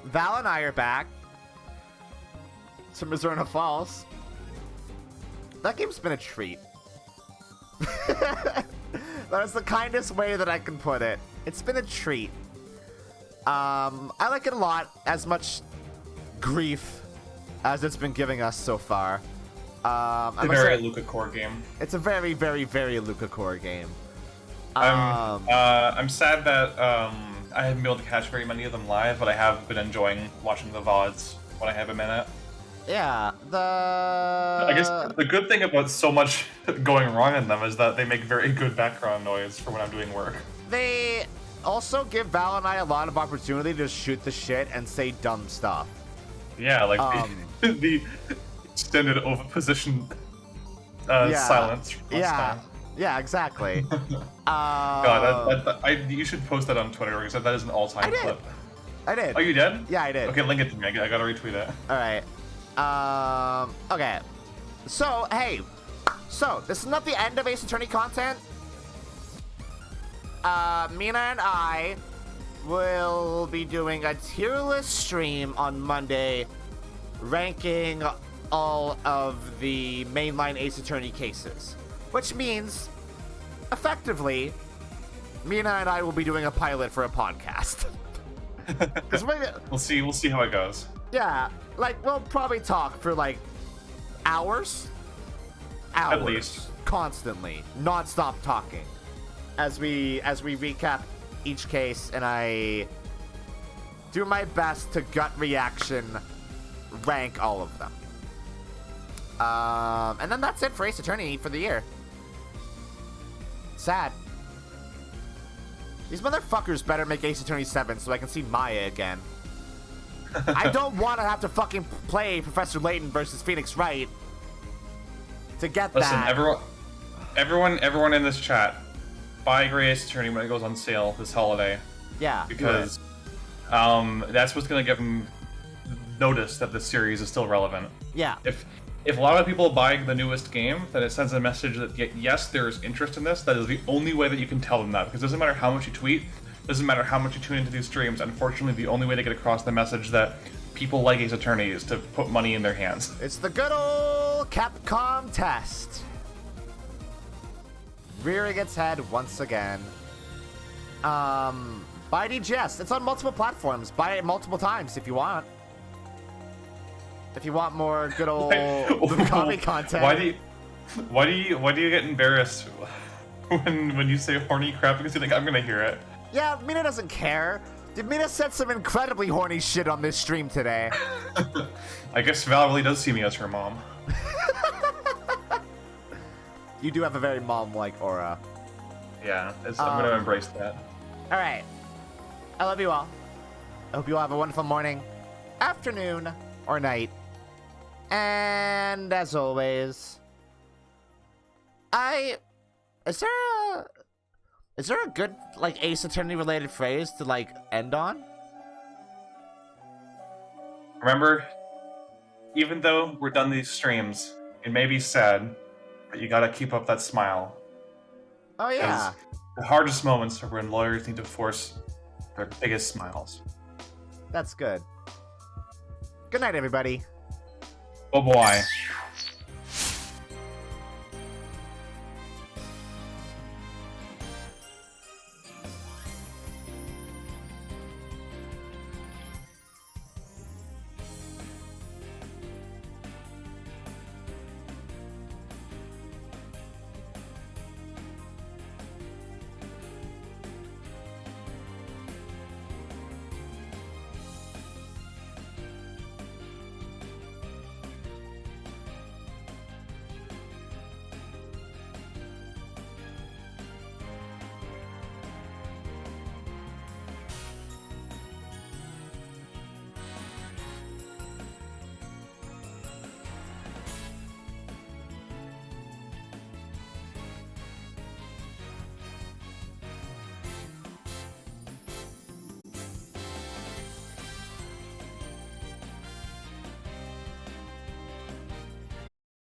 Val and I are back to Mizurna Falls. That game's been a treat. That's the kindest way that I can put it. It's been a treat. I like it a lot, as much grief as it's been giving us so far. It's a very Luka core game. It's a very, very, very Luka core game. I'm sad that I haven't been able to catch very many of them live, but I have been enjoying watching the VODs when I have a minute. Yeah, I guess the good thing about so much going wrong in them is that they make very good background noise for when I'm doing work. They also give Val and I a lot of opportunity to shoot the shit and say dumb stuff. Yeah, like the extended oviposition silence. Yeah, yeah, exactly. God, you should post that on Twitter because that is an all-time clip. I did. Oh, you did? Yeah, I did. Okay, link it to me. I gotta retweet it. All right. Okay. So, hey. So, this is not the end of Ace Attorney content. Mina and I will be doing a tier list stream on Monday, ranking all of the mainline Ace Attorney cases. Which means, effectively, Mina and I will be doing a pilot for a podcast. We'll see how it goes. Yeah, like, we'll probably talk for, like, hours? At least. Constantly. Non-stop talking. As we recap each case, and I do my best to gut reaction rank all of them. And then that's it for Ace Attorney for the year. Sad. These motherfuckers better make Ace Attorney 7 so I can see Maya again. I don't want to have to fucking play Professor Layton versus Phoenix Wright to get that. Listen, everyone in this chat, buy Grey Ace Attorney when it goes on sale this holiday. Yeah, because that's what's gonna give them notice that this series is still relevant. Yeah. If a lot of people buy the newest game, then it sends a message that yes, there is interest in this. That is the only way that you can tell them that, because it doesn't matter how much you tweet, doesn't matter how much you tune into these streams. Unfortunately, the only way to get across the message that people like Ace Attorney is to put money in their hands. It's the good old Capcom test. Rearing its head once again. Buy DGS. It's on multiple platforms. Buy it multiple times if you want. If you want more good old Lukami content. Why do you get embarrassed when you say horny crap because you think I'm gonna hear it? Yeah, Mina doesn't care. Mina said some incredibly horny shit on this stream today. I guess Val really does see me as her mom. You do have a very mom-like aura. Yeah, I'm gonna embrace that. Alright. I love you all. I hope you all have a wonderful morning, afternoon, or night. And as always, is there a good, like, Ace Attorney related phrase to, like, end on? Remember, even though we're done these streams, it may be sad, but you gotta keep up that smile. Oh yeah. The hardest moments are when lawyers need to force their biggest smiles. That's good. Good night, everybody. Oh boy.